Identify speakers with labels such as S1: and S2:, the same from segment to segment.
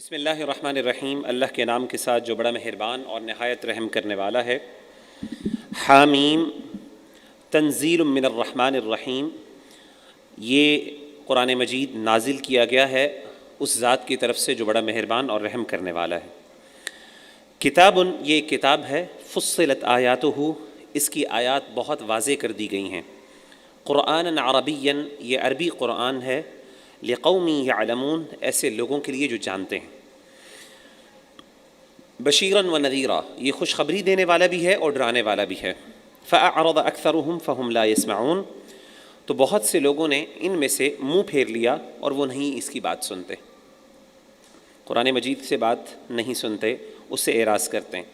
S1: بسم اللہ الرحمن الرحیم، اللہ کے نام کے ساتھ جو بڑا مہربان اور نہایت رحم کرنے والا ہے۔ حامیم تنزیل من الرحمن الرحیم، یہ قرآن مجید نازل کیا گیا ہے اس ذات کی طرف سے جو بڑا مہربان اور رحم کرنے والا ہے۔ کتاب، یہ ایک کتاب ہے، فصلت آیاتہ، اس کی آیات بہت واضح کر دی گئی ہیں۔ قرآن عربیًا، یہ عربی قرآن ہے، لقوم یعلمون، ایسے لوگوں کے لیے جو جانتے ہیں۔ بشیراً و نذیرا، یہ خوشخبری دینے والا بھی ہے اور ڈرانے والا بھی ہے۔ فأعرض اکثرهم فهم لا يسمعون، تو بہت سے لوگوں نے ان میں سے منہ پھیر لیا اور وہ نہیں اس کی بات سنتے، قرآن مجید سے بات نہیں سنتے، اس سے اعراض کرتے ہیں۔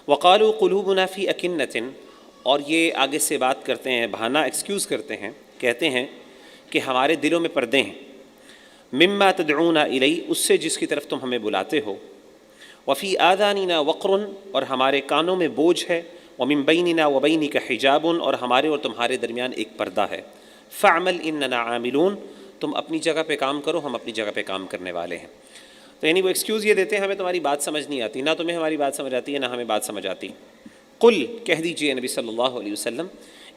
S1: وقالوا قلوبنا فی اکنۃ، اور یہ آگے سے بات کرتے ہیں، بہانہ ایکسکیوز کرتے ہیں، کہتے ہیں کہ ہمارے دلوں میں پردے ہیں، مما تدعونا الی، اس سے جس کی طرف تم ہمیں بلاتے ہو، وفی آذاننا وقر، اور ہمارے کانوں میں بوجھ ہے، ومن بیننا وبینک حجاب، اور ہمارے اور تمہارے درمیان ایک پردہ ہے۔ فاعمل اننا عاملون، تم اپنی جگہ پہ کام کرو، ہم اپنی جگہ پہ کام کرنے والے ہیں۔ تو یعنی وہ ایکسکیوز یہ دیتے ہیں، ہمیں تمہاری بات سمجھ نہیں آتی، نہ تمہیں ہماری بات سمجھ آتی ہے، نہ ہمیں بات سمجھ آتی۔ قل، کہہ دیجئے نبی صلی اللہ علیہ وسلم،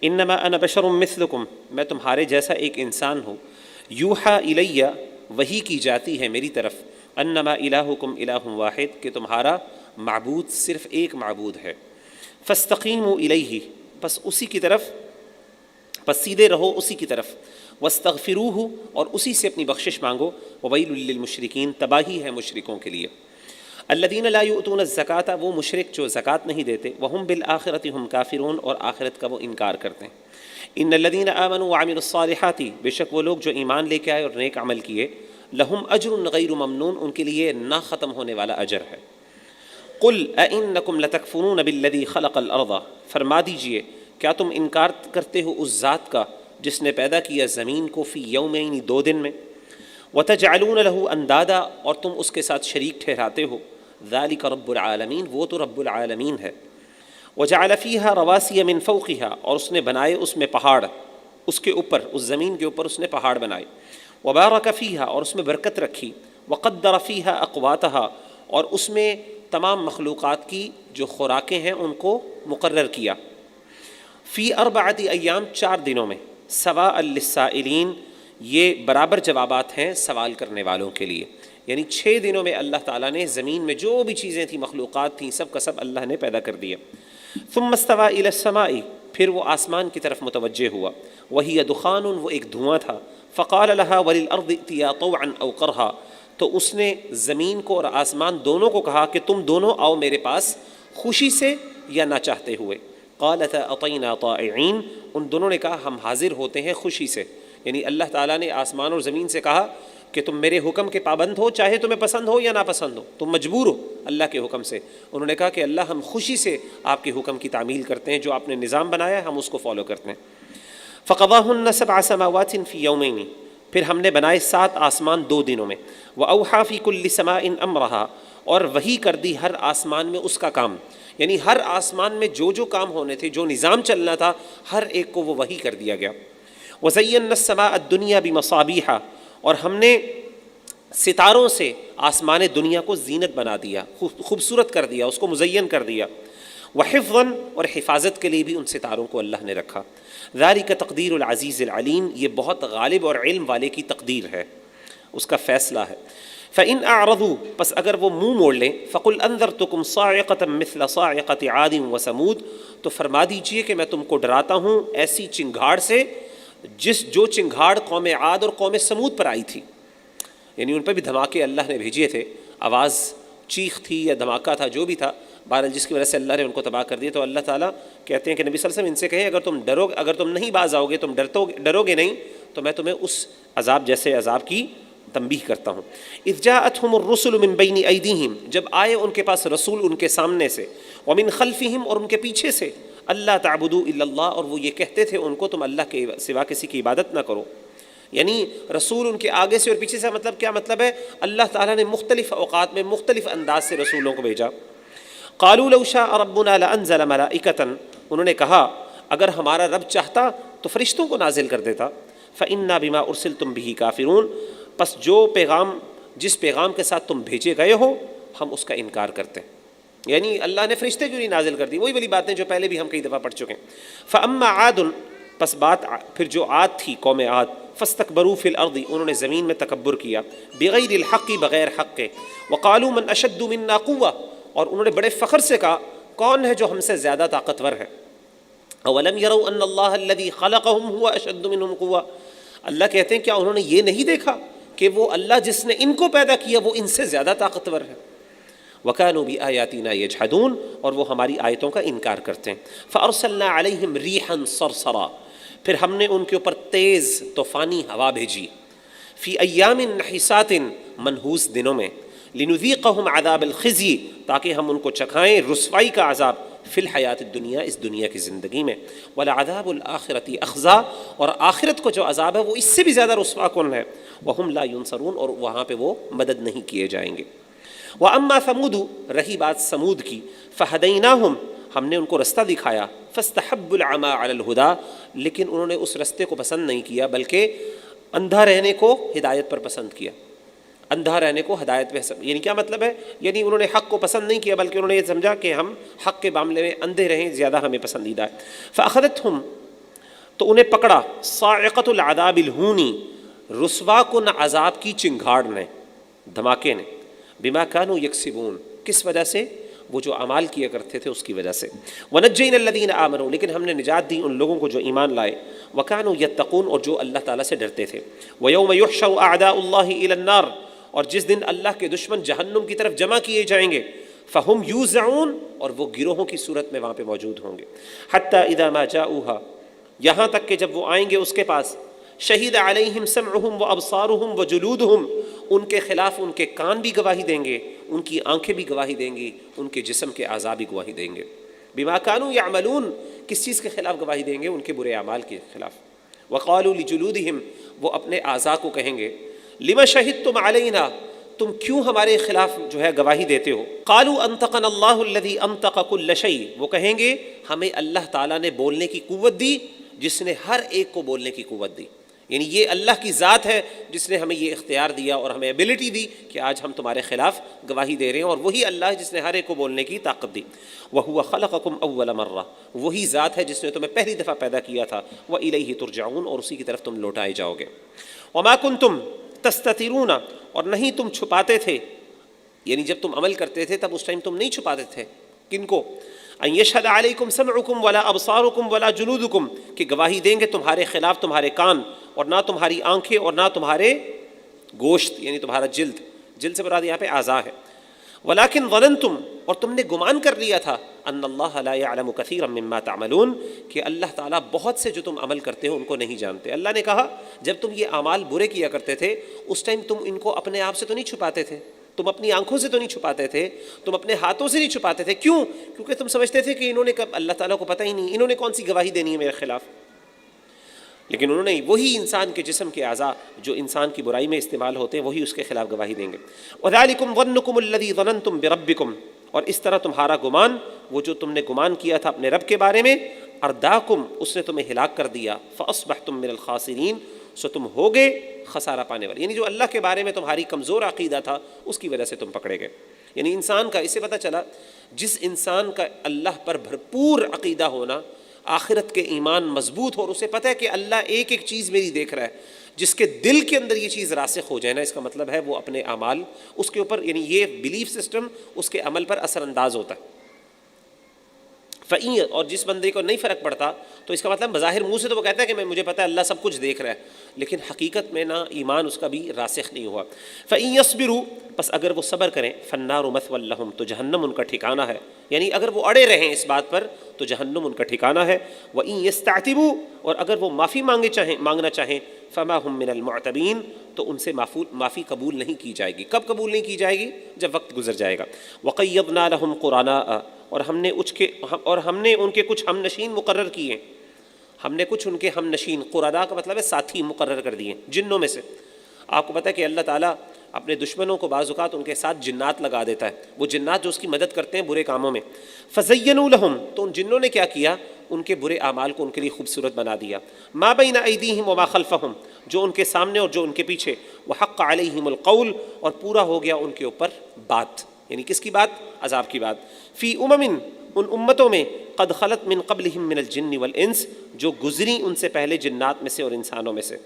S1: انما انا بشر مثلکم، میں تمہارے جیسا ایک انسان ہوں، یوحا الیہ، وحی کی جاتی ہے میری طرف، انما الہکم الہ واحد، کہ تمہارا معبود صرف ایک معبود ہے۔ فاستقیموا الیہ، بس اسی کی طرف، بس سیدھے رہو اسی کی طرف، واستغفروہ، اور اسی سے اپنی بخشش مانگو، وویل للمشرکین، تباہی ہے مشرکوں کے لیے۔ الذین لا یؤتون الزکاۃ، وہ مشرک جو زکوٰۃ نہیں دیتے، وہم بالآخرۃ ہم کافرون، اور آخرت کا وہ انکار کرتے ہیں۔ ان الذین آمنوا وعملوا الصالحات، بے شک وہ لوگ جو ایمان لے کے آئے اور نیک عمل کیے، لہم اجر غیر ممنون، ان کے لیے نہ ختم ہونے والا اجر ہے۔ قل ائنکم لتکفرون بالذی خلق الارض، فرما دیجئے کیا تم انکار کرتے ہو اس ذات کا جس نے پیدا کیا زمین کو، فی یومین، 2 دن میں، وتجعلون له اندادا، اور تم اس کے ساتھ شریک ٹھہراتے ہو، ذالک رب العالمین، وہ تو رب العالمین ہے۔ وجعل فیہا رواسی من فوقہا، اور اس نے بنائے اس میں پہاڑ، اس کے اوپر، اس زمین کے اوپر اس نے پہاڑ بنائے۔ وبارک فیہا، اور اس میں برکت رکھی۔ وقدر فیہا اقواتہا، اور اس میں تمام مخلوقات کی جو خوراکیں ہیں ان کو مقرر کیا۔ فی 4 ایام، 4 دنوں میں، سواء للسائلین، یہ برابر جوابات ہیں سوال کرنے والوں کے لیے۔ یعنی 6 دنوں میں اللہ تعالیٰ نے زمین میں جو بھی چیزیں تھیں، مخلوقات تھیں، سب کا سب اللہ نے پیدا کر دیا۔ ثم استوى الی السماء، پھر وہ آسمان کی طرف متوجہ ہوا، وہی دخان، وہ ایک دھواں تھا۔ فقال لها وللارض ائتیا طوعا او کرہا، تو اس نے زمین کو اور آسمان دونوں کو کہا کہ تم دونوں آؤ میرے پاس، خوشی سے یا نہ چاہتے ہوئے۔ قالتا اطینا طائعین، ان دونوں نے کہا ہم حاضر ہوتے ہیں خوشی سے۔ یعنی اللہ تعالیٰ نے آسمان اور زمین سے کہا کہ تم میرے حکم کے پابند ہو، چاہے تمہیں پسند ہو یا ناپسند ہو، تم مجبور ہو اللہ کے حکم سے۔ انہوں نے کہا کہ اللہ ہم خوشی سے آپ کے حکم کی تعمیل کرتے ہیں، جو آپ نے نظام بنایا ہے ہم اس کو فالو کرتے ہیں۔ فقضاہن 7 سماوات فی یومین، پھر ہم نے بنائے 7 آسمان 2 دنوں میں۔ وأوحى فی کل سماء امرہا، اور وحی کر دی ہر آسمان میں اس کا کام، یعنی ہر آسمان میں جو جو کام ہونے تھے، جو نظام چلنا تھا، ہر ایک کو وہ وحی کر دیا گیا۔ وزینا السماء الدنیا بمصابیح، اور ہم نے ستاروں سے آسمان دنیا کو زینت بنا دیا، خوبصورت کر دیا، اس کو مزین کر دیا۔ وحفظا، اور حفاظت کے لیے بھی ان ستاروں کو اللہ نے رکھا۔ ذالک تقدیر العزیز العلیم، یہ بہت غالب اور علم والے کی تقدیر ہے، اس کا فیصلہ ہے۔ فإن اعرضوا، پس اگر وہ منہ موڑ لیں، فقل انذرتکم صاعقۃ مثل صاعقۃ عاد وثمود، تو فرما دیجئے کہ میں تم کو ڈراتا ہوں ایسی چنگھاڑ سے جو چنگھاڑ قوم عاد اور قوم سمود پر آئی تھی۔ یعنی ان پہ بھی دھماکے اللہ نے بھیجے تھے، آواز، چیخ تھی یا دھماکہ تھا، جو بھی تھا، بہرحال جس کی وجہ سے اللہ نے ان کو تباہ کر دیا۔ تو اللہ تعالیٰ کہتے ہیں کہ نبی صلی اللہ علیہ وسلم ان سے کہیں اگر تم نہیں باز آؤ گے، تم ڈرو گے نہیں، تو میں تمہیں اس عذاب جیسے عذاب کی تنبیہ کرتا ہوں۔ اذ جاءتهم الرسل من بین ایدیہم، جب آئے ان کے پاس رسول ان کے سامنے سے، ومن خلفہم، اور ان کے پیچھے سے، اللہ تعبدوا الا اللہ، اور وہ یہ کہتے تھے ان کو تم اللہ کے سوا کسی کی عبادت نہ کرو۔ یعنی رسول ان کے آگے سے اور پیچھے سے، مطلب کیا مطلب ہے؟ اللہ تعالیٰ نے مختلف اوقات میں مختلف انداز سے رسولوں کو بھیجا۔ قالوا لو شاء ربنا لانزل ملائکۃ، انہوں نے کہا اگر ہمارا رب چاہتا تو فرشتوں کو نازل کر دیتا۔ فإنا بما ارسلتم به کافرون، پس جو پیغام جس پیغام کے ساتھ تم بھیجے گئے ہو ہم اس کا انکار کرتے ہیں. یعنی اللہ نے فرشتے کیوں نہیں نازل کر دی؟ وہی والی باتیں جو پہلے بھی ہم کئی دفعہ پڑھ چکے ہیں. فَأَمَّا عَادٌ، پس بات پھر جو عاد تھی، قوم عاد، فَاسْتَكْبَرُوا فِي الْأَرْضِ، انہوں نے زمین میں تکبر کیا، بغیر الحق، بغیر حق کے، وَقَالُوا مَنْ أَشَدُّ مِنَّا قُوَّةً، اور انہوں نے بڑے فخر سے کہا کون ہے جو ہم سے زیادہ طاقتور ہے. أَوَلَمْ يَرَوْا أَنَّ اللَّهَ الَّذِي خَلَقَهُمْ هُوَ أَشَدُّ مِنْهُمْ قُوَّةً، اللہ کہتے ہیں کیا انہوں نے یہ نہیں دیکھا کہ وہ اللہ جس نے ان کو پیدا کیا وہ ان سے زیادہ طاقتور ہے. وَكَانُوا بِآيَاتِنَا يَجْحَدُونَ، اور وہ ہماری آیتوں کا انکار کرتے ہیں. فَأَرْسَلْنَا عَلَيْهِمْ رِيحًا صَرْصَرًا، پھر ہم نے ان کے اوپر تیز طوفانی ہوا بھیجی، فی ایام نحسات، منحوس دنوں میں، لنذیقہم عذاب الخزی، تاکہ ہم ان کو چکھائیں رسوائی کا عذاب، فی الحیات الدنیا، اس دنیا کی زندگی میں، ولعذاب الآخرۃ اخزا، اور آخرت کو جو عذاب ہے وہ اس سے بھی زیادہ رسوا کن ہے، وہم لا ینصرون، اور وہاں پہ وہ مدد نہیں کیے جائیں گے. وَأَمَّا ثَمُودُ، رہی بات سمود کی، فَهَدَيْنَاهُمْ، ہم نے ان کو رستہ دکھایا، فَاسْتَحَبُّوا الْعَمَىٰ عَلَى الْهُدَىٰ، لیکن انہوں نے اس رستے کو پسند نہیں کیا بلکہ اندھا رہنے کو ہدایت پر پسند کیا. اندھا رہنے کو ہدایت پہ پسند، یعنی کیا مطلب ہے؟ یعنی انہوں نے حق کو پسند نہیں کیا بلکہ انہوں نے یہ سمجھا کہ ہم حق کے معاملے میں اندھے رہیں، زیادہ ہمیں پسندیدہ ہے. فَأَخَذَتْهُمْ، تو انہیں پکڑا، صَاعِقَةُ الْعَذَابِ الْهُونِ، رسوا کن عذاب کی چنگھاڑ نے، دھماکے نے، بما كانوا يكسبون، کس وجہ سے؟ وہ جو اعمال کیا کرتے تھے اس کی وجہ سے. وَنَجَّيْنَا الَّذِينَ آمَنُوا، لیکن ہم نے نجات دی ان لوگوں کو جو ایمان لائے، وَكَانُوا يَتَّقُونَ، اور جو اللہ تعالیٰ سے ڈرتے تھے. وَيَوْمَ يُحْشَرُ أَعْدَاءُ اللَّهِ إِلَى النَّارِ، اور جس دن اللہ کے دشمن جہنم کی طرف جمع کیے جائیں گے، فَهُمْ يُوزَعُونَ، اور وہ گروہوں کی صورت میں وہاں پہ موجود ہوں گے. حَتَّى إِذَا مَا جَاءُوهَا، یہاں تک کہ جب وہ آئیں گے اس کے پاس، شہید علیہم سمعہم وابصارہم وجلودہم، ان کے خلاف ان کے کان بھی گواہی دیں گے، ان کی آنکھیں بھی گواہی دیں گی، ان کے جسم کے اعضاء بھی گواہی دیں گے. بما كانوا يعملون، کس چیز کے خلاف گواہی دیں گے؟ ان کے برے اعمال کے خلاف. وقالوا لجلودہم، وہ اپنے اعضاء کو کہیں گے، لما شہدتم علینا، تم کیوں ہمارے خلاف جو ہے گواہی دیتے ہو؟ قالوا انطقنا اللہ الذی انطق کل شیء، وہ کہیں گے ہمیں اللہ تعالیٰ نے بولنے کی قوت دی جس نے ہر ایک کو بولنے کی قوت دی. یعنی یہ اللہ کی ذات ہے جس نے ہمیں یہ اختیار دیا اور ہمیں ایبلٹی دی کہ آج ہم تمہارے خلاف گواہی دے رہے ہیں، اور وہی اللہ ہے جس نے ہر ایک کو بولنے کی طاقت دی. وَهُوَ خَلَقَكُمْ أَوَّلَ مَرَّةٍ، وہی ذات ہے جس نے تمہیں پہلی دفعہ پیدا کیا تھا. وَإِلَيْهِ تُرْجَعُونَ، اور اسی کی طرف تم لوٹائے جاؤ گے. وَمَا كُنْتُمْ تَسْتَتِرُونَ، اور نہیں تم چھپاتے تھے، یعنی جب تم عمل کرتے تھے تب اس ٹائم تم نہیں چھپاتے تھے. کن کو؟ ان یشہد علیکم سمعکم ولا ابصارکم ولا جلودکم، کہ گواہی دیں گے تمہارے خلاف تمہارے کان، اور نہ تمہاری آنکھیں، اور نہ تمہارے گوشت، یعنی تمہارا جلد. جلد سے مراد یہاں پہ اعضاء ہے. ولیکن ظننتم، اور تم نے گمان کر لیا تھا، ان اللہ لا یعلم کثیرا مما تعملون، کہ اللہ تعالیٰ بہت سے جو تم عمل کرتے ہو ان کو نہیں جانتے. اللہ نے کہا جب تم یہ اعمال برے کیا کرتے تھے اس ٹائم تم ان کو اپنے آپ سے تو نہیں چھپاتے تھے، تم اپنی آنکھوں سے تو نہیں چھپاتے تھے، تم اپنے ہاتھوں سے نہیں چھپاتے تھے. کیوں؟ کیونکہ تم سمجھتے تھے کہ انہوں نے اللہ تعالیٰ کو پتہ ہی نہیں، انہوں نے کون سی گواہی دینی ہے میرے خلاف. لیکن انہوں نے وہی انسان کے جسم کے اعضاء جو انسان کی برائی میں استعمال ہوتے ہیں وہی اس کے خلاف گواہی دیں گے. وَذَلِكُمْ ظَنُّكُمُ الَّذِي ظَنَنْتُمْ بِرَبِّكُمْ، اور اس طرح تمہارا گمان، وہ جو تم نے گمان کیا تھا اپنے رب کے بارے میں، ارداکم، اس نے تمہیں ہلاک کر دیا. فَأَصْبَحْتُم مِّنَ الْخَاسِرِينَ، سو تم ہوگے خسارہ پانے والے. یعنی جو اللہ کے بارے میں تمہاری کمزور عقیدہ تھا اس کی وجہ سے تم پکڑے گئے. یعنی انسان کا، اس سے پتہ چلا جس انسان کا اللہ پر بھرپور عقیدہ ہونا، آخرت کے ایمان مضبوط ہو، اور اسے پتہ ہے کہ اللہ ایک ایک چیز میری دیکھ رہا ہے، جس کے دل کے اندر یہ چیز راسخ ہو جائے نا، اس کا مطلب ہے وہ اپنے اعمال اس کے اوپر، یعنی یہ بلیف سسٹم اس کے عمل پر اثر انداز ہوتا ہے. اور جس بندے کو نہیں فرق پڑتا تو اس کا مطلب بظاہر منہ سے تو وہ کہتا ہے کہ مجھے پتہ ہے اللہ سب کچھ دیکھ رہا ہے، لیکن حقیقت میں نا ایمان اس کا بھی راسخ نہیں ہوا. فَإِن يَصْبِرُوا، پس اگر وہ صبر کریں، فَالنَّارُ مَثْوًى لَهُمْ، تو جہنم ان کا ٹھکانہ ہے. یعنی اگر وہ اڑے رہیں اس بات پر تو جہنم ان کا ٹھکانہ ہے. وَإِن يَسْتَعْتِبُوا، اور اگر وہ معافی مانگنا چاہیں، فَمَا هُم مِّنَ الْمُعْتَبِينَ، تو ان سے معافی قبول نہیں کی جائے گی. کب قبول نہیں کی جائے گی؟ جب وقت گزر جائے گا. وَقَيَّضْنَا لَهُمْ قُرَنَاءَ، اور ہم نے ان کے کچھ ہم نشین مقرر کیے. ہم نے کچھ ان کے ہم نشین، قرنا کا مطلب ہے ساتھی، مقرر کر دیے جنوں میں سے. آپ کو پتہ ہے کہ اللہ تعالیٰ اپنے دشمنوں کو بعض اوقات ان کے ساتھ جنات لگا دیتا ہے، وہ جنات جو اس کی مدد کرتے ہیں برے کاموں میں. فَزَيَّنُوا لَهُمْ، تو ان جنوں نے کیا کیا؟ ان کے برے اعمال کو ان کے لیے خوبصورت بنا دیا. مَا بَيْنَ أَيْدِيهِمْ وَمَا خَلْفَهُمْ، جو ان کے سامنے اور جو ان کے پیچھے، وحق علیہم القول، اور پورا ہو گیا ان کے اوپر بات، یعنی کس کی بات؟ عذاب کی بات، فی امم، ان امتوں میں، قد خلت من قبلہم من الجن والانس، جو گزری ان سے پہلے جنات میں سے اور انسانوں میں سے۔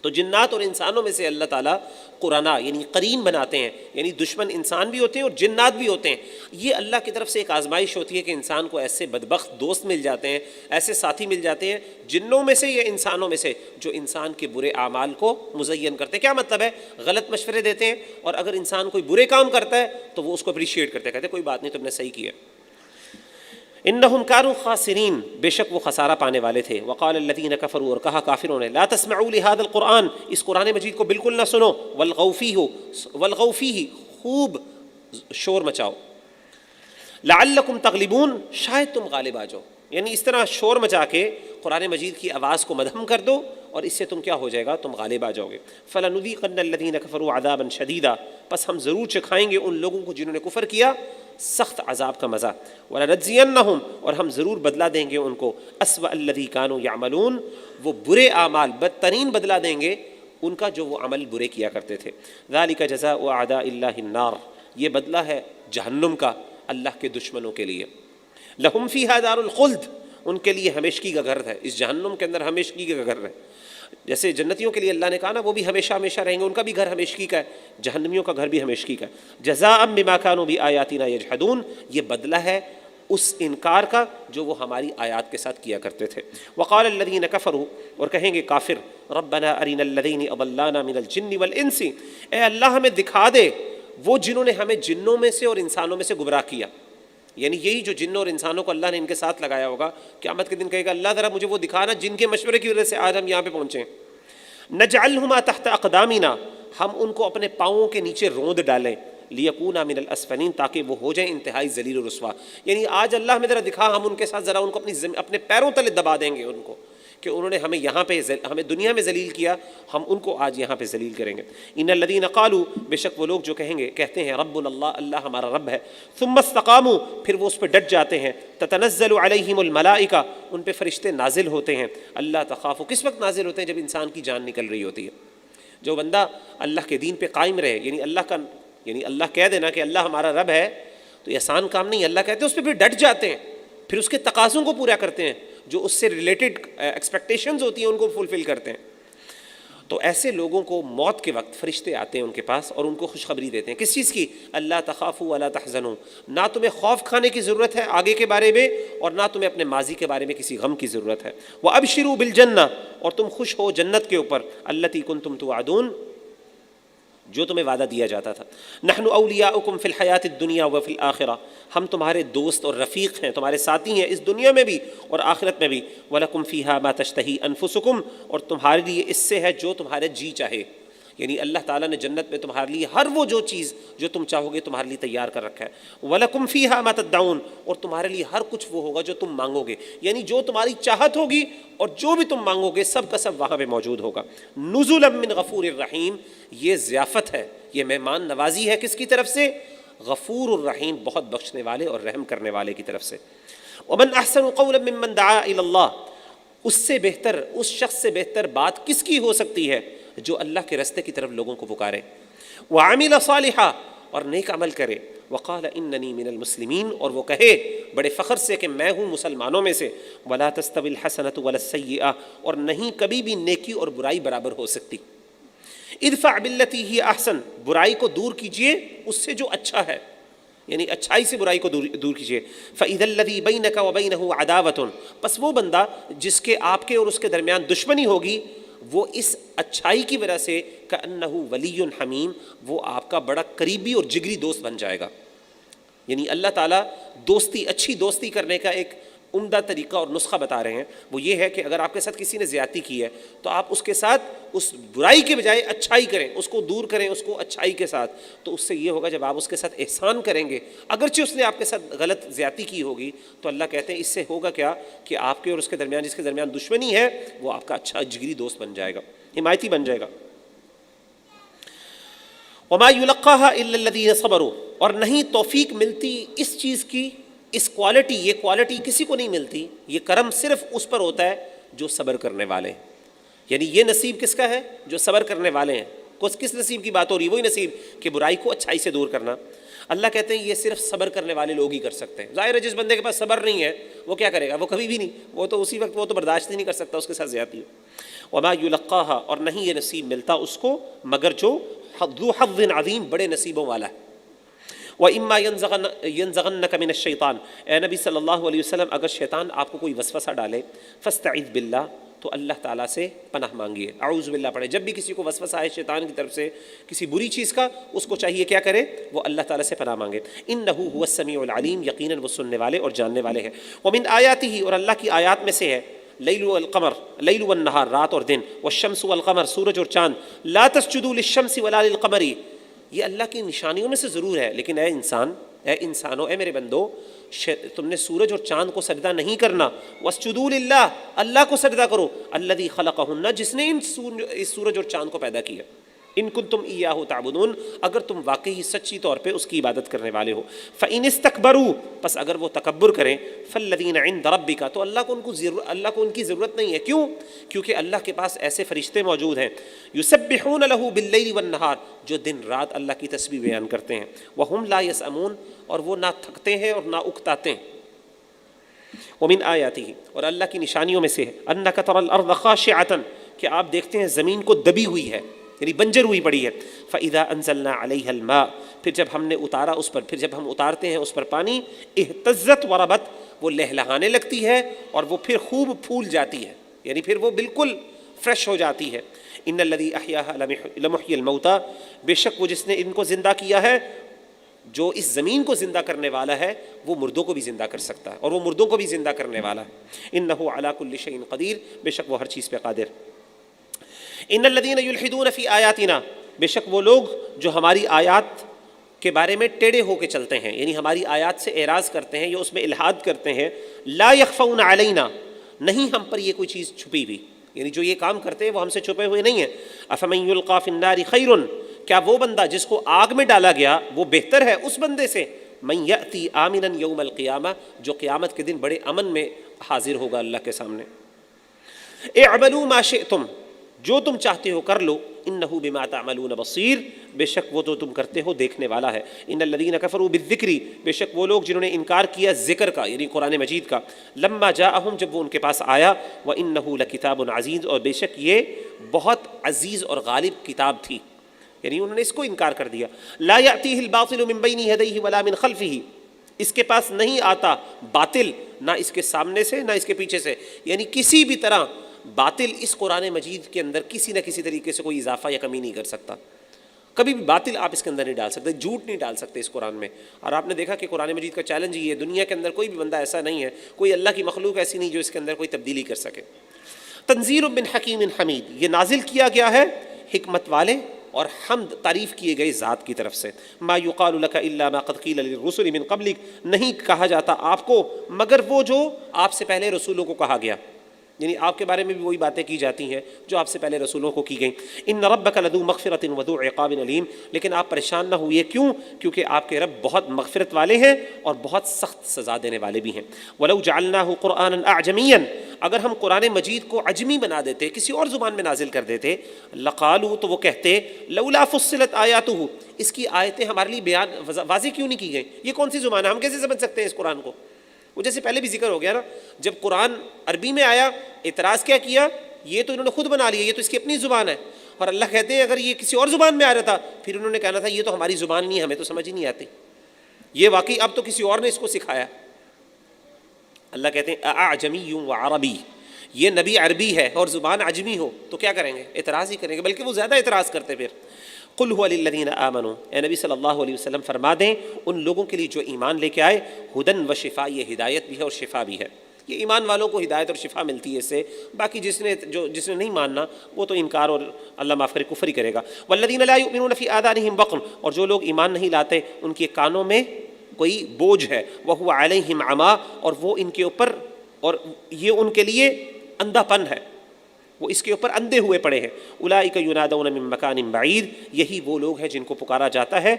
S1: تو جنات اور انسانوں میں سے اللہ تعالیٰ قرانا یعنی قرین بناتے ہیں، یعنی دشمن انسان بھی ہوتے ہیں اور جنات بھی ہوتے ہیں۔ یہ اللہ کی طرف سے ایک آزمائش ہوتی ہے کہ انسان کو ایسے بدبخت دوست مل جاتے ہیں، ایسے ساتھی مل جاتے ہیں جنوں میں سے یا انسانوں میں سے، جو انسان کے برے اعمال کو مزین کرتے ہیں۔ کیا مطلب ہے؟ غلط مشورے دیتے ہیں، اور اگر انسان کوئی برے کام کرتا ہے تو وہ اس کو اپریشیٹ کرتے ہیں، کہتے ہیں کوئی بات نہیں، تم نے صحیح کیا۔ انہم کانوا خاسرین، بے شک وہ خسارہ پانے والے تھے۔ وقال الذین کفروا، اور کہا کافروں نے، لا تسمعوا لهذا القرآن، اس قرآن مجید کو بالکل نہ سنو، والغوا فیہ، خوب شور مچاؤ، لعلکم تغلبون، شاید تم غالب آ جاؤ، یعنی اس طرح شور مچا کے قرآن مجید کی آواز کو مدھم کر دو، اور اس سے تم کیا ہو جائے گا؟ تم غالب آ جاؤ گے۔ فَلَنُذِيقَنَّ الَّذِينَ كَفَرُوا عَذَابًا شَدِيدًا، پس ہم ضرور چکھائیں گے ان لوگوں کو جنہوں نے کفر کیا سخت عذاب کا مزہ۔ وَلَنَجْزِيَنَّهُمْ، اور ہم ضرور بدلہ دیں گے ان کو، أَسْوَأَ الَّذِي كَانُوا يَعْمَلُونَ، وہ برے اعمال، بدترین بدلہ دیں گے ان کا جو وہ عمل برے کیا کرتے تھے۔ ذَلِكَ جَزَاءُ أَعْدَاءِ اللَّهِ النَّارِ، یہ بدلہ ہے جہنم کا اللہ کے دشمنوں کے لیے۔ لَهُمْ فِيهَا دَارُ الْخُلْدِ، ان کے لیے ہمیشگی کا گھر ہے، اس جہنم کے اندر ہمیشگی کا گھر ہے۔ جیسے جنتیوں کے لیے اللہ نے کہا نا وہ بھی ہمیشہ ہمیشہ رہیں گے، ان کا بھی گھر ہمیشگی کا ہے، جہنمیوں کا گھر بھی ہمیشگی کا ہے۔ جزاء بما كانوا بآیاتنا یجحدون، یہ بدلہ ہے اس انکار کا جو وہ ہماری آیات کے ساتھ کیا کرتے تھے۔ وقال الذین کفروا، اور کہیں گے کافر، ربنا ارنا الذین اضلانا من الجن والانس، اے اللہ ہمیں دکھا دے وہ جنہوں نے ہمیں جنوں میں سے اور انسانوں میں سے گمراہ کیا، یعنی یہی جو جنوں اور انسانوں کو اللہ نے ان کے ساتھ لگایا ہوگا، قیامت کے دن کہے گا اللہ ذرا مجھے وہ دکھانا جن کے مشورے کی وجہ سے آج ہم یہاں پہ پہنچے۔ نجعلہما تحت اقدامنا، ہم ان کو اپنے پاؤں کے نیچے روند ڈالیں، لیکونا من الاسفلین، تاکہ وہ ہو جائیں انتہائی ذلیل و رسوا، یعنی آج اللہ ہمیں ذرا دکھا، ہم ان کے ساتھ ذرا ان کو اپنے پیروں تلے دبا دیں گے ان کو، کہ انہوں نے ہمیں یہاں پہ ہمیں دنیا میں ذلیل کیا، ہم ان کو آج یہاں پہ ذلیل کریں گے۔ ان الذین قالوا، بے شک وہ لوگ جو کہتے ہیں ربنا اللہ، اللہ ہمارا رب ہے، ثم استقاموا، پھر وہ اس پہ ڈٹ جاتے ہیں، تتنزل علیہم الملائکہ، ان پہ فرشتے نازل ہوتے ہیں، اللہ تخافوا، کس وقت نازل ہوتے ہیں؟ جب انسان کی جان نکل رہی ہوتی ہے۔ جو بندہ اللہ کے دین پہ قائم رہے، یعنی اللہ کہہ دینا کہ اللہ ہمارا رب ہے، تو یہ آسان کام نہیں، اللہ کہتے ہیں اس پہ پھر ڈٹ جاتے ہیں، پھر اس کے تقاضوں کو پورا کرتے ہیں، جو اس سے ریلیٹڈ ایکسپیکٹیشنز ہوتی ہیں ان کو فلفل کرتے ہیں۔ تو ایسے لوگوں کو موت کے وقت فرشتے آتے ہیں ان کے پاس اور ان کو خوشخبری دیتے ہیں، کس چیز کی؟ اللہ تخافوا ولا تحزنوا، نہ تمہیں خوف کھانے کی ضرورت ہے آگے کے بارے میں، اور نہ تمہیں اپنے ماضی کے بارے میں کسی غم کی ضرورت ہے۔ وابشروا بالجنہ، اور تم خوش ہو جنت کے اوپر، التی کنتم توعدون، جو تمہیں وعدہ دیا جاتا تھا۔ نحن اولیاؤکم فی الحیات الدنیا وفی الآخرہ، ہم تمہارے دوست اور رفیق ہیں، تمہارے ساتھی ہیں اس دنیا میں بھی اور آخرت میں بھی۔ وَلَكُمْ فِيهَا مَا تَشْتَهِي أَنفُسُكُمْ، اور تمہارے لیے اس سے ہے جو تمہارے جی چاہے، یعنی اللہ تعالیٰ نے جنت میں تمہارے لیے ہر وہ جو چیز جو تم چاہو گے تمہارے لیے تیار کر رکھا ہے۔ وَلَكُمْ فِيهَا مَا تَدَّعُونَ، اور تمہارے لیے ہر کچھ وہ ہوگا جو تم مانگو گے، یعنی جو تمہاری چاہت ہوگی اور جو بھی تم مانگو گے سب کا سب وہاں پہ موجود ہوگا۔ نُزُلًا مِّن غَفُورٍ رَحِيمٍ، یہ ضیافت ہے، یہ مہمان نوازی ہے، کس کی طرف سے؟ غفور الرحیم، بہت بخشنے والے اور رحم کرنے والے کی طرف سے۔ وَمَنْ أَحْسَنُ قَوْلًا مِّمَّنْ دَعَا إِلَى اللَّهِ، اس سے بہتر، اس شخص سے بہتر بات کس کی ہو سکتی ہے جو اللہ کے رستے کی طرف لوگوں کو پکارے۔ وَعَمِلَ صَالِحًا، اور نیک عمل کرے۔ وَقَالَ إِنَّنِي مِنَ الْمُسْلِمِينَ، اور وہ کہے بڑے فخر سے کہ میں ہوں مسلمانوں میں سے۔ وَلَا تَسْتَوِي الْحَسَنَةُ وَلَا السَّيِّئَةُ، اور نہیں کبھی بھی نیکی اور برائی برابر ہو سکتی۔ ادفع باللتی ہی احسن، برائی کو دور کیجئے اس سے جو اچھا ہے، یعنی اچھائی سے برائی کو دور کیجئے۔ فَإِذَا الَّذِي بَيْنَكَ وَبَيْنَهُ عَدَاوَةٌ، پس وہ بندہ جس کے آپ کے اور اس کے درمیان دشمنی ہوگی، وہ اس اچھائی کی وجہ سے كَأَنَّهُ وَلِيٌّ حَمِيمٌ، وہ آپ کا بڑا قریبی اور جگری دوست بن جائے گا۔ یعنی اللہ تعالیٰ دوستی، اچھی دوستی کرنے کا ایک عمدہ طریقہ اور نسخہ بتا رہے ہیں، وہ یہ ہے کہ اگر آپ کے ساتھ کسی نے زیادتی کی ہے تو آپ اس کے ساتھ اس برائی کے بجائے اچھائی کریں، اس کو دور کریں، اس کو اچھائی کے ساتھ، تو اس سے یہ ہوگا جب آپ اس کے ساتھ احسان کریں گے، اگرچہ اس نے آپ کے ساتھ غلط زیادتی کی ہوگی، تو اللہ کہتے ہیں اس سے ہوگا کیا کہ آپ کے اور اس کے درمیان جس کے درمیان دشمنی ہے وہ آپ کا اچھا جگری دوست بن جائے گا، حمایتی بن جائے گا۔ وَمَا يُلَقَّاهَا إِلَّا الَّذِينَ صَبَرُوا، اور نہیں توفیق ملتی اس چیز کی، اس کوالٹی، یہ کوالٹی کسی کو نہیں ملتی، یہ کرم صرف اس پر ہوتا ہے جو صبر کرنے والے ہیں۔ یعنی یہ نصیب کس کا ہے؟ جو صبر کرنے والے ہیں۔ کس نصیب کی بات ہو رہی ہے؟ وہی نصیب کہ برائی کو اچھائی سے دور کرنا۔ اللہ کہتے ہیں یہ صرف صبر کرنے والے لوگ ہی کر سکتے ہیں۔ ظاہر ہے جس بندے کے پاس صبر نہیں ہے وہ کیا کرے گا؟ وہ کبھی بھی نہیں، وہ تو اسی وقت وہ تو برداشت ہی نہیں کر سکتا، اس کے ساتھ زیادتی ہو۔ وما یلقاها، اور نہیں یہ نصیب ملتا اس کو مگر جو ذو حظ عظیم، بڑے نصیبوں والا ہے۔ وَإِمَّا يَنزَغَنَّكَ مِنَ الشَّيْطَانِ، اے نبی صلی اللہ علیہ وسلم اگر شیطان آپ کو کوئی وسوسہ ڈالے، فَاسْتَعِذْ بِاللَّہ، تو اللہ تعالیٰ سے پناہ مانگیے، اعوذ باللہ پڑھے۔ جب بھی کسی کو وسوسہ آئے شیطان کی طرف سے کسی بری چیز کا، اس کو چاہیے کیا کرے؟ وہ اللہ تعالیٰ سے پناہ مانگے۔ اِنَّهُ هُوَ السَّمِيعُ الْعَلِيمُ، یقیناً وہ سننے والے اور جاننے والے ہیں۔ وَمِنْ آیَاتِهِ، اور اللہ کی آیات میں سے ہے لیل والقمر، لیل والنہار، رات اور دن، والشمس والقمر، سورج اور چاند، لا تسجدوا للشمس ولا للقمر، یہ اللہ کی نشانیوں میں سے ضرور ہے، لیکن اے انسانوں، اے میرے بندو، تم نے سورج اور چاند کو سجدہ نہیں کرنا۔ واسجدوا للہ، اللہ کو سجدہ کرو، الذی خلقہن، جس نے اس سورج اور چاند کو پیدا کیا۔ ان کنتم ایاہ تعبدون، اگر تم واقعی سچی طور پہ اس کی عبادت کرنے والے ہو۔ فإن استکبروا، پس اگر وہ تکبر کریں، فالذین عند ربک، تو اللہ کو ان کی ضرورت نہیں ہے۔ کیوں؟ کیونکہ اللہ کے پاس ایسے فرشتے موجود ہیں، یسبحون لہ باللیل والنہار، جو دن رات اللہ کی تسبیح بیان کرتے ہیں، وہم لا یسأمون، اور وہ نہ تھکتے ہیں اور نہ اکتاتے ہیں۔ ومن آیاتہ، اور اللہ کی نشانیوں میں سے ہے، انک تری الارض خاشعۃ، کہ آپ دیکھتے ہیں زمین کو دبی ہوئی ہے، یعنی بنجر ہوئی پڑی ہے۔ فَإِذَا أَنزَلْنَا عَلَيْهَا الْمَاءَ، پھر جب ہم نے اتارا اس پر، پھر جب ہم اتارتے ہیں اس پر پانی، اهتزت وربت، وہ لہلہانے لگتی ہے اور وہ پھر خوب پھول جاتی ہے، یعنی پھر وہ بالکل فریش ہو جاتی ہے۔ إِنَّ الَّذِي أَحْيَاهَا لَمُحْيِي الْمَوْتَى، بے شک وہ جس نے ان کو زندہ کیا ہے، جو اس زمین کو زندہ کرنے والا ہے، وہ مردوں کو بھی زندہ کر سکتا ہے، اور وہ مردوں کو بھی زندہ کرنے والا ہے۔ إِنَّهُ عَلَى كُلِّ شَيْءٍ قَدِيرٌ، بے شک وہ ہر چیز پہ قادر۔ ان الذین یلحدون فی آیاتنا، بے شک وہ لوگ جو ہماری آیات کے بارے میں ٹیڑے ہو کے چلتے ہیں، یعنی ہماری آیات سے اعراض کرتے ہیں یا اس میں الحاد کرتے ہیں، لا یخفون علینا، نہیں ہم پر یہ کوئی چیز چھپی ہوئی، یعنی جو یہ کام کرتے ہیں وہ ہم سے چھپے ہوئے نہیں ہیں۔ افمن یلقی فی النار خیر، کیا وہ بندہ جس کو آگ میں ڈالا گیا وہ بہتر ہے اس بندے سے، من یأتی آمنا یوم القیامہ، جو قیامت کے دن بڑے امن میں حاضر ہوگا اللہ کے سامنے۔ اعملوا ما شئتم، جو تم چاہتے ہو کر لو، انہ بما تعملون بصیر، بے شک وہ تو تم کرتے ہو دیکھنے والا ہے۔ ان الذین کفروا بالذکر، بے شک وہ لوگ جنہوں نے انکار کیا ذکر کا، یعنی قرآن مجید کا، لما جاءہم، جب وہ ان کے پاس آیا، وانہ لکتاب عزیز، اور بے شک یہ بہت عزیز اور غالب کتاب تھی، یعنی انہوں نے اس کو انکار کر دیا۔ لا یأتیہ الباطل من بین یدیہ ولا من خلفہ، اس کے پاس نہیں آتا باطل، نہ اس کے سامنے سے نہ اس کے پیچھے سے، یعنی کسی بھی طرح باطل اس قرآن مجید کے اندر کسی نہ کسی طریقے سے کوئی اضافہ یا کمی نہیں کر سکتا۔ کبھی بھی باطل آپ اس کے اندر نہیں ڈال سکتے، جھوٹ نہیں ڈال سکتے اس قرآن میں۔ اور آپ نے دیکھا کہ قرآن مجید کا چیلنج یہ ہے، دنیا کے اندر کوئی بھی بندہ ایسا نہیں ہے، کوئی اللہ کی مخلوق ایسی نہیں جو اس کے اندر کوئی تبدیلی کر سکے۔ تنزیل من حکیم حمید، یہ نازل کیا گیا ہے حکمت والے اور حمد تعریف کیے گئے ذات کی طرف سے۔ ما یقال لک الا ما قد قیل للرسل من قبلک، نہیں کہا جاتا آپ کو مگر وہ جو آپ سے پہلے رسولوں کو کہا گیا، یعنی آپ کے بارے میں بھی وہی باتیں کی جاتی ہیں جو آپ سے پہلے رسولوں کو کی گئیں۔ ان ربک لذو مغفرۃ وذو عقاب علیم، لیکن آپ پریشان نہ ہوئے، کیوں؟ کیونکہ آپ کے رب بہت مغفرت والے ہیں اور بہت سخت سزا دینے والے بھی ہیں۔ ولو جعلناہ قرآنا اعجمیا، اگر ہم قرآن مجید کو عجمی بنا دیتے، کسی اور زبان میں نازل کر دیتے، لقالوا، تو وہ کہتے، لولا فصلت آیاتہ، اس کی آیتیں ہمارے لیے بیان واضح کیوں نہیں کی گئیں؟ یہ کون سی زبان ہے، ہم کیسے سمجھ سکتے ہیں اس قرآن کو؟ وہ جیسے پہلے بھی ذکر ہو گیا نا، جب قرآن عربی میں آیا اعتراض کیا کیا، یہ تو انہوں نے خود بنا لیا، یہ تو اس کی اپنی زبان ہے۔ اور اللہ کہتے ہیں اگر یہ کسی اور زبان میں آ رہا تھا پھر انہوں نے کہنا تھا یہ تو ہماری زبان نہیں ہے، ہمیں تو سمجھ ہی نہیں آتی، یہ واقعی اب تو کسی اور نے اس کو سکھایا۔ اللہ کہتے ہیں اعجمی و عربی، یہ نبی عربی ہے اور زبان عجمی ہو تو کیا کریں گے؟ اعتراض ہی کریں گے، بلکہ وہ زیادہ اعتراض کرتے پھر۔ قل هو للذین آمنوا، اے نبی صلی اللہ علیہ وسلم فرما دیں ان لوگوں کے لیے جو ایمان لے کے آئے، ہدن و شفا، یہ ہدایت بھی ہے اور شفا بھی ہے، یہ ایمان والوں کو ہدایت اور شفا ملتی ہے اس سے، باقی جس نے نہیں ماننا وہ تو انکار اور اللہ معاف کرے کفر ہی کرے گا۔ والذین لا یؤمنون فی آذانہم وقر، اور جو لوگ ایمان نہیں لاتے ان کے کانوں میں کوئی بوجھ ہے، وہو علیہم عمی، اور وہ ان کے اوپر، اور یہ ان کے لیے اندھا پن ہے۔ وہ اس کے اوپر اندھے ہوئے پڑے ہیں. اولئک ینادون من مکان بعید، یہی وہ لوگ ہیں جن کو پکارا جاتا ہے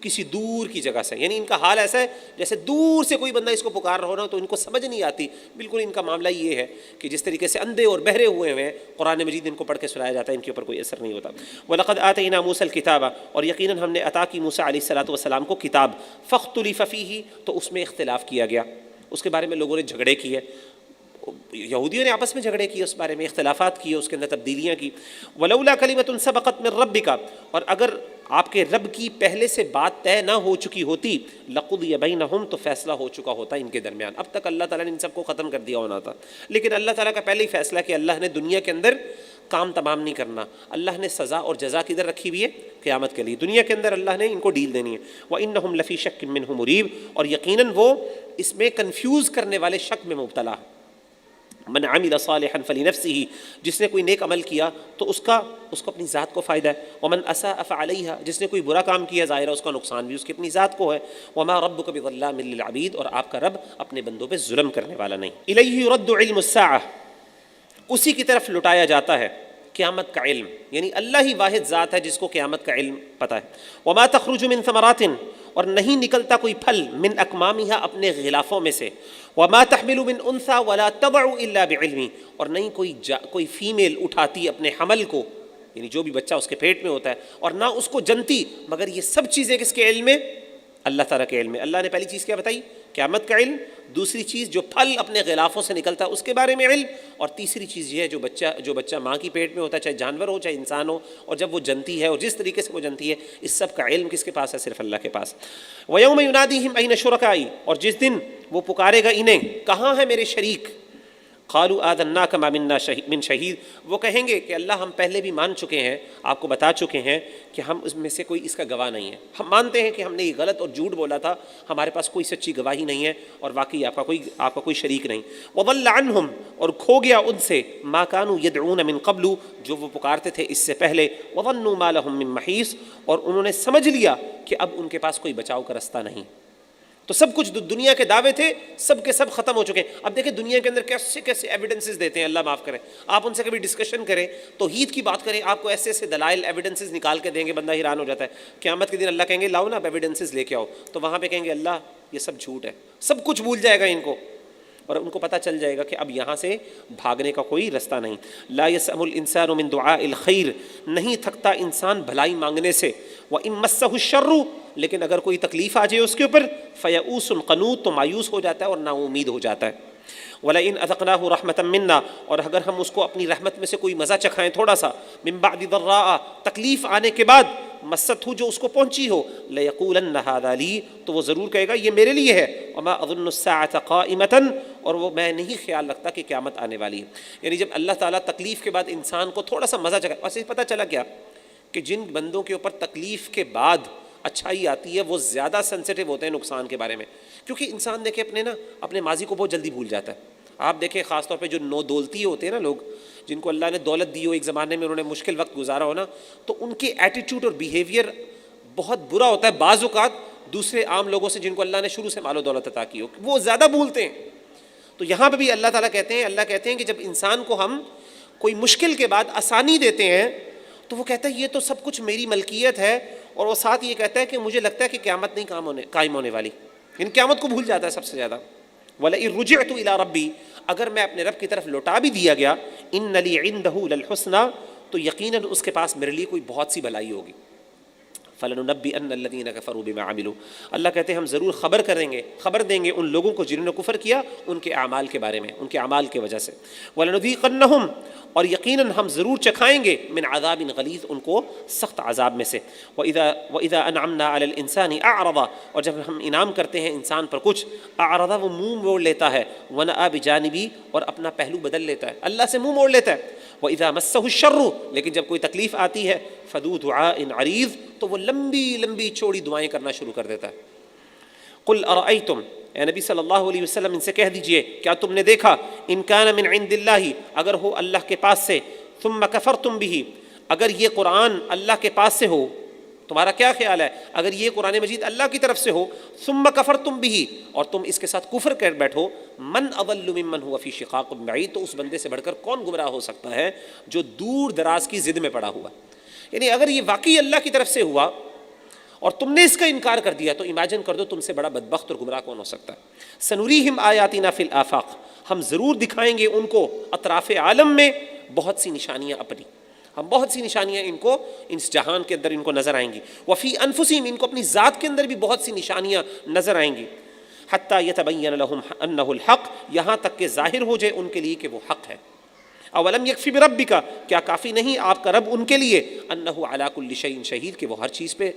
S1: کسی دور کی جگہ سے. یعنی ان کا حال ایسا ہے جیسے دور سے کوئی بندہ اس کو پکار رہا ہو نا تو ان کو سمجھ نہیں آتی. بالکل ان کا معاملہ یہ ہے کہ جس طریقے سے اندھے اور بہرے ہوئے ہیں قرآن مجید ان کو پڑھ کے سنایا جاتا ہے، ان کے اوپر کوئی اثر نہیں ہوتا. وَلَقَدْ آتَيْنَا مُوسَى الْكِتَابَ، اور یقیناً ہم نے عطا کی موسیٰ علیہ السلام کو کتاب. فَاخْتُلِفَ فِيهِ، تو اس میں اختلاف کیا گیا، اس کے بارے میں لوگوں نے جھگڑے کیے، یہودیوں نے آپس میں جھگڑے کیے، اس بارے میں اختلافات کیے، اس کے اندر تبدیلیاں کی. وَلَوْلَا كَلِمَةٌ سَبَقَتْ مِن رَبِّكَ، اور اگر آپ کے رب کی پہلے سے بات طے نہ ہو چکی ہوتی، لَقُضِيَ بَيْنَهُمْ، تو فیصلہ ہو چکا ہوتا ان کے درمیان. اب تک اللہ تعالیٰ نے ان سب کو ختم کر دیا ہونا تھا، لیکن اللہ تعالیٰ کا پہلے ہی فیصلہ کہ اللہ نے دنیا کے اندر کام تمام نہیں کرنا. اللہ نے سزا اور جزا کدھر رکھی ہوئی ہے؟ قیامت کے لیے. دنیا کے اندر اللہ نے ان کو ڈیل دینی ہے. وَإِنَّهُمْ لَفِي شَكٍّ مِّنْهُ مُرِيبٍ، اور یقیناً وہ اس میں کنفیوز کرنے والے شک میں مبتلا. من عمل صالحا فلنفسه، جس نے کوئی نیک عمل کیا تو اس کو اپنی ذات کو فائدہ ہے. ومن اساء فعليها، جس نے کوئی برا کام کیا ظاہر ہے اس کا نقصان بھی اس کی اپنی ذات کو ہے. وما ربك بظلام للعبید، اور آپ کا رب اپنے بندوں پہ ظلم کرنے والا نہیں. الیہ یرد علم الساعہ، اسی کی طرف لٹایا جاتا ہے قیامت کا علم. یعنی اللہ ہی واحد ذات ہے جس کو قیامت کا علم پتہ ہے. وما تخرج من ثمرات، اور نہیں نکلتا کوئی پھل من اکمامها، اپنے غلافوں میں سے. وما تحمل من انثى ولا تضع الا بعلمه، اور نہیں کوئی فیمیل اٹھاتی اپنے حمل کو، یعنی جو بھی بچہ اس کے پیٹ میں ہوتا ہے، اور نہ اس کو جنتی، مگر یہ سب چیزیں کس کے علم میں؟ اللہ تعالیٰ کے علم میں. اللہ نے پہلی چیز کیا بتائی؟ قیامت کا علم. دوسری چیز جو پھل اپنے غلافوں سے نکلتا ہے اس کے بارے میں علم. اور تیسری چیز یہ ہے جو بچہ ماں کی پیٹ میں ہوتا ہے، چاہے جانور ہو چاہے انسان ہو، اور جب وہ جنتی ہے اور جس طریقے سے وہ جنتی ہے، اس سب کا علم کس کے پاس ہے؟ صرف اللہ کے پاس. وَيَوْمَ يُنَادِيهِمْ أَيْنَ شُرَكَائِي، اور جس دن وہ پکارے گا انہیں، کہاں ہے میرے شریک؟ قالوا آذناک ما منا من شہید، وہ کہیں گے کہ اللہ ہم پہلے بھی مان چکے ہیں، آپ کو بتا چکے ہیں کہ ہم اس میں سے کوئی اس کا گواہ نہیں ہے. ہم مانتے ہیں کہ ہم نے یہ غلط اور جھوٹ بولا تھا، ہمارے پاس کوئی سچی گواہی نہیں ہے، اور واقعی آپ کا کوئی شریک نہیں. وضل عنہم، اور کھو گیا ان سے، ما کانوا یدعون من قبل، جو وہ پکارتے تھے اس سے پہلے. وظنوا ما لهم من محیص، اور انہوں نے سمجھ لیا کہ اب ان کے پاس کوئی بچاؤ کا رستہ نہیں. تو سب کچھ دنیا کے دعوے تھے سب کے سب ختم ہو چکے ہیں. اب دیکھیں دنیا کے اندر کیسے کیسے ایویڈنسز دیتے ہیں، اللہ معاف کرے. آپ ان سے کبھی ڈسکشن کریں، توحید کی بات کریں، آپ کو ایسے ایسے دلائل ایویڈنسز نکال کے دیں گے، بندہ حیران ہو جاتا ہے. قیامت کے دن اللہ کہیں گے لاؤ نا ایویڈنسز لے کے آؤ، تو وہاں پہ کہیں گے اللہ یہ سب جھوٹ ہے. سب کچھ بھول جائے گا ان کو، اور ان کو پتہ چل جائے گا کہ اب یہاں سے بھاگنے کا کوئی رستہ نہیں. لا یسأم الانسان من دعاء الخیر، نہیں تھکتا انسان بھلائی مانگنے سے. وَإِن مَسَّهُ الشَّرُّ، لیکن اگر کوئی تکلیف آ جائے اس کے اوپر، فَيَئُوسٌ قَنُوطٌ، تو مایوس ہو جاتا ہے اور نا امید ہو جاتا ہے. وَلَئِنْ أَذَقْنَاهُ رَحْمَةً مِنَّا، اور اگر ہم اس کو اپنی رحمت میں سے کوئی مزہ چکھائیں تھوڑا سا، مِن بَعْدِ ضَرَّاءَ، تکلیف آنے کے بعد، مست ہو جو اس کو پہنچی ہو، لَيَقُولَنَّ هَذَا لِي، تو وہ ضرور کہے گا یہ میرے لیے ہے. وَمَا أَظُنُّ السَّاعَةَ قَائِمَةً، اور وہ میں نہیں خیال رکھتا کہ قیامت آنے والی ہے. یعنی جب اللہ تعالیٰ تکلیف کے بعد انسان کو تھوڑا سا مزہ چکھائے. ویسے پتہ چلا کیا کہ جن بندوں کے اوپر تکلیف کے بعد اچھائی آتی ہے وہ زیادہ سینسیٹیو ہوتے ہیں نقصان کے بارے میں، کیونکہ انسان دیکھے اپنے ماضی کو بہت جلدی بھول جاتا ہے. آپ دیکھیں خاص طور پہ جو نو دولتی ہوتے ہیں نا لوگ، جن کو اللہ نے دولت دی ہو، ایک زمانے میں انہوں نے مشکل وقت گزارا ہو نا، تو ان کے ایٹیٹیوڈ اور بیہیویئر بہت برا ہوتا ہے بعض اوقات دوسرے عام لوگوں سے جن کو اللہ نے شروع سے مال و دولت عطا کی ہو، وہ زیادہ بھولتے ہیں. تو یہاں پہ بھی اللہ تعالیٰ کہتے ہیں کہ جب انسان کو ہم کوئی مشکل کے بعد آسانی دیتے ہیں تو وہ کہتا ہے یہ تو سب کچھ میری ملکیت ہے، اور وہ ساتھ یہ کہتا ہے کہ مجھے لگتا ہے کہ قیامت نہیں قائم ہونے والی. یعنی قیامت کو بھول جاتا ہے سب سے زیادہ. وَلَئِن رُجِعْتُ إِلَىٰ رَبِّي، اگر میں اپنے رب کی طرف لوٹا بھی دیا گیا، إِنَّ لِي عِندَهُ لَلْحُسْنَىٰ، تو یقیناً اس کے پاس میرے لیے کوئی بہت سی بھلائی ہوگی. فَلَنُنَبِّئَنَّ الَّذِينَ كَفَرُوا بِمَا عَمِلُوا، اللہ کہتے ہیں ہم ضرور خبر دیں گے ان لوگوں کو جنہوں نے کفر کیا ان کے اعمال کے بارے میں، ان کے اعمال کی وجہ سے. وَلَنُذِيقَنَّهُمْ، اور یقیناً ہم ضرور چکھائیں گے، من عذاب غلیظ، ان کو سخت عذاب میں سے. وَإِذَا أَنْعَمْنَا عَلَى الْإِنسَانِ أَعْرَضَ، اور جب ہم انعام کرتے ہیں انسان پر کچھ، أَعْرَضَ، وہ منہ موڑ لیتا ہے، وَنَأَىٰ بِجَانِبِهِ، اور اپنا پہلو بدل لیتا ہے، اللہ سے منہ موڑ لیتا ہے. وَإِذَا مَسَّهُ الشَّرُّ، لیکن جب کوئی تکلیف آتی ہے، فَذُو دُعَاءٍ عَرِيضٍ، تو وہ لمبی چوڑی دعائیں کرنا شروع کر دیتا ہے. قُلْ أَرَأَيْتُمْ، اے نبی صلی اللہ علیہ وسلم ان سے کہہ دیجئے کیا تم نے دیکھا، ان کان من عند اللہ، اگر ہو اللہ کے پاس سے، ثم کفرتم به، اگر یہ قرآن اللہ کے پاس سے ہو، تمہارا کیا خیال ہے اگر یہ قرآن مجید اللہ کی طرف سے ہو ثم کفرتم بہ اور تم اس کے ساتھ کفر کر بیٹھو من اضل ممن هو فی شقاق بعید تو اس بندے سے بڑھ کر کون گمراہ ہو سکتا ہے جو دور دراز کی ضد میں پڑا ہوا. یعنی اگر یہ واقعی اللہ کی طرف سے ہوا اور تم نے اس کا انکار کر دیا تو امیجن کر دو تم سے بڑا بدبخت اور گمراہ کون ہو سکتا ہے. سنوریہم آیاتنا فی الآفاق ہم ضرور دکھائیں گے ان کو اطراف عالم میں بہت سی نشانیاں اپنی, ہم بہت سی نشانیاں ان کو اس جہان کے اندر ان کو نظر آئیں گی. وفی انفسہم ان کو اپنی ذات کے اندر بھی بہت سی نشانیاں نظر آئیں گی. حتی یتبین لہم انہ الحق یہاں تک کہ ظاہر ہو جائے ان کے لیے کہ وہ حق ہے. اولم یکفی بربک کیا کافی نہیں آپ کا رب ان کے لیے انہ علی کل شیء شہید کہ وہ ہر چیز پہ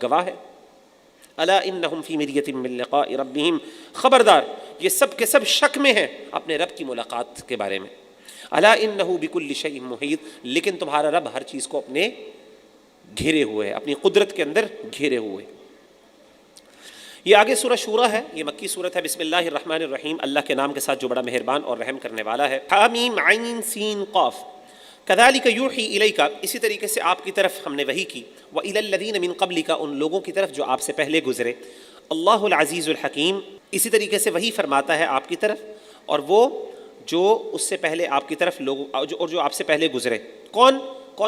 S1: گواہ ہے. الا انہم فی مریۃ من لقاء ربہم خبردار یہ سب کے سب شک میں ہیں اپنے رب کی ملاقات کے بارے میں. الا انہ بکل شیء محیط لیکن تمہارا رب ہر چیز کو اپنے گھیرے ہوئے ہے, اپنی قدرت کے اندر گھیرے ہوئے. یہ آگے سورہ شورى ہے, یہ مکی صورت ہے. بسم اللہ الرحمن الرحیم اللہ کے نام کے ساتھ جو بڑا مہربان اور رحم کرنے والا ہے. حامیم عین سین قاف کذالک یوحی الیک اسی طریقے سے آپ کی طرف ہم نے وحی کی. والی الذین من قبلک ان لوگوں کی طرف جو آپ سے پہلے گزرے. اللہ العزیز الحکیم اسی طریقے سے وحی فرماتا ہے آپ کی طرف اور وہ جو اس سے پہلے آپ کی طرف لوگ اور جو آپ سے پہلے گزرے. کون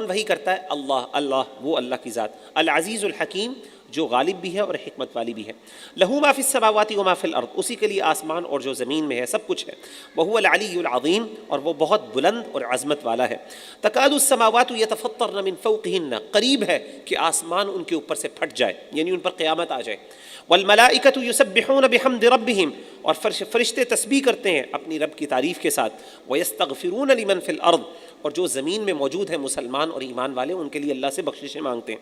S1: وحی کرتا ہے؟ اللہ وہ اللہ کی ذات. العزیز الحکیم جو غالب بھی ہے اور حکمت والی بھی ہے. لہو ما فی السماوات و ما فی الارض اسی کے لیے آسمان اور جو زمین میں ہے سب کچھ ہے. وہو العلی العظیم اور وہ بہت بلند اور عظمت والا ہے. تکاد السماوات یتفطرن من فوقہن قریب ہے کہ آسمان ان کے اوپر سے پھٹ جائے یعنی ان پر قیامت آ جائے. والملائکۃ یسبحون بحمد ربہم اور فرشتے تسبیح کرتے ہیں اپنی رب کی تعریف کے ساتھ. ویستغفرون لمن فی الارض اور جو زمین میں موجود ہیں مسلمان اور ایمان والے ان کے لیے اللہ سے بخششیں مانگتے ہیں.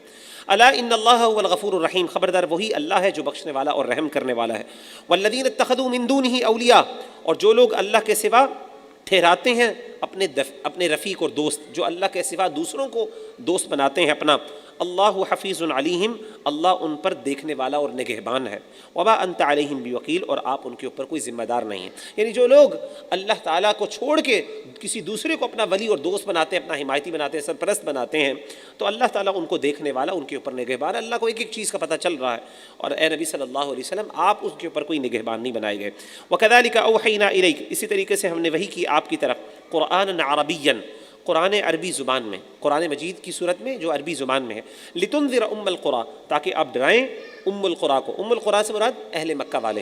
S1: الا ان اللہ هو الغفور الرحیم خبردار وہی اللہ ہے جو بخشنے والا اور رحم کرنے والا ہے. والذین اتخذوا من دونہ اولیاء اور جو لوگ اللہ کے سوا ٹھہراتے ہیں اپنے رفیق اور دوست, جو اللہ کے سوا دوسروں کو دوست بناتے ہیں اپنا. اللہ حفیظ علیہم اللہ ان پر دیکھنے والا اور نگہبان ہے. وما انت علیہم بوکیل اور آپ ان کے اوپر کوئی ذمہ دار نہیں ہیں. یعنی جو لوگ اللہ تعالیٰ کو چھوڑ کے کسی دوسرے کو اپنا ولی اور دوست بناتے ہیں, اپنا حمایتی بناتے ہیں, سرپرست بناتے ہیں تو اللہ تعالیٰ ان کو دیکھنے والا ان کے اوپر نگہبان. اللہ کو ایک ایک چیز کا پتہ چل رہا ہے اور اے نبی صلی اللہ علیہ وسلم آپ اس کے اوپر کوئی نگہبان نہیں بنائے گئے. وکذالک اوحینا الیک اسی طریقے سے ہم نے وحی کی آپ کی طرف قرآن عربیا قرآن عربی زبان میں, قرآن مجید کی صورت میں جو عربی زبان میں ہے. لتنذر ام القری تاکہ آپ ڈرائیں ام القری کو. ام القری سے مراد اہل مکہ والے.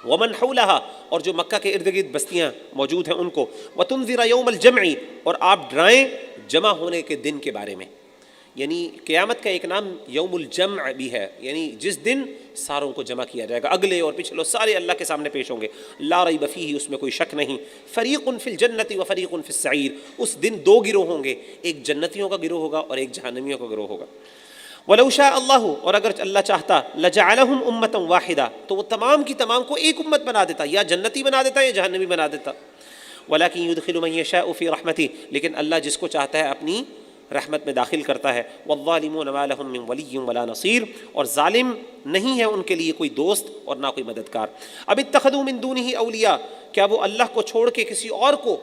S1: ومن حولہا اور جو مکہ کے ارد گرد بستیاں موجود ہیں ان کو. وتنذر یوم الجمع اور آپ ڈرائیں جمع ہونے کے دن کے بارے میں. یعنی قیامت کا ایک نام یوم الجمع بھی ہے یعنی جس دن ساروں کو جمع کیا جائے گا, اگلے اور پچھلے سارے اللہ کے سامنے پیش ہوں گے. لا ریب فیہ اس میں کوئی شک نہیں. فریق فی الجنت و فریق فی السعیر اس دن دو گروہ ہوں گے, ایک جنتیوں کا گروہ ہوگا اور ایک جہنمیوں کا گروہ ہوگا. ولو شاء اللہ اور اگر اللہ چاہتا لجعلہم امۃ واحدہ تو وہ تمام کی تمام کو ایک امت بنا دیتا, یا جنتی بنا دیتا یا جہنمی بنا دیتا. ولکن یدخل من یشاء فی رحمتہ لیکن اللہ جس کو چاہتا ہے اپنی رحمت میں داخل کرتا ہے. والظالمون ما لهم من ولی ولا نصیر اور ظالم نہیں ہے ان کے لیے کوئی دوست اور نہ کوئی مددگار. اب اتخذوا من دونہ اولیاء کیا وہ اللہ کو چھوڑ کے کسی اور کو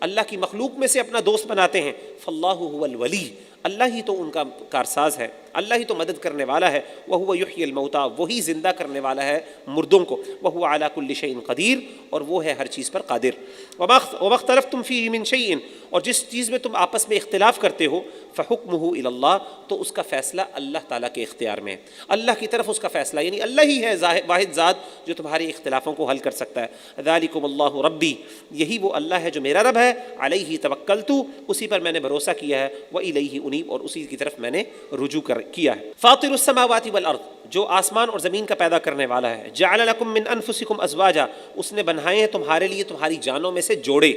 S1: اللہ کی مخلوق میں سے اپنا دوست بناتے ہیں. فاللہ هو الولی اللہ ہی تو ان کا کارساز ہے, اللہ ہی تو مدد کرنے والا ہے. وہو یحیی الموتیٰ وہی زندہ کرنے والا ہے مردوں کو. وہو علی کل شیء قدیر اور وہ ہے ہر چیز پر قادر. وما اختلفتم فیہ من شیء اور جس چیز میں تم آپس میں اختلاف کرتے ہو فحکمہ الی اللہ تو اس کا فیصلہ اللہ تعالیٰ کے اختیار میں ہے. اللہ کی طرف اس کا فیصلہ یعنی اللہ ہی ہے واحد ذات جو تمہارے اختلافوں کو حل کر سکتا ہے. ذالکم اللہ ربی یہی وہ اللہ ہے جو میرا رب ہے. علیہ توکلت اسی پر میں نے بھروسہ کیا ہے. والیہ انیب اور اسی کی طرف میں نے رجوع کیا ہے. فاطر السماوات والارض جو آسمان اور زمین کا پیدا کرنے والا ہے. جعل لکم من انفسکم ازواجا اس نے بنائے ہیں تمہارے لیے تمہاری جانوں میں سے جوڑے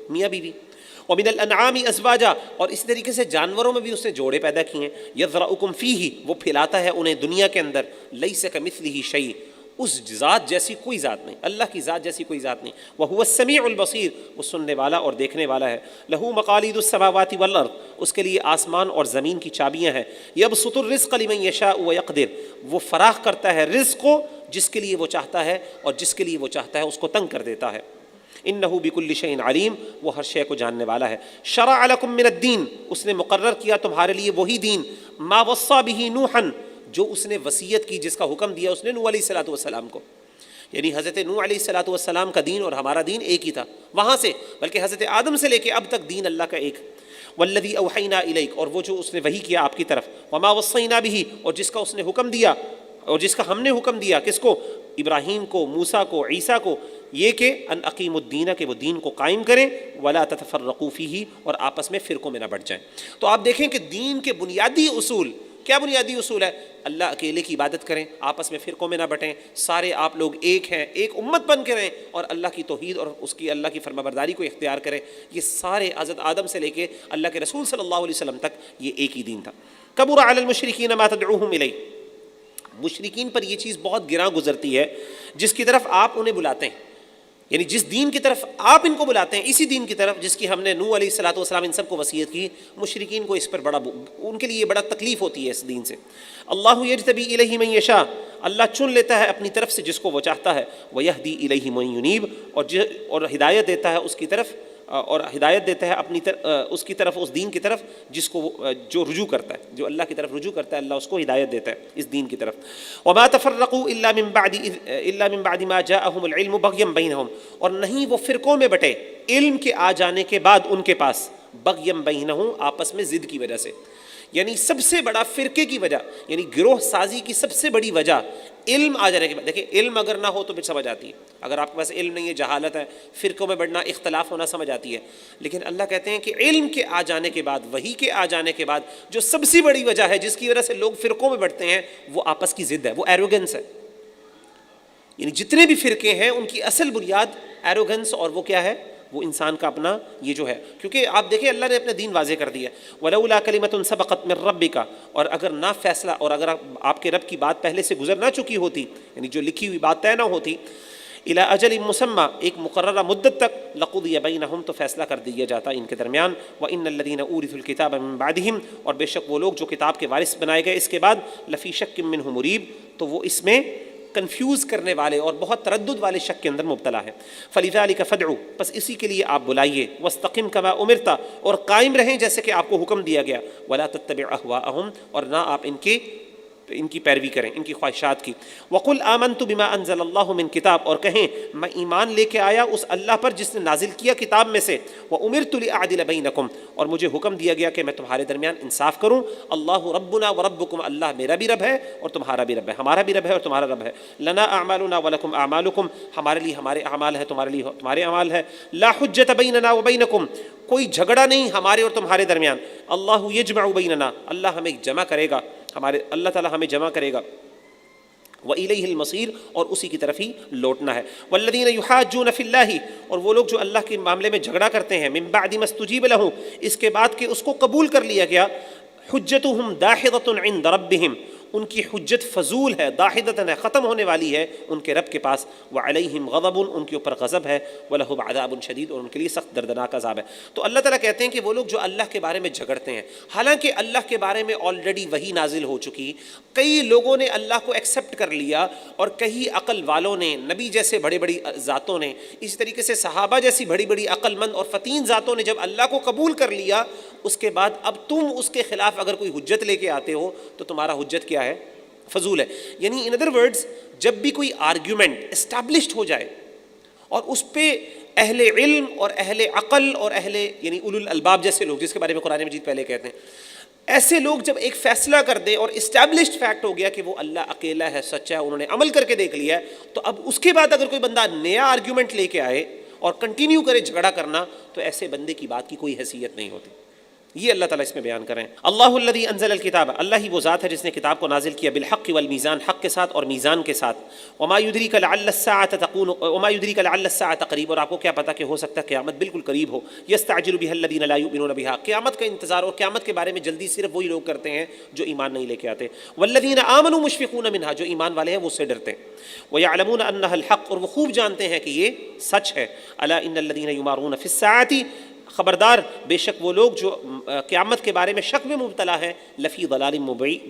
S1: میاں بیوی. ومن الانعام ازواجا اور اس طریقے سے جانوروں میں بھی اس نے جوڑے پیدا کیے ہیں. یذرؤکم فیہ وہ پھیلاتا ہے انہیں دنیا کے اندر. لیس کمثلہ شیء اس ذات جیسی کوئی ذات نہیں, اللہ کی ذات جیسی کوئی ذات نہیں. وہو السمیع البصیر وہ سننے والا اور دیکھنے والا ہے. لہو مقالید السماوات والارض اس کے لیے آسمان اور زمین کی چابیاں ہیں. یبسط الرزق لمن یشاء ویقدر وہ فراخ کرتا ہے رزق کو جس کے لیے وہ چاہتا ہے اور جس کے لیے وہ چاہتا ہے اس کو تنگ کر دیتا ہے. انہ بکل شیء علیم، وہ ہر شے کو جاننے والا ہے. شرع لکم من الدین، اس نے مقرر کیا تمہارے لیے وہی دین، ما وصى به نوحا، جو اس نے وصیت کی، جس کا حکم دیا اس نے نوح علیہ الصلوۃ والسلام کو. یعنی حضرت نوح علیہ الصلوۃ والسلام کا دین اور ہمارا دین ایک ہی تھا وہاں سے، بلکہ حضرت آدم سے لے کے اب تک دین اللہ کا ایک. والذی اوحینا الیک، اور وہ جو اس نے وحی کیا آپ کی طرف. وما وصینا به، اور جس کا اس نے حکم دیا، اور جس کا ہم نے حکم دیا کس کو؟ ابراہیم کو، موسیٰ کو، عیسیٰ کو، یہ کہ ان اقیموا الدین، کہ وہ دین کو قائم کریں، ولا تتفرقوا فیہ، اور آپس میں فرقوں میں نہ بٹ جائیں. تو آپ دیکھیں کہ دین کے بنیادی اصول کیا بنیادی اصول ہے؟ اللہ اکیلے کی عبادت کریں، آپس میں فرقوں میں نہ بٹیں، سارے آپ لوگ ایک ہیں، ایک امت بن کے رہیں، اور اللہ کی توحید اور اس کی اللہ کی فرمانبرداری کو اختیار کریں. یہ سارے حضرت آدم سے لے کے اللہ کے رسول صلی اللہ علیہ وسلم تک یہ ایک ہی دین تھا. کبر علی المشرکین ما تدعوہم الیہ، مشرکین پر یہ چیز بہت گراں گزرتی ہے جس کی طرف آپ انہیں بلاتے ہیں، یعنی جس دین کی طرف آپ ان کو بلاتے ہیں، اسی دین کی طرف جس کی ہم نے نوح علیہ الصلوۃ والسلام ان سب کو وصیت کی. مشرکین کو اس پر ان کے لیے بڑا تکلیف ہوتی ہے اس دین سے. اللہ یجتبی الیہ من یشاء، اللہ چن لیتا ہے اپنی طرف سے جس کو وہ چاہتا ہے. ویہدی الیہ من ینیب، اور ہدایت دیتا ہے اس کی طرف، اور ہدایت دیتا ہے اپنی اس کی طرف، اس دین کی طرف جس کو جو رجوع کرتا ہے، جو اللہ کی طرف رجوع کرتا ہے، اللہ اس کو ہدایت دیتا ہے اس دین کی طرف. وما تفرقوا الا من بعد ما جاءهم العلم بغيا بينهم، اور نہیں وہ فرقوں میں بٹے علم کے آ جانے کے بعد ان کے پاس، بغيا بينهم، آپس میں ضد کی وجہ سے. یعنی سب سے بڑا فرقے کی وجہ، یعنی گروہ سازی کی سب سے بڑی وجہ علم آ جانے کے بعد. دیکھیں علم اگر نہ ہو تو پھر سمجھ آتی ہے، اگر آپ کے پاس علم نہیں ہے، جہالت ہے، فرقوں میں بڑھنا، اختلاف ہونا سمجھ آتی ہے. لیکن اللہ کہتے ہیں کہ علم کے آ جانے کے بعد، وحی کے آ جانے کے بعد، جو سب سے بڑی وجہ ہے جس کی وجہ سے لوگ فرقوں میں بڑھتے ہیں، وہ آپس کی ضد ہے، وہ ایروگنس ہے. یعنی جتنے بھی فرقے ہیں ان کی اصل بنیاد ایروگنس، اور وہ کیا ہے؟ وہ انسان کا اپنا یہ جو ہے. کیونکہ آپ دیکھیں اللہ نے اپنا دین واضح کر دیا، وَلَوْلَا كَلِمَةٌ سَبَقَتْ مِن رَبِّكَ، اور اگر نہ فیصلہ، اور اگر آپ کے رب کی بات پہلے سے گزر نہ چکی ہوتی، یعنی جو لکھی ہوئی بات طے نہ ہوتی، إِلَىٰ أَجَلٍ مُّسَمًّى، ایک مقررہ مدت تک، لَقُضِيَ بَيْنَهُمْ، تو فیصلہ کر دیا جاتا ان کے درمیان. وَإِنَّ الَّذِينَ أُورِثُوا الْكِتَابَ مِن بَعْدِهِمْ، اور بے شک وہ لوگ جو کتاب کے وارث بنائے گئے اس کے بعد، لَفِي شَكٍّ مِّنْهُ مُرِيبٍ، تو وہ اس میں کنفیوز کرنے والے اور بہت تردد والے شک کے اندر مبتلا ہے. فَلِذَلِكَ فَادْعُوا، بس اسی کے لیے آپ بلائیے. وَاسْتَقِمْ كَمَا أُمِرْتَ، اور قائم رہیں جیسے کہ آپ کو حکم دیا گیا. وَلَا تَتَّبِعْ أَهْوَاءَهُمْ، اور نہ آپ ان کی پیروی کریں، ان کی خواہشات کی. وَقُلْ آمَنْتُ بِمَا أَنزَلَ اللَّهُ مِن کتاب، اور کہیں میں ایمان لے کے آیا اس اللہ پر جس نے نازل کیا کتاب میں سے. وَأُمِرْتُ لِأَعْدِلَ بَيْنَكُمْ، اور مجھے حکم دیا گیا کہ میں تمہارے درمیان انصاف کروں. اللہ ربنا وربکم، اللہ میرا بھی رب ہے اور تمہارا بھی رب ہے، ہمارا بھی رب ہے اور تمہارا رب ہے. لنا اعمالنا ولکم اعمالکم، ہمارے لیے ہمارے اعمال ہے، تمہارے لیے تمہارے اعمال ہے. لا حجت بیننا وبینکم، کوئی جھگڑا نہیں ہمارے اور تمہارے درمیان. اللہ یجمع بیننا، اللہ ہمیں جمع کرے گا، اللہ تعالیٰ ہمیں جمع کرے گا. وَإِلَيْهِ الْمَصِيرُ، اور اسی کی طرف ہی لوٹنا ہے. وَالَّذِينَ يُحَاجُّونَ فِي اللَّهِ، اور وہ لوگ جو اللہ کے معاملے میں جھگڑا کرتے ہیں، مِن بَعْدِ مَا اسْتُجِيبَ لَهُ، اس کے بعد کہ اس کو قبول کر لیا گیا. حُجَّتُهُمْ دَاحِضَةٌ عِندَ رَبِّهِمْ، ان کی حجت فضول ہے، داحدتاً ہے، ختم ہونے والی ہے ان کے رب کے پاس. وعلیہم غضب، ان کے اوپر غضب ہے. ولہم عذاب شدید، اور ان کے لیے سخت دردناک عذاب ہے. تو اللہ تعالیٰ کہتے ہیں کہ وہ لوگ جو اللہ کے بارے میں جھگڑتے ہیں، حالانکہ اللہ کے بارے میں آلریڈی وحی نازل ہو چکی، کئی لوگوں نے اللہ کو ایکسیپٹ کر لیا، اور کئی عقل والوں نے، نبی جیسے بڑی بڑی ذاتوں نے، اسی طریقے سے صحابہ جیسی بڑی بڑی عقل مند اور فتین ذاتوں نے جب اللہ کو قبول کر لیا، اس کے بعد اب تم اس کے خلاف اگر کوئی حجت لے کے آتے ہو تو تمہارا حجت کیا ہے؟ فضول ہے. یعنی ان ادر ورڈز، جب بھی کوئی آرگیومنٹ اسٹیبلشڈ ہو جائے اور اس پہ اہل علم اور اہل عقل اور یعنی اولو الالباب جیسے لوگ، جس کے بارے میں قرآن مجید پہلے کہتے ہیں، ایسے لوگ جب ایک فیصلہ کر دیں اور اسٹیبلشڈ فیکٹ ہو گیا کہ وہ اللہ اکیلا ہے، سچا ہے، انہوں نے عمل کر کے دیکھ لیا ہے، تو اب اس کے بعد اگر کوئی بندہ نیا آرگیومنٹ لے کے آئے اور کنٹینیو کرے جھگڑا کرنا، تو ایسے بندے کی بات کی کوئی حیثیت نہیں ہوتی. یہ اللہ تعالیٰ اس میں بیان کریں. اللہ الذی انزل الکتاب، اللہ ہی وہ ذات ہے جس نے کتاب کو نازل کیا، بالحق والمیزان، حق کے ساتھ اور میزان کے ساتھ. وما یدریک لعل الساعة تکون، وما یدریک لعل الساعة قریب، اور آپ کو کیا پتا کہ ہو سکتا ہے قیامت بالکل قریب ہو. یستعجل بها الذین لا یؤمنون بها، قیامت کا انتظار اور قیامت کے بارے میں جلدی صرف وہی لوگ کرتے ہیں جو ایمان نہیں لے کے آتے. والذین آمنوا مشفقون منها، جو ایمان والے ہیں وہ اس سے ڈرتے ہیں. ویعلمون انها الحق، اور وہ خوب جانتے ہیں کہ یہ سچ ہے. الا ان الذین یمارون فی الساعة، خبردار بے شک وہ لوگ جو قیامت کے بارے میں شک میں مبتلا ہیں، لفی ضلال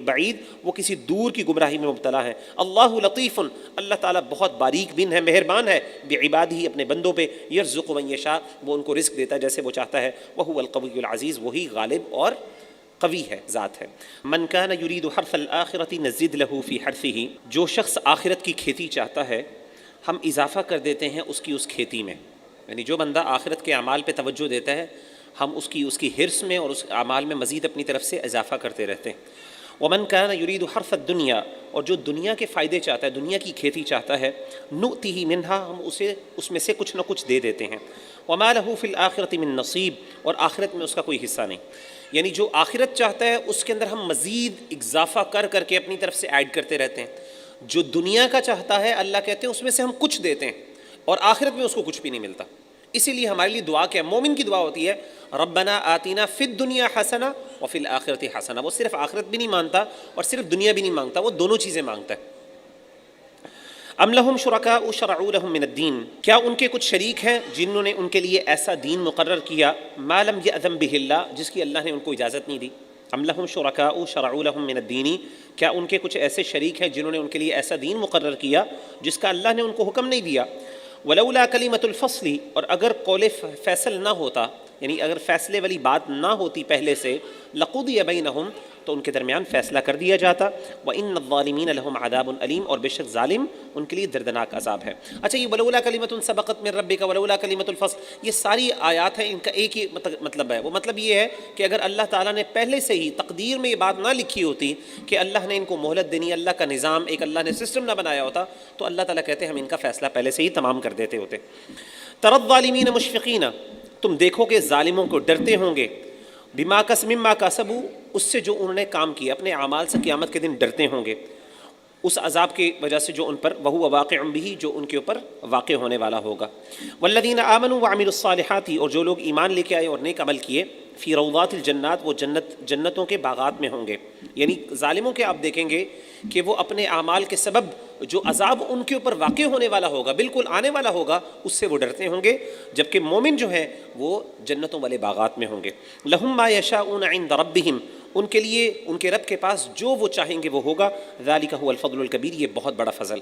S1: بعید، وہ کسی دور کی گمراہی میں مبتلا ہیں۔ اللہ لطیف، اللہ تعالیٰ بہت باریک بین ہے، مہربان ہے، بعبادہ، اپنے بندوں پہ، یرزق من یشاء، وہ ان کو رزق دیتا ہے جیسے وہ چاہتا ہے، وہو القوی العزیز، وہی غالب اور قوی ہے، ذات ہے۔ من کان یرید حرث الآخرۃ نزد لہ فی حرثہ، جو شخص آخرت کی کھیتی چاہتا ہے ہم اضافہ کر دیتے ہیں اس کی اس کھیتی میں، یعنی جو بندہ آخرت کے اعمال پہ توجہ دیتا ہے ہم اس کی حرص میں اور اس اعمال میں مزید اپنی طرف سے اضافہ کرتے رہتے ہیں۔ ومن کان یرید حرث الدنیا، اور جو دنیا کے فائدے چاہتا ہے، دنیا کی کھیتی چاہتا ہے، نؤتہ منہا، ہم اسے اس میں سے کچھ نہ کچھ دے دیتے ہیں۔ وما لہ فی الآخرۃ من نصیب، اور آخرت میں اس کا کوئی حصہ نہیں، یعنی جو آخرت چاہتا ہے اس کے اندر ہم مزید اضافہ کر کر کے اپنی طرف سے ایڈ کرتے رہتے ہیں۔ جو دنیا کا چاہتا ہے اللہ کہتے ہیں اس میں سے ہم کچھ دیتے ہیں اور آخرت میں اس کو کچھ بھی نہیں ملتا۔ اسی لیے ہمارے لیے دعا کیا، مومن کی دعا ہوتی ہے ربنا آتینا فی الدنیا حسنہ وفی الآخرۃ حسنہ۔ وہ صرف آخرت بھی نہیں مانگتا اور صرف دنیا بھی نہیں مانگتا، وہ دونوں چیزیں مانگتا ہے۔ ام لہم شرکاء شرعوا لہم من الدین، کیا ان کے کچھ شریک ہیں جنہوں نے ان کے لیے ایسا دین مقرر کیا، ما لم یأذن بہ اللہ، جس کی اللہ نے ان کو اجازت نہیں دی۔ ام لہم شرکاء شرعوا لہم من الدین، کیا ان کے کچھ ایسے شریک ہیں جنہوں نے ان کے لیے ایسا دین مقرر کیا جس کا اللہ نے ان کو حکم نہیں دیا۔ ولولا کلمۃ الفصل، اور اگر قول فیصل نہ ہوتا، یعنی اگر فیصلے والی بات نہ ہوتی پہلے سے، لقضی بینہم، تو ان کے درمیان فیصلہ کر دیا جاتا۔ وَإِنَّ الظَّالِمِينَ لَهُمْ عَذَابٌ أَلِيمٌ، اور بے شک ظالم ان کے لیے دردناک عذاب ہے۔ اچھا، یہ ولولا کلمۃ سبقت من ربک ولولا کلمۃ الفصل، یہ ساری آیات ہیں، ان کا ایک ہی مطلب ہے۔ وہ مطلب یہ ہے کہ اگر اللہ تعالیٰ نے پہلے سے ہی تقدیر میں یہ بات نہ لکھی ہوتی کہ اللہ نے ان کو مہلت دینی، اللہ کا نظام ایک اللہ نے سسٹم نہ بنایا ہوتا، تو اللہ تعالیٰ کہتے ہیں ہم ان کا فیصلہ پہلے سے ہی تمام کر دیتے ہوتے۔ تَرَى الظَّالِمِينَ مُشْفِقِينَ، تم دیکھو کہ ظالموں کو ڈرتے ہوں گے، مما کسبوا، اس سے جو انہوں نے کام کیا، اپنے اعمال سے قیامت کے دن ڈرتے ہوں گے اس عذاب کی وجہ سے جو ان پر، وہو واقع بہ، جو ان کے اوپر واقع ہونے والا ہوگا۔ والذین آمنوا وعملوا الصالحات، اور جو لوگ ایمان لے کے آئے اور نیک عمل کیے، فی روضات الجنات، وہ جنتوں کے باغات میں ہوں گے۔ یعنی ظالموں کے آپ دیکھیں گے کہ وہ اپنے اعمال کے سبب جو عذاب ان کے اوپر واقع ہونے والا ہوگا، بالکل آنے والا ہوگا، اس سے وہ ڈرتے ہوں گے، جبکہ مومن جو ہیں وہ جنتوں والے باغات میں ہوں گے۔ لہم ما یشاءون عند ربہم، ان کے لیے ان کے رب کے پاس جو وہ چاہیں گے وہ ہوگا۔ ذالک هو الفضل الکبیر، یہ بہت بڑا فضل۔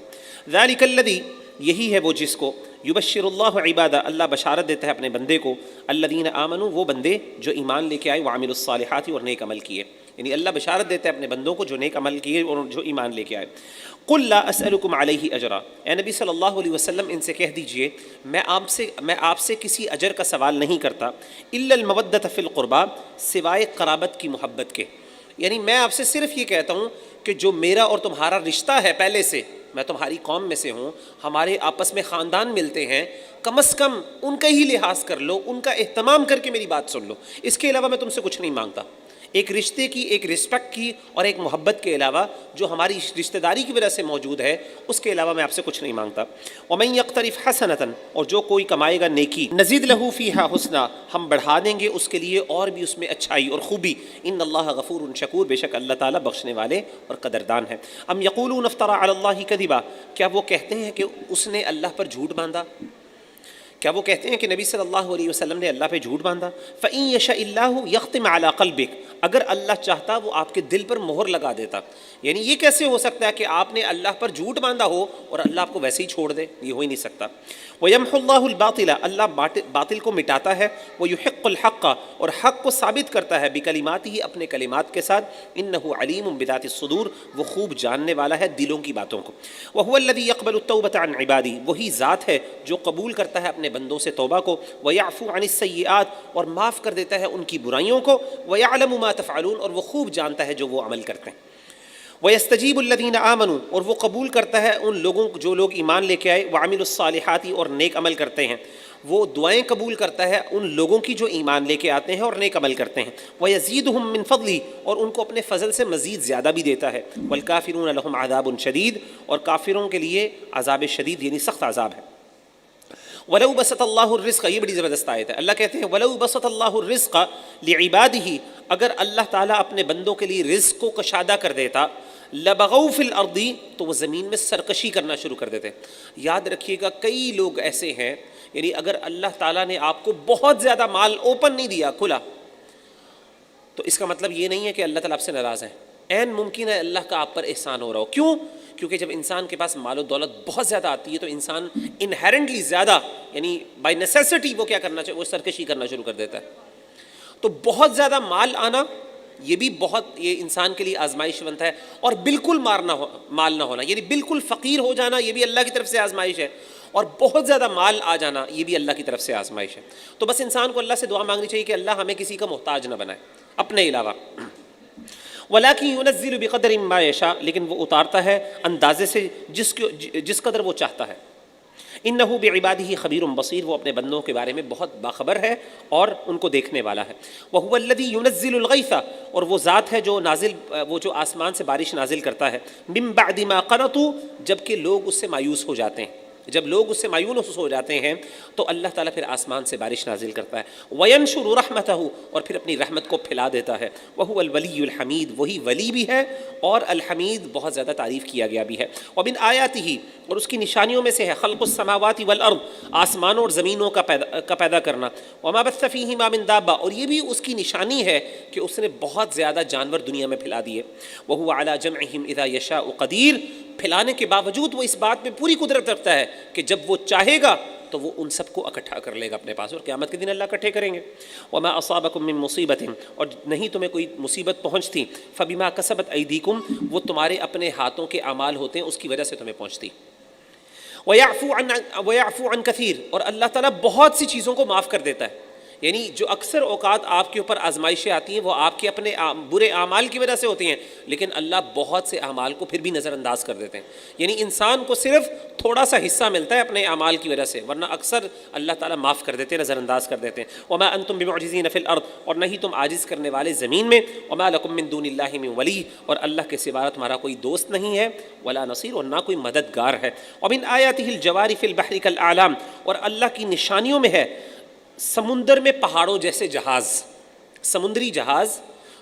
S1: ذالک الذی، یہی ہے وہ جس کو، یبشر اللہ عبادہ، اللہ بشارت دیتا ہے اپنے بندے کو، الذین آمنوا، وہ بندے جو ایمان لے کے آئے، وعملوا الصالحات، اور نیک عمل کیے، یعنی اللہ بشارت دیتا ہے اپنے بندوں کو جو نیک عمل کیے اور جو ایمان لے کے آئے۔ قل لا اسألکم علیہ اجرا، اے نبی صلی اللہ علیہ وسلم ان سے کہہ دیجئے میں آپ سے کسی اجر کا سوال نہیں کرتا، الا المودۃ فی القربى، سوائے قرابت کی محبت کے، یعنی میں آپ سے صرف یہ کہتا ہوں کہ جو میرا اور تمہارا رشتہ ہے پہلے سے، میں تمہاری قوم میں سے ہوں، ہمارے آپس میں خاندان ملتے ہیں، کم از کم ان کا ہی لحاظ کر لو، ان کا اہتمام کر کے میری بات سن لو، اس کے علاوہ میں تم سے کچھ نہیں مانگتا۔ ایک رشتے کی، ایک رسپیکٹ کی اور ایک محبت کے علاوہ جو ہماری رشتہ داری کی وجہ سے موجود ہے، اس کے علاوہ میں آپ سے کچھ نہیں مانگتا۔ وَمَن يَقْتَرِفْ حَسَنَةً، اور جو کوئی کمائے گا نیکی، نزید لہو فیہا حسنا، ہم بڑھا دیں گے اس کے لیے اور بھی اس میں اچھائی اور خوبی۔ ان اللہ غفور شکور، بے شک اللہ تعالیٰ بخشنے والے اور قدردان ہے۔ ام یقولون افترى علی اللہ کذبا، کیا وہ کہتے ہیں کہ اس نے اللہ پر جھوٹ باندھا، کیا وہ کہتے ہیں کہ نبی صلی اللہ علیہ وسلم نے اللہ پہ جھوٹ باندھا؟ فَإِن يَشَإِ اللَّهُ يَخْتِمْ عَلَى قَلْبِكَ، اگر اللہ چاہتا وہ آپ کے دل پر مہر لگا دیتا۔ یعنی یہ کیسے ہو سکتا ہے کہ آپ نے اللہ پر جھوٹ باندھا ہو اور اللہ آپ کو ویسے ہی چھوڑ دے؟ یہ ہو ہی نہیں سکتا۔ وَيَمْحُ اللَّهُ الْبَاطِلَ، اللہ باطل کو مٹاتا ہے، وَيُحِقُّ الْحَقَّ، اور حق کو ثابت کرتا ہے، بِكَلِمَاتِهِ، اپنے کلمات کے ساتھ، إِنَّهُ عَلِيمٌ بِذَاتِ الصُّدُورِ، وہ خوب جاننے والا ہے دلوں کی باتوں کو۔ وَهُوَ الَّذِي يَقْبَلُ التَّوْبَةَ عَنْ عِبَادِهِ، وہی ذات ہے جو قبول کرتا ہے اپنے بندوں سے توبہ کو، وَيَعْفُو عَنِ السَّيِّئَاتِ، اور معاف کر دیتا ہے ان کی برائیوں کو، وَيَعْلَمُ مَا تَفْعَلُونَ، اور وہ خوب جانتا ہے جو وہ عمل کرتے ہیں۔ وَيَسْتَجِيبُ الَّذِينَ آمَنُوا، اور وہ قبول کرتا ہے ان لوگوں جو لوگ ایمان لے کے آئے، وَعَمِلُوا الصَّالِحَاتِ، اور نیک عمل کرتے ہیں، وہ دعائیں قبول کرتا ہے ان لوگوں کی جو ایمان لے کے آتے ہیں اور نیک عمل کرتے ہیں۔ وَيَزِيدُهُم مِّن فَضْلِهِ، اور ان کو اپنے فضل سے مزید زیادہ بھی دیتا ہے۔ وَالْكَافِرُونَ لَهُمْ عَذَابٌ شَدِيدٌ، اور کافروں کے لیے عذاب شدید یعنی سخت عذاب ہے۔ وَلَوْ بَسَطَ اللَّهُ الرِّزْقَ، یہ بڑی زبردست آیت ہے، اللہ کہتے ہیں وَلَوْ بَسَطَ اللَّهُ الرِّزْقَ لِعِبَادِهِ، اگر اللہ تعالیٰ اپنے بندوں کے لیے رزق کو کشادہ کر دیتا، لبغوا فی الارض، تو وہ زمین میں سرکشی کرنا شروع کر دیتے ہیں۔ یاد رکھیے گا کئی لوگ ایسے ہیں، یعنی اگر اللہ تعالیٰ نے آپ کو بہت زیادہ مال اوپن نہیں دیا کھلا، تو اس کا مطلب یہ نہیں ہے کہ اللہ تعالیٰ آپ سے ناراض ہیں، عین ممکن ہے اللہ کا آپ پر احسان ہو رہا ہو۔ کیوں؟ کیونکہ جب انسان کے پاس مال و دولت بہت زیادہ آتی ہے تو انسان انہیرنٹلی زیادہ، یعنی بائی نیسیسٹی وہ کیا کرنا چاہیے، وہ سرکشی کرنا شروع کر دیتا ہے۔ تو بہت زیادہ مال آنا یہ بھی یہ انسان کے لیے آزمائش بنتا ہے، اور بالکل مال نہ ہونا، یعنی بالکل فقیر ہو جانا، یہ بھی اللہ کی طرف سے آزمائش ہے، اور بہت زیادہ مال آ جانا یہ بھی اللہ کی طرف سے آزمائش ہے۔ تو بس انسان کو اللہ سے دعا مانگنی چاہیے کہ اللہ ہمیں کسی کا محتاج نہ بنائے اپنے علاوہ۔ وَلَكِنْ يُنَزِّلُ بِقَدْرٍ مَا يَشَاءُ، لیکن وہ اتارتا ہے اندازے سے جس قدر وہ چاہتا ہے۔ انہ بعبادہ خبیر بصیر، وہ اپنے بندوں کے بارے میں بہت باخبر ہے اور ان کو دیکھنے والا ہے۔ وہو الذی ینزل الغیث، اور وہ ذات ہے جو وہ جو آسمان سے بارش نازل کرتا ہے، من بعد ما قنطوا، جب کہ لوگ اس سے مایوس ہو جاتے ہیں، جب لوگ اس سے مایوس ہو جاتے ہیں تو اللہ تعالیٰ پھر آسمان سے بارش نازل کرتا ہے۔ وینشر رحمتہ، اور پھر اپنی رحمت کو پھیلا دیتا ہے۔ وہو الولی الحمید، وہی ولی بھی ہے اور الحمید بہت زیادہ تعریف کیا گیا بھی ہے۔ ومن آیاتہ، اور اس کی نشانیوں میں سے ہے خلق السماوات والارض، آسمانوں اور زمینوں کا پیدا کرنا۔ وما بث فیہما من دابہ، اور یہ بھی اس کی نشانی ہے کہ اس نے بہت زیادہ جانور دنیا میں پھیلا دیے۔ وہو علی جمعہم اذا یشاء قدیر، پھیلانے کے باوجود وہ اس بات میں پوری قدرت رکھتا ہے کہ جب وہ چاہے گا تو وہ ان سب کو اکٹھا کر لے گا اپنے پاس، اور قیامت کے دن اللہ اکٹھے کریں گے۔ وما اصابکم من مصیبت، اور نہیں تمہیں کوئی مصیبت پہنچتی، فبما کسبت ایدیکم، وہ تمہارے اپنے ہاتھوں کے اعمال ہوتے ہیں، اس کی وجہ سے تمہیں پہنچتی۔ وَيَعْفُو عَنْ كَثِيرٍ، اور اللہ تعالیٰ بہت سی چیزوں کو معاف کر دیتا ہے۔ یعنی جو اکثر اوقات آپ کے اوپر آزمائشیں آتی ہیں وہ آپ کے اپنے برے اعمال کی وجہ سے ہوتی ہیں، لیکن اللہ بہت سے اعمال کو پھر بھی نظر انداز کر دیتے ہیں۔ یعنی انسان کو صرف تھوڑا سا حصہ ملتا ہے اپنے اعمال کی وجہ سے، ورنہ اکثر اللہ تعالیٰ معاف کر دیتے ہیں، نظر انداز کر دیتے ہیں۔ وَمَا أَنْتُمْ بِمُعْجِزِينَ فِي الْأَرْضِ، اور نہیں تم عاجز کرنے والے زمین میں۔ وَمَا لَكُم مِّن دُونِ اللَّهِ مِن وَلِيٍّ، اور اللہ کے سوا تمہارا کوئی دوست نہیں ہے، ولا نصیر، اور نہ کوئی مددگار ہے۔ وَمِنْ آيَاتِهِ الْجَوَارِ فِي الْبَحْرِ كَالْأَعْلَامِ، اور اللہ کی نشانیوں میں ہے سمندر میں پہاڑوں جیسے جہاز، سمندری جہاز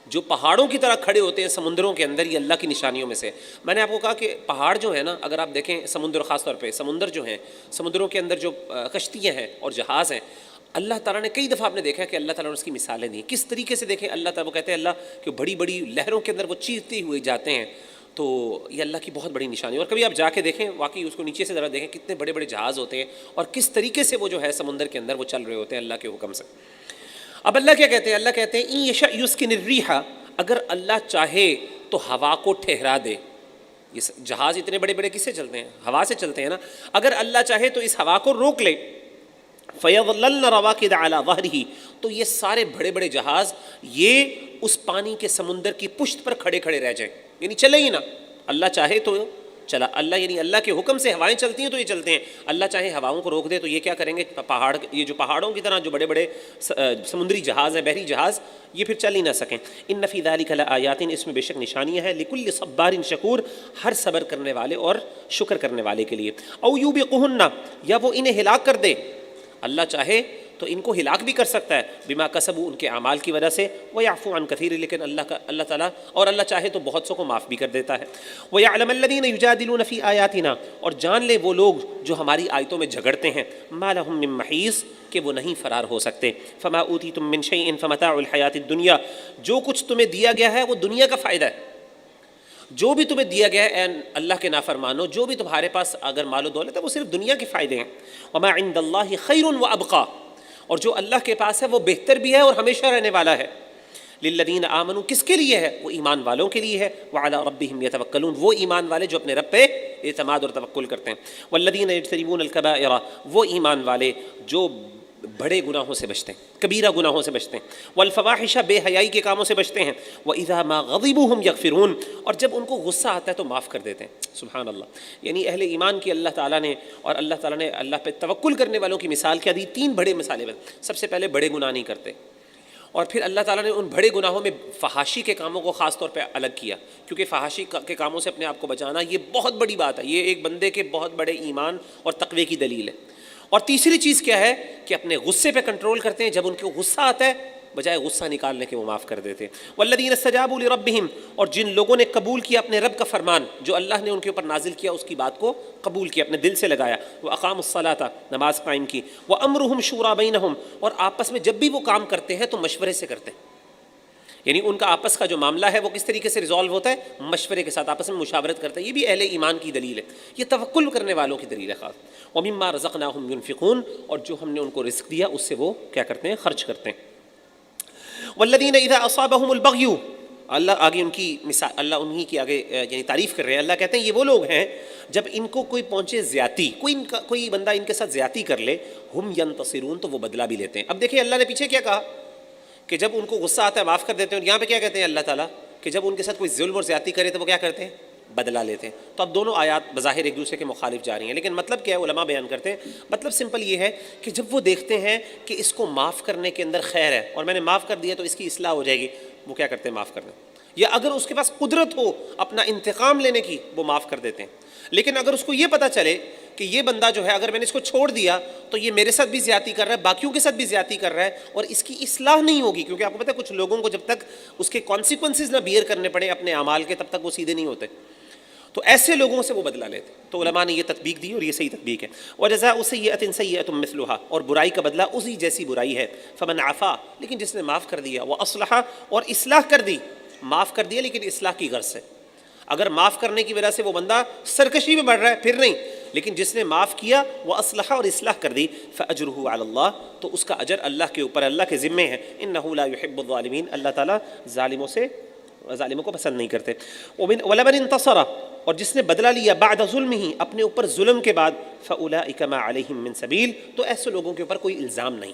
S1: جو پہاڑوں کی طرح کھڑے ہوتے ہیں سمندروں کے اندر، یہ اللہ کی نشانیوں میں سے۔ میں نے آپ کو کہا کہ پہاڑ جو ہیں نا، اگر آپ دیکھیں سمندر، خاص طور پہ سمندر جو ہیں، سمندروں کے اندر جو کشتیاں ہیں اور جہاز ہیں، اللہ تعالیٰ نے کئی دفعہ آپ نے دیکھا کہ اللہ تعالیٰ نے اس کی مثالیں دی، کس طریقے سے دیکھیں اللہ تعالیٰ، وہ کہتے ہیں اللہ کہ بڑی بڑی لہروں کے اندر وہ چیرتے ہوئے جاتے ہیں، تو یہ اللہ کی بہت بڑی نشانی ہے۔ اور کبھی آپ جا کے دیکھیں، واقعی اس کو نیچے سے ذرا دیکھیں کتنے بڑے بڑے جہاز ہوتے ہیں اور کس طریقے سے وہ جو ہے سمندر کے اندر وہ چل رہے ہوتے ہیں اللہ کے حکم سے۔ اب اللہ کیا کہتے ہیں؟ اللہ کہتے ہیں ان یشاء یسکن الریح، اگر اللہ چاہے تو ہوا کو ٹھہرا دے۔ یہ جہاز اتنے بڑے بڑے کس سے چلتے ہیں؟ ہوا سے چلتے ہیں نا۔ اگر اللہ چاہے تو اس ہوا کو روک لے، فَيَظْلَلْنَ رَوَاكِدَ عَلَى ظَهْرِهِ، تو یہ سارے بڑے بڑے جہاز یہ اس پانی کے سمندر کی پشت پر کھڑے کھڑے رہ جائیں، یعنی چلے ہی نہ۔ اللہ چاہے تو چلا، اللہ یعنی اللہ کے حکم سے ہوائیں چلتی ہیں تو یہ چلتے ہیں، اللہ چاہے ہواؤں کو روک دے تو یہ کیا کریں گے؟ پہاڑ، یہ جو پہاڑوں کی طرح جو بڑے بڑے سمندری جہاز ہیں، بحری جہاز، یہ پھر چل ہی نہ سکیں۔ ان فی ذلک لآیات، اس میں بے شک نشانیاں ہیں، لکل صبار شکور، ہر صبر کرنے والے اور شکر کرنے والے کے لیے۔ او یوبقہن، یا وہ انہیں ہلاک کر دے، اللہ چاہے تو ان کو ہلاک بھی کر سکتا ہے، بما کسبوا، ان کے اعمال کی وجہ سے، ویعفو عن کثیر، لیکن اللہ تعالیٰ اور اللہ چاہے تو بہت سو کو معاف بھی کر دیتا ہے۔ ویعلم الذین یجادلون فی آیاتنا، اور جان لے وہ لوگ جو ہماری آیتوں میں جھگڑتے ہیں، ما لہم من محیص، کہ وہ نہیں فرار ہو سکتے۔ فما اوتیتم من شیء فمتاع الحیات الدنیا، جو کچھ تمہیں دیا گیا ہے وہ دنیا کا فائدہ ہے، جو بھی تمہیں دیا گیا ہے اے اللہ کے نافرمانو، جو بھی تمہارے پاس اگر مال و دولت ہے وہ صرف دنیا کے فائدے ہیں۔ وما عند اللہ خیر وابقا، اور جو اللہ کے پاس ہے وہ بہتر بھی ہے اور ہمیشہ رہنے والا ہے۔ للذین آمنوا، کس کے لیے ہے؟ وہ ایمان والوں کے لیے ہے۔ وعلی ربہم یتوکلون، وہ ایمان والے جو اپنے رب پہ اعتماد اور توکل کرتے ہیں۔ والذین یجتنبون الکبائر، وہ ایمان والے جو بڑے گناہوں سے بچتے ہیں، کبیرہ گناہوں سے بچتے ہیں۔ والفواحش، بے حیائی کے کاموں سے بچتے ہیں۔ وَإِذَا مَا غَضِبُوا هُمْ يَغْفِرُونَ، اور جب ان کو غصہ آتا ہے تو معاف کر دیتے ہیں۔ سبحان اللہ، یعنی اہل ایمان کی اللہ تعالیٰ نے اور اللہ تعالیٰ نے اللہ پہ توکل کرنے والوں کی مثال کیا دی؟ تین بڑے مثالیں۔ سب سے پہلے بڑے گناہ نہیں کرتے، اور پھر اللہ تعالیٰ نے ان بڑے گناہوں میں فحاشی کے کاموں کو خاص طور پہ الگ کیا، کیونکہ فحاشی کے کاموں سے اپنے آپ کو بچانا یہ بہت بڑی بات ہے، یہ ایک بندے کے بہت بڑے ایمان اور تقوی کی دلیل ہے۔ اور تیسری چیز کیا ہے کہ اپنے غصے پہ کنٹرول کرتے ہیں، جب ان کو غصہ آتا ہے بجائے غصہ نکالنے کے وہ معاف کر دیتے. والذین استجابوا لربہم، اور جن لوگوں نے قبول کیا اپنے رب کا فرمان جو اللہ نے ان کے اوپر نازل کیا، اس کی بات کو قبول کیا، اپنے دل سے لگایا. واقاموا الصلاۃ، نماز قائم کی. وامرهم شورى بینہم، اور آپس میں جب بھی وہ کام کرتے ہیں تو مشورے سے کرتے ہیں. یعنی ان کا آپس کا جو معاملہ ہے وہ کس طریقے سے ریزالو ہوتا ہے؟ مشورے کے ساتھ، آپس میں مشاورت کرتا ہے. یہ بھی اہل ایمان کی دلیل ہے، یہ توکل کرنے والوں کی دلیل ہے خاص. وَمِمَّا رَزَقْنَاهُمْ يُنْفِقُونَ، اور جو ہم نے ان کو رزق دیا اس سے وہ کیا کرتے ہیں؟ خرچ کرتے ہیں. وَالَّذِينَ إِذَا أَصَابَهُمُ الْبَغْيُ، اللہ آگے ان کی مثال، اللہ انہی کی آگے یعنی تعریف کر رہے ہیں. اللہ کہتے ہیں یہ وہ لوگ ہیں جب ان کو کوئی پہنچے زیادتی، کوئی بندہ ان کے ساتھ زیادتی کر لے، ہم ينتصرون، تو وہ بدلہ بھی لیتے ہیں. اب دیکھیں اللہ نے پیچھے کیا کہا کہ جب ان کو غصہ آتا ہے معاف کر دیتے ہیں، اور یہاں پہ کیا کہتے ہیں اللہ تعالیٰ کہ جب ان کے ساتھ کوئی ظلم اور زیادتی کرے تو وہ کیا کرتے ہیں؟ بدلہ لیتے ہیں. تو اب دونوں آیات بظاہر ایک دوسرے کے مخالف جا رہی ہیں، لیکن مطلب کیا ہے علماء بیان کرتے ہیں. مطلب سمپل یہ ہے کہ جب وہ دیکھتے ہیں کہ اس کو معاف کرنے کے اندر خیر ہے اور میں نے معاف کر دیا تو اس کی اصلاح ہو جائے گی، وہ کیا کرتے ہیں؟ معاف کر دیں. یا اگر اس کے پاس قدرت ہو اپنا انتقام لینے کی، وہ معاف کر دیتے ہیں. لیکن اگر اس کو یہ پتہ چلے کہ یہ بندہ جو ہے اگر میں نے اس کو چھوڑ دیا تو یہ میرے ساتھ بھی زیادتی کر رہا ہے، باقیوں کے ساتھ بھی زیادتی کر رہا ہے، اور اس کی اصلاح نہیں ہوگی، کیونکہ آپ کو پتہ ہے کچھ لوگوں کو جب تک اس کے کانسیکوینسز نہ بیئر کرنے پڑے اپنے اعمال کے، تب تک وہ سیدھے نہیں ہوتے. تو ایسے لوگوں سے وہ بدلہ لیتے. تو علماء نے یہ تطبیق دی اور یہ صحیح تطبیق ہے. وجزاء سیئۃ سیئۃ مثلھا، اور برائی کا بدلہ اسی جیسی برائی ہے. فمن عفا، لیکن جس نے معاف کر دیا، واصلح، اور اصلاح کر دی. معاف کر دیا لیکن اصلاح کی غرض سے. اگر معاف کرنے کی وجہ سے وہ بندہ سرکشی میں بڑھ رہا ہے پھر نہیں، لیکن جس نے معاف کیا وہ اصلح اور اصلاح کر دی، فاجرہ علی اللہ، تو اس کا اجر اللہ کے اوپر، اللہ کے ذمے ہے. انہ لا یحب الظالمین، اللہ تعالیٰ ظالموں کو پسند نہیں کرتے. ولمن انتصر، اور جس نے بدلہ لیا بعد ظلمہ، اپنے اوپر ظلم کے بعد، فاولئک ما علیہم من سبیل، تو ایسے لوگوں کے اوپر کوئی الزام نہیں.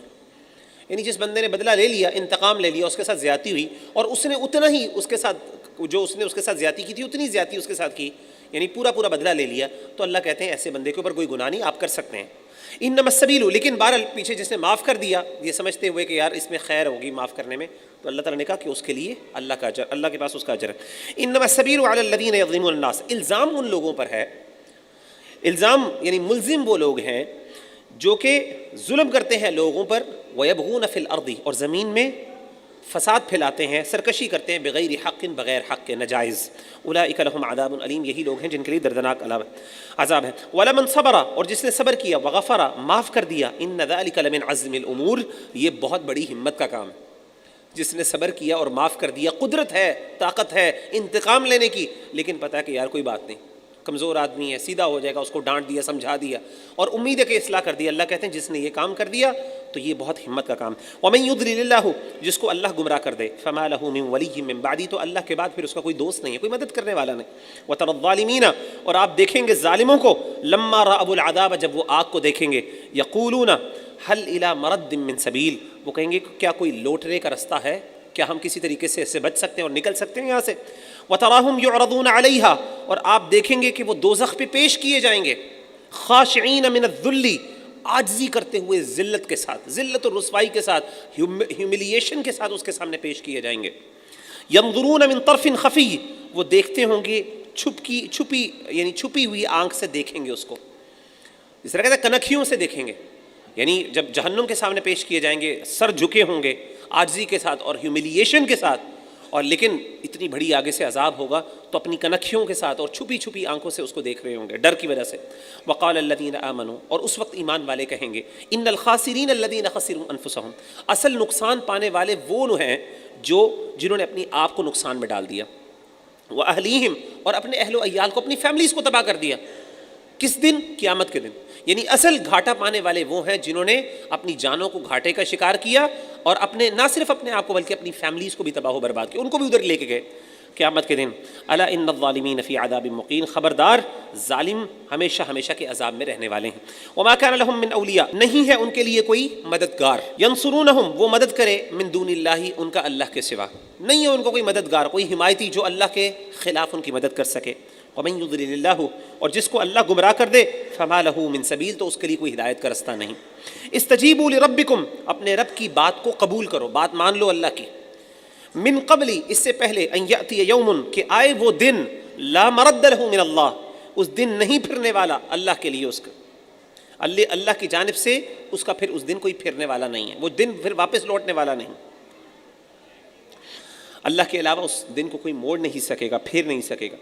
S1: یعنی جس بندے نے بدلہ لے لیا، انتقام لے لیا، اس کے ساتھ زیادتی ہوئی اور اس نے اتنا ہی اس کے ساتھ، جو اس نے اس کے ساتھ زیادتی کی تھی اتنی زیادتی اس کے ساتھ کی، یعنی پورا بدلہ لے لیا، تو اللہ کہتے ہیں ایسے بندے کے اوپر کوئی گناہ نہیں، آپ کر سکتے ہیں. انما السبیل، لیکن بہرحال پیچھے جس نے معاف کر دیا یہ سمجھتے ہوئے کہ یار اس میں خیر ہوگی معاف کرنے میں، تو اللہ تعالیٰ نے کہا کہ اس کے لیے اللہ کا اجر، اللہ کے پاس اس کا اجر ہے. انما السبیل علی الذین یظلمون الناس، الزام ان لوگوں پر ہے، الزام یعنی ملزم وہ لوگ ہیں جو کہ ظلم کرتے ہیں لوگوں پر، وَيَبْغُونَ فِي الْأَرْضِ، اور زمین میں فساد پھیلاتے ہیں، سرکشی کرتے ہیں، بغیر حق، بغیر حق کے، نجائز. اولئک لہم عذاب علیم، یہی لوگ ہیں جن کے لیے دردناک عذاب ہے. وَلَمَنْ صَبَرَ، اور جس نے صبر کیا، وَغَفَرَ، معاف کر دیا، إِنَّ ذَلِكَ لَمِنْ عَزْمِ الْأُمُورِ، یہ بہت بڑی ہمت کا کام ہے. جس نے صبر کیا اور معاف کر دیا، قدرت ہے، طاقت ہے انتقام لینے کی، لیکن پتہ ہے کہ یار کوئی بات نہیں، کمزور آدمی ہے، سیدھا ہو جائے گا، اس کو ڈانٹ دیا، سمجھا دیا اور امید ہے کہ اصلاح کر دیا. اللہ کہتے ہیں جس نے یہ کام کر دیا تو یہ بہت ہمت کا کام. وَمَن يُضْلِلِ اللَّهُ، جس کو اللہ گمراہ کر دے، فَمَا لَهُ مِن وَلِيٍّ مِّن بَعْدِهِ، تو اللہ کے بعد پھر اس کا کوئی دوست نہیں ہے، کوئی مدد کرنے والا نہیں. وَتَرَى الظَّالِمِينَ، اور آپ دیکھیں گے ظالموں کو، لَمَّا رَأَوُا الْعَذَابَ، جب وہ آگ کو دیکھیں گے، يَقُولُونَ هَلْ إِلَى مَرَدٍّ مِّن سَبِيلٍ، وہ کہیں گے کیا کوئی لوٹنے کا رستہ ہے، کیا ہم کسی طریقے سے اس سے بچ سکتے ہیں اور نکل سکتے ہیں یہاں سے. وَتَرَاهُمْ يُعْرَضُونَ عَلَيْهَا، اور آپ دیکھیں گے کہ وہ دوزخ پہ پیش کیے جائیں گے، خاشعین من الذل، عاجزی کرتے ہوئے، ذلت کے ساتھ، ذلت اور رسوائی کے ساتھ، ہیوملیشن کے ساتھ اس کے سامنے پیش کیے جائیں گے. ينظرون من طرف خفی، وہ دیکھتے ہوں گے چھپی ہوئی آنکھ سے دیکھیں گے اس کو، اس طرح کہتے ہیں کنکھیوں سے دیکھیں گے. یعنی جب جہنم کے سامنے پیش کیے جائیں گے سر جھکے ہوں گے عاجزی کے ساتھ اور ہیوملیشن کے ساتھ، اور لیکن اتنی بڑی آگے سے عذاب ہوگا تو اپنی کنکھیوں کے ساتھ اور چھپی آنکھوں سے اس کو دیکھ رہے ہوں گے ڈر کی وجہ سے. وقال الذین آمنوا، اور اس وقت ایمان والے کہیں گے، ان الخاسرین الذین خسروا انفسهم، اصل نقصان پانے والے وہ ہیں جنہوں نے اپنی آپ کو نقصان میں ڈال دیا، واہلیہم، اور اپنے اہل و عیال کو، اپنی فیملیز کو تباہ کر دیا. کس دن؟ قیامت کے دن. یعنی اصل گھاٹا پانے والے وہ ہیں جنہوں نے اپنی جانوں کو گھاٹے کا شکار کیا اور اپنے، نہ صرف اپنے آپ کو بلکہ اپنی فیملیز کو بھی تباہ و برباد کیا، ان کو بھی ادھر لے کے گئے قیامت کے دن. الا ان الظالمین فی عذاب مقیم، خبردار ظالم ہمیشہ کے عذاب میں رہنے والے ہیں. وما کان لهم من اولیاء، نہیں ہے ان کے لیے کوئی مددگار، ینصرونہم، وہ مدد کرے، من دون اللہ، ان کا اللہ کے سوا نہیں ہے ان کو کوئی مددگار، کوئی حمایتی جو اللہ کے خلاف ان کی مدد کر سکے. ومن یضلل اللہ، اور جس کو اللہ گمراہ کر دے، فما لہ من سبیل، تو اس کے لیے کوئی ہدایت کا رستہ نہیں. استجیبوا لربکم، اپنے رب کی بات کو قبول کرو، بات مان لو اللہ کی. من قبل، اس سے پہلے، ان یاتی یوم، کہ آئے وہ دن، لا مرد لہ من اللہ، اس دن نہیں پھرنے والا اللہ کے لیے، اس کا اللہ کی جانب سے اس کا پھر اس دن کوئی پھرنے والا نہیں ہے، وہ دن پھر واپس لوٹنے والا نہیں. اللہ کے علاوہ اس دن کو کوئی موڑ نہیں سکے گا، پھیر نہیں سکے گا۔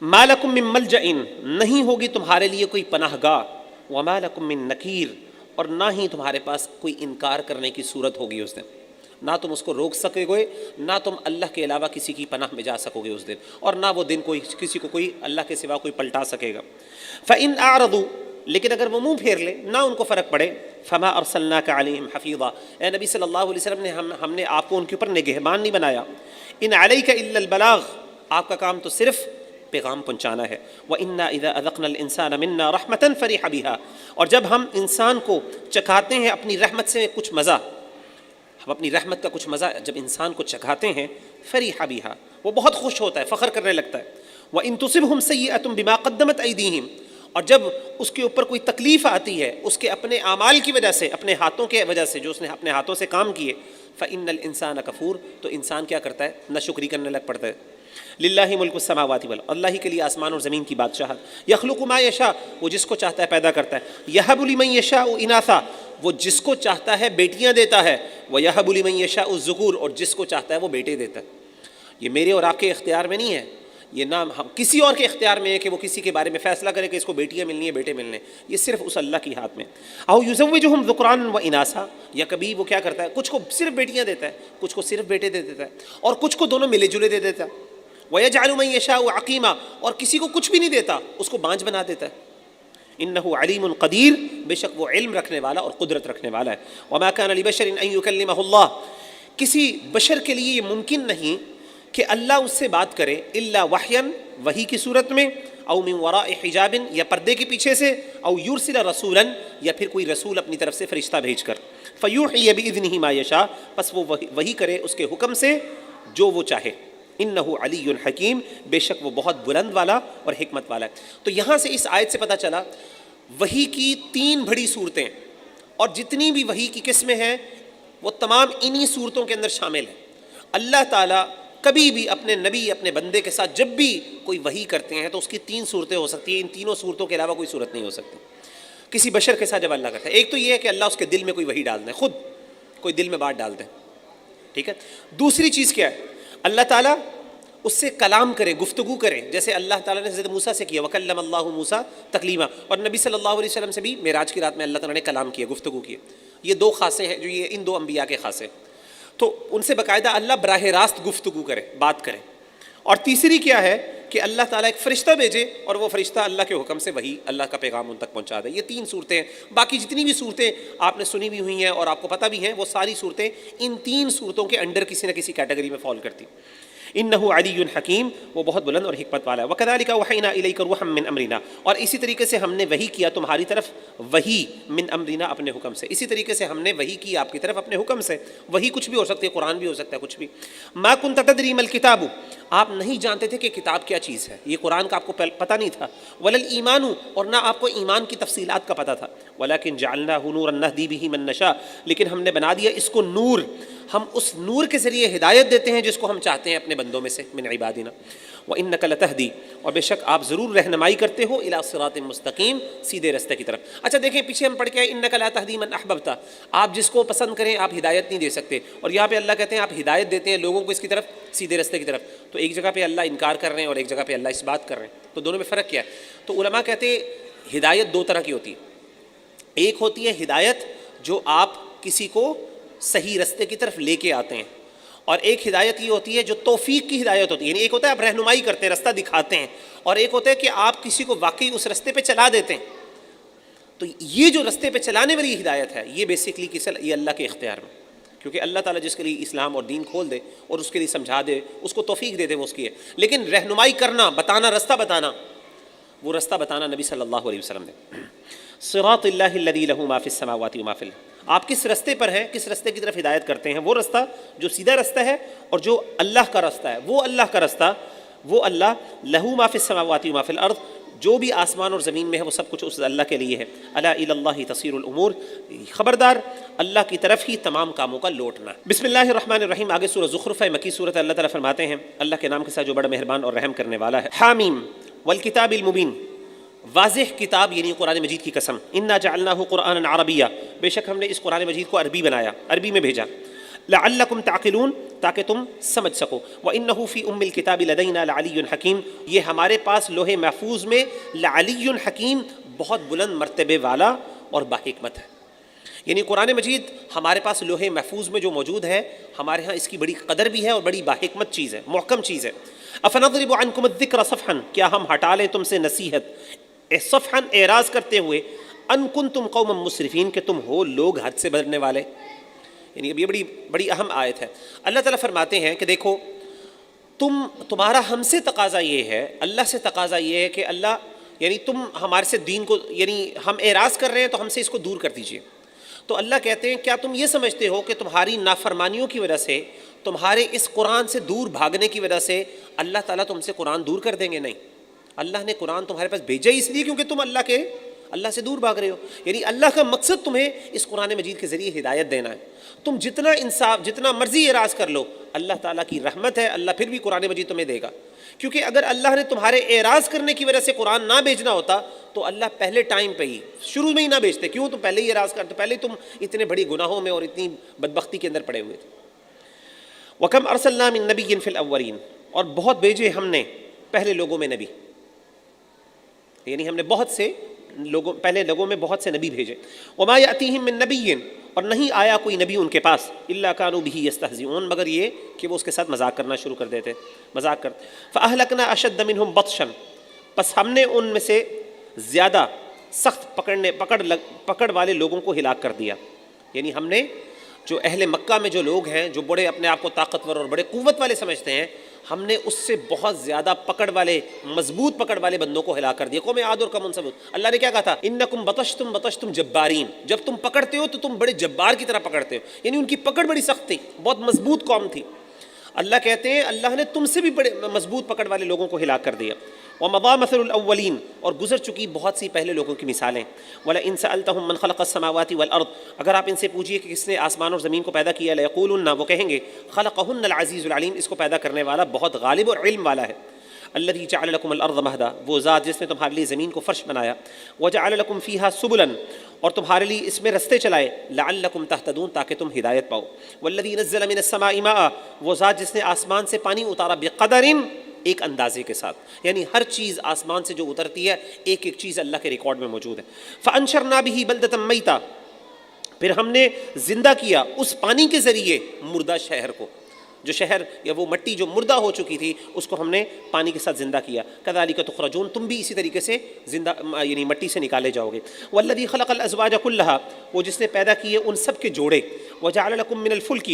S1: ما لکم من ملجأ، نہیں ہوگی تمہارے لیے کوئی پناہ گاہ، وما لکم من نکیر، اور نہ ہی تمہارے پاس کوئی انکار کرنے کی صورت ہوگی اس دن، نہ تم اس کو روک سکے گے، نہ تم اللہ کے علاوہ کسی کی پناہ میں جا سکو گے اس دن، اور نہ وہ دن کوئی کسی کو کوئی اللہ کے سوا کوئی پلٹا سکے گا۔ فَإِنْ أَعْرَضُوا، لیکن اگر وہ منہ پھیر لے، نہ ان کو فرق پڑے، فما ارسلناک علیہم حفیظا، اے نبی صلی اللہ علیہ وسلم نے ہم نے آپ کو ان کے اوپر نگہبان نہیں بنایا۔ ان علیک الا البلاغ، آپ کا کام تو صرف پیغام پہنچانا ہے۔ وَإِنَّا إِذَا أَذَقْنَا الْإِنسَانَ مِنَّا رَحْمَةً فَرِحَ بِهَا، اور جب ہم انسان کو چکھاتے ہیں اپنی رحمت سے کچھ مزہ، ہم اپنی رحمت کا کچھ مزہ جب انسان کو چکھاتے ہیں، فَرِحَ بِهَا، وہ بہت خوش ہوتا ہے، فخر کرنے لگتا ہے۔ وَإِن تُصِبْهُمْ سَيِّئَةٌ بِمَا قَدَّمَتْ أَيْدِيهِمْ، اور جب اس کے اوپر کوئی تکلیف آتی ہے اس کے اپنے اعمال کی وجہ سے، اپنے ہاتھوں کے وجہ سے، جو اس نے اپنے ہاتھوں سے کام کیے، فَإِنَّ الْإِنسَانَ كَفُورٌ، تو انسان کیا کرتا ہے؟ ناشکری کرنے لگ پڑتا ہے۔ للہ ملک السماوات والارض، اللہ ہی کے لیے آسمان اور زمین کی بادشاہت۔ یخلق ما یشاء، وہ جس کو چاہتا ہے پیدا کرتا ہے۔ یہب لمن یشاء اناثا، وہ جس کو چاہتا ہے بیٹیاں دیتا ہے۔ ویہب لمن یشاء الذکور، اور جس کو چاہتا ہے وہ بیٹے دیتا ہے۔ یہ میرے اور آپ کے اختیار میں نہیں ہے، یہ نہ ہم کسی اور کے اختیار میں ہے کہ وہ کسی کے بارے میں فیصلہ کرے کہ اس کو بیٹیاں ملنی ہے بیٹے ملنے، یہ صرف اس اللہ کی ہاتھ میں۔ او یزوجہم ذکرانا و اناثا، یا کبھی وہ کیا کرتا ہے، کچھ کو صرف بیٹیاں دیتا ہے، کچھ کو صرف بیٹے دے دیتا ہے، اور کچھ کو دونوں ملے جلے دے دیتا ہے۔ وَيَجْعَلُ مَن يَشَاءُ عَقِيمًا، اور کسی کو کچھ بھی نہیں دیتا، اس کو بانجھ بنا دیتا ہے۔ انہ علیم قدیر، بے شک وہ علم رکھنے والا اور قدرت رکھنے والا ہے۔ وما كان لبشر ان يكلمه اللہ، کسی بشر کے لیے یہ ممکن نہیں کہ اللہ اس سے بات کرے، الا وحیا، وحی کی صورت میں، او من وراء حجاب، یا پردے کے پیچھے سے، او یرسل رسولا، یا پھر کوئی رسول اپنی طرف سے فرشتہ بھیج کر، فیوحی باذنہ ما یشاء، پس وہ وحی کرے اس کے حکم سے جو وہ چاہے۔ انہ علی حکیم، بے شک وہ بہت بلند والا اور حکمت والا ہے۔ تو یہاں سے اس آیت سے پتہ چلا وحی کی 3 بڑی صورتیں، اور جتنی بھی وحی کی قسمیں ہیں وہ تمام انہی صورتوں کے اندر شامل ہیں۔ اللہ تعالیٰ کبھی بھی اپنے نبی، اپنے بندے کے ساتھ جب بھی کوئی وحی کرتے ہیں تو اس کی 3 صورتیں ہو سکتی ہیں، ان تینوں صورتوں کے علاوہ کوئی صورت نہیں ہو سکتی کسی بشر کے ساتھ جب اللہ کرتا ہے۔ ایک تو یہ ہے کہ اللہ اس کے دل میں کوئی وحی ڈال دیں، خود کوئی دل میں بات ڈال دیں، ٹھیک ہے۔ دوسری چیز کیا ہے، اللہ تعالیٰ اس سے کلام کرے، گفتگو کرے، جیسے اللہ تعالیٰ نے حضرت موسیٰ سے کیا، وَكَلَّمَ اللَّهُ مُوسَىٰ تَكْلِيمًا، اور نبی صلی اللہ علیہ وسلم سے بھی معراج کی رات میں اللہ تعالیٰ نے کلام کیا، گفتگو کی۔ یہ 2 خاصے ہیں جو یہ ان 2 انبیاء کے خاصے، تو ان سے باقاعدہ اللہ براہ راست گفتگو کرے، بات کرے۔ اور تیسری کیا ہے کہ اللہ تعالیٰ ایک فرشتہ بھیجے اور وہ فرشتہ اللہ کے حکم سے وہی اللہ کا پیغام ان تک پہنچا دے۔ یہ 3 صورتیں ہیں۔ باقی جتنی بھی صورتیں آپ نے سنی بھی ہوئی ہیں اور آپ کو پتہ بھی ہیں، وہ ساری صورتیں ان 3 صورتوں کے انڈر کسی نہ کسی کیٹیگری میں فال کرتی۔ انہ علی حکیم، وہ بہت بلند اور حکمت والا ہے۔ وکذالک اوحینا الیک روحا من امرنا، اور اسی طریقے سے ہم نے وحی کیا تمہاری طرف وحی من امرنا، اپنے حکم سے۔ اسی طریقے سے ہم نے وحی کی آپ کی طرف اپنے حکم سے۔ وحی کچھ بھی ہو سکتی ہے، قرآن بھی ہو سکتا ہے، کچھ بھی۔ ما کنت تدری ما الکتاب، آپ نہیں جانتے تھے کہ کتاب کیا چیز ہے، یہ قرآن کا آپ کو پتہ نہیں تھا۔ ولا الایمان، اور نہ آپ کو ایمان کی تفصیلات کا پتہ تھا۔ ولکن جعلناہ نورا نہدی بہ من نشاء، لیکن ہم نے بنا دیا اس کو نور، ہم اس نور کے ذریعے ہدایت دیتے ہیں جس کو ہم چاہتے ہیں اپنے بندوں میں سے، من عبادنا۔ وَإِنَّكَ لَتَهْدِي، اور بے شک آپ ضرور رہنمائی کرتے ہو، إِلَىٰ صِرَاطٍ مستقیم، سیدھے رستے کی طرف۔ اچھا دیکھیں پیچھے ہم پڑھ کے آئے إِنَّكَ لَا تَهْدِي مَنْ أَحْبَبْتَ، آپ جس کو پسند کریں آپ ہدایت نہیں دے سکتے، اور یہاں پہ اللہ کہتے ہیں آپ ہدایت دیتے ہیں لوگوں کو اس کی طرف، سیدھے رستے کی طرف۔ تو ایک جگہ پہ اللہ انکار کر رہے ہیں اور ایک جگہ پہ اللہ اس بات کر رہے ہیں، تو دونوں میں فرق کیا ہے؟ تو علماء کہتے ہیں ہدایت 2 طرح کی ہوتی ہے۔ ایک ہوتی ہے ہدایت جو آپ کسی کو صحیح رستے کی طرف لے کے آتے ہیں، اور ایک ہدایت یہ ہوتی ہے جو توفیق کی ہدایت ہوتی ہے، یعنی ایک ہوتا ہے آپ رہنمائی کرتے ہیں، رستہ دکھاتے ہیں، اور ایک ہوتا ہے کہ آپ کسی کو واقعی اس رستے پہ چلا دیتے ہیں۔ تو یہ جو رستے پہ چلانے والی ہدایت ہے یہ بیسکلی یہ اللہ کے اختیار میں، کیونکہ اللہ تعالیٰ جس کے لیے اسلام اور دین کھول دے اور اس کے لیے سمجھا دے، اس کو توفیق دے دے، وہ اس کی ہے۔ لیکن رہنمائی کرنا، بتانا، رستہ بتانا، وہ رستہ بتانا نبی صلی اللہ علیہ وسلم نے۔ صراط اللہ الذی لہ ما فی السماوات وما فی الارض، آپ کس رستے پر ہیں، کس رستے کی طرف ہدایت کرتے ہیں؟ وہ رستہ جو سیدھا رستہ ہے، اور جو اللہ کا رستہ ہے، وہ اللہ کا رستہ، وہ اللہ لہو ما فی السماوات وما فی الارض، جو بھی آسمان اور زمین میں ہے وہ سب کچھ اس اللہ کے لیے ہے۔ الا الی اللہ تصیر الامور، خبردار اللہ کی طرف ہی تمام کاموں کا لوٹنا۔ بسم اللہ الرحمن الرحیم، آگے سورہ زخرف ہے، مکی سورۃ، اللہ تعالیٰ فرماتے ہیں اللہ کے نام کے ساتھ جو بڑا مہربان اور رحم کرنے والا ہے۔ حامیم والکتاب المبین، واضح کتاب یعنی قرآن مجید کی قسم۔ انا جعلناہ قرآنا عربیا، بے شک ہم نے اس قرآن مجید کو عربی بنایا، عربی میں بھیجا۔ لعلکم تعقلون، تاکہ تم سمجھ سکو، وَإِنَّهُ فِي أُمِّ الْكِتَابِ لَدَيْنَا لَعَلِيٌّ حَكِيمٌ، یہ ہمارے پاس لوح محفوظ میں لعلی حکیم، بہت بلند مرتبے والا اور باحکمت ہے۔ یعنی قرآن مجید ہمارے پاس لوح محفوظ میں جو موجود ہے، ہمارے ہاں اس کی بڑی قدر بھی ہے اور بڑی باحکمت چیز ہے، محکم چیز ہے۔ أَفَنَضْرِبُ عَنْكُمُ الذِّكْرَ صَفْحًا، کیا ہم ہٹا لیں تم سے نصیحت، صفحًا اعراض کرتے ہوئے، ان کنتم قوما مسرفین، کہ تم ہو لوگ حد سے بڑھنے والے۔ یعنی اب یہ بڑی اہم آیت ہے۔ اللہ تعالیٰ فرماتے ہیں کہ دیکھو تمہارا ہم سے تقاضا یہ ہے، اللہ سے تقاضا یہ ہے کہ اللہ یعنی تم ہمارے سے دین کو، یعنی ہم اعراض کر رہے ہیں تو ہم سے اس کو دور کر دیجئے۔ تو اللہ کہتے ہیں کیا تم یہ سمجھتے ہو کہ تمہاری نافرمانیوں کی وجہ سے، تمہارے اس قرآن سے دور بھاگنے کی وجہ سے اللہ تعالیٰ تم سے قرآن دور کر دیں گے؟ نہیں، اللہ نے قرآن تمہارے پاس بھیجا اس لیے کیونکہ تم اللہ سے دور بھاگ رہے ہو۔ یعنی اللہ کا مقصد تمہیں اس قرآن مجید کے ذریعے ہدایت دینا ہے۔ تم جتنا انصاف، جتنا مرضی اعراض کر لو، اللہ تعالیٰ کی رحمت ہے، اللہ پھر بھی قرآن مجید تمہیں دے گا۔ کیونکہ اگر اللہ نے تمہارے اعراض کرنے کی وجہ سے قرآن نہ بھیجنا ہوتا تو اللہ پہلے ٹائم پہ ہی شروع میں ہی نہ بھیجتے۔ کیوں؟ تم پہلے ہی اعراض کرتے، پہلے تم اتنے بڑی گناہوں میں اور اتنی بدبختی کے اندر پڑے ہوئے تھے۔ وَكَمْ أَرْسَلْنَا مِن نَبِيٍّ فِي الْأَوَّلِينَ، اور بہت بھیجے ہم نے پہلے لوگوں میں نبی، یعنی ہم نے پہلے لوگوں میں بہت سے نبی بھیجے۔ وَمَا يَأْتِيهِم مِّن نَبِيٍّ، اور نہیں آیا کوئی نبی ان کے پاس، إِلَّا كَانُوا بِهِ يَسْتَهْزِئُونَ، مگر یہ کہ وہ اس کے ساتھ مذاق کرنا شروع کر دیتے، مذاق کرتے۔ فَأَهْلَكْنَا أَشَدَّ مِنْهُمْ بَطْشًا، پس ہم نے ان میں سے زیادہ سخت پکڑ والے لوگوں کو ہلاک کر دیا۔ یعنی ہم نے جو اہل مکہ میں جو لوگ ہیں، جو بڑے اپنے آپ کو طاقتور اور بڑے قوت والے سمجھتے ہیں، ہم نے اس سے بہت زیادہ مضبوط پکڑ والے بندوں کو ہلاک کر دیا۔ قوم عاد اور قوم ثمود، اللہ نے کیا کہا تھا؟ انکم بطشتم جبارین، جب تم پکڑتے ہو تو تم بڑے جبار کی طرح پکڑتے ہو۔ یعنی ان کی پکڑ بڑی سخت تھی، بہت مضبوط قوم تھی۔ اللہ کہتے ہیں اللہ نے تم سے بھی بڑے مضبوط پکڑ والے لوگوں کو ہلاک کر دیا۔ وَمَضَىٰ مَثَلُ الْأَوَّلِينَ، اور گزر چکی بہت سی پہلے لوگوں کی مثالیں۔ وَلَئِن سَأَلْتَهُم مَّنْ خَلَقَ السَّمَاوَاتِ وَالْأَرْضَ، اگر آپ ان سے پوچھیے کہ کس نے آسمان اور زمین کو پیدا کیا، لَيَقُولُنَّ، وہ کہیں گے خَلَقَهُنَّ الْعَزِيزُ الْعَلِيمُ، اس کو پیدا کرنے والا بہت غالب اور علم والا ہے۔ الذي جعل لكم الارض مهدا، وہ ذات جس نے تمہارے لیے زمین کو فرش بنایا۔ وجعل لكم فيها سبلا، اور تمہارے لیے اس میں رستے چلائے، لعلكم تهتدون، تاکہ تم ہدایت پاؤ۔ والذي نزل من السماء ماء، وہ ذات جس نے آسمان سے پانی اتارا، بقدر، ایک اندازے کے ساتھ، یعنی ہر چیز آسمان سے جو اترتی ہے ایک ایک چیز اللہ کے ریکارڈ میں موجود ہے۔ فانشرنا به بلدة میتا، پھر ہم نے زندہ کیا اس پانی کے ذریعے مردہ شہر کو، جو شہر یا وہ مٹی جو مردہ ہو چکی تھی اس کو ہم نے پانی کے ساتھ زندہ کیا۔ کذالک تخرجون، تم بھی اسی طریقے سے زندہ یعنی مٹی سے نکالے جاؤ گے۔ والذی خلق الازواج کلھا، وہ جس نے پیدا کیے ان سب کے جوڑے۔ وجعل لکم من الفلک،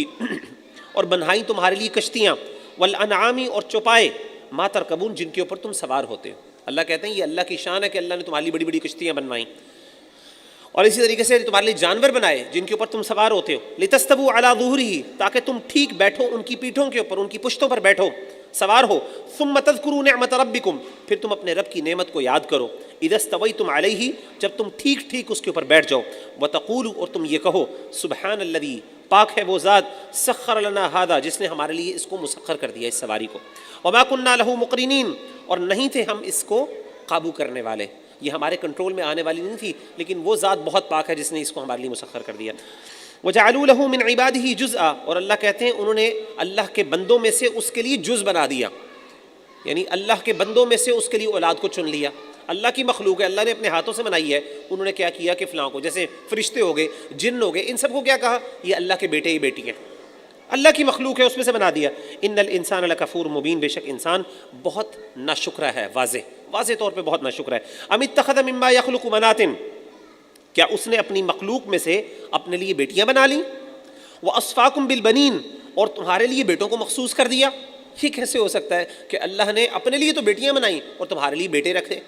S1: اور بنائیں تمہارے لیے کشتیاں، والانعام، اور چوپائے، ما ترکبون، جن کے اوپر تم سوار ہوتے ہو۔ اللہ کہتے ہیں یہ اللہ کی شان ہے کہ اللہ نے تمہارے لیے بڑی بڑی کشتیاں بنوائیں، اور اسی طریقے سے تمہارے لیے جانور بنائے جن کے اوپر تم سوار ہوتے ہو۔ لتستووا علی ظہورہ، تاکہ تم ٹھیک بیٹھو ان کی پیٹھوں کے اوپر، ان کی پشتوں پر بیٹھو، سوار ہو۔ ثم تذکروا نعمت ربکم، پھر تم اپنے رب کی نعمت کو یاد کرو۔ اذا استویتم علیہ، جب تم ٹھیک ٹھیک اس کے اوپر بیٹھ جاؤ۔ وتقولوا، اور تم یہ کہو، سبحان الذی، پاک ہے وہ ذات، سخر لنا ھذا، جس نے ہمارے لیے اس کو مسخر کر دیا، اس سواری کو۔ وما كنا له مقرنین، اور نہیں تھے ہم اس کو قابو کرنے والے، یہ ہمارے کنٹرول میں آنے والی نہیں تھی، لیکن وہ ذات بہت پاک ہے جس نے اس کو ہمارے لیے مسخر کر دیا۔ وجعلوا له من عباده جزءا، اور اللہ کہتے ہیں انہوں نے اللہ کے بندوں میں سے اس کے لیے جز بنا دیا، یعنی اللہ کے بندوں میں سے اس کے لیے اولاد کو چن لیا۔ اللہ کی مخلوق ہے، اللہ نے اپنے ہاتھوں سے بنائی ہے، انہوں نے کیا کیا کہ فلاں کو، جیسے فرشتے ہو گئے، جن ہو گئے، ان سب کو کیا کہا یہ اللہ کے بیٹے ہی بیٹی ہیں، اللہ کی مخلوق ہے، اس میں سے بنا دیا۔ ان الانسان لکفور مبین، بے شک انسان بہت ناشکرا ہے، واضح طور پہ بہت ناشکرا ہے۔ ام اتخذ مما یخلق بنات، کیا اس نے اپنی مخلوق میں سے اپنے لیے بیٹیاں بنا لیں۔ واصفاکم بالبنین، اور تمہارے لیے بیٹوں کو مخصوص کر دیا۔ یہ کیسے ہو سکتا ہے کہ اللہ نے اپنے لیے تو بیٹیاں بنائیں اور تمہارے لیے بیٹے رکھے؟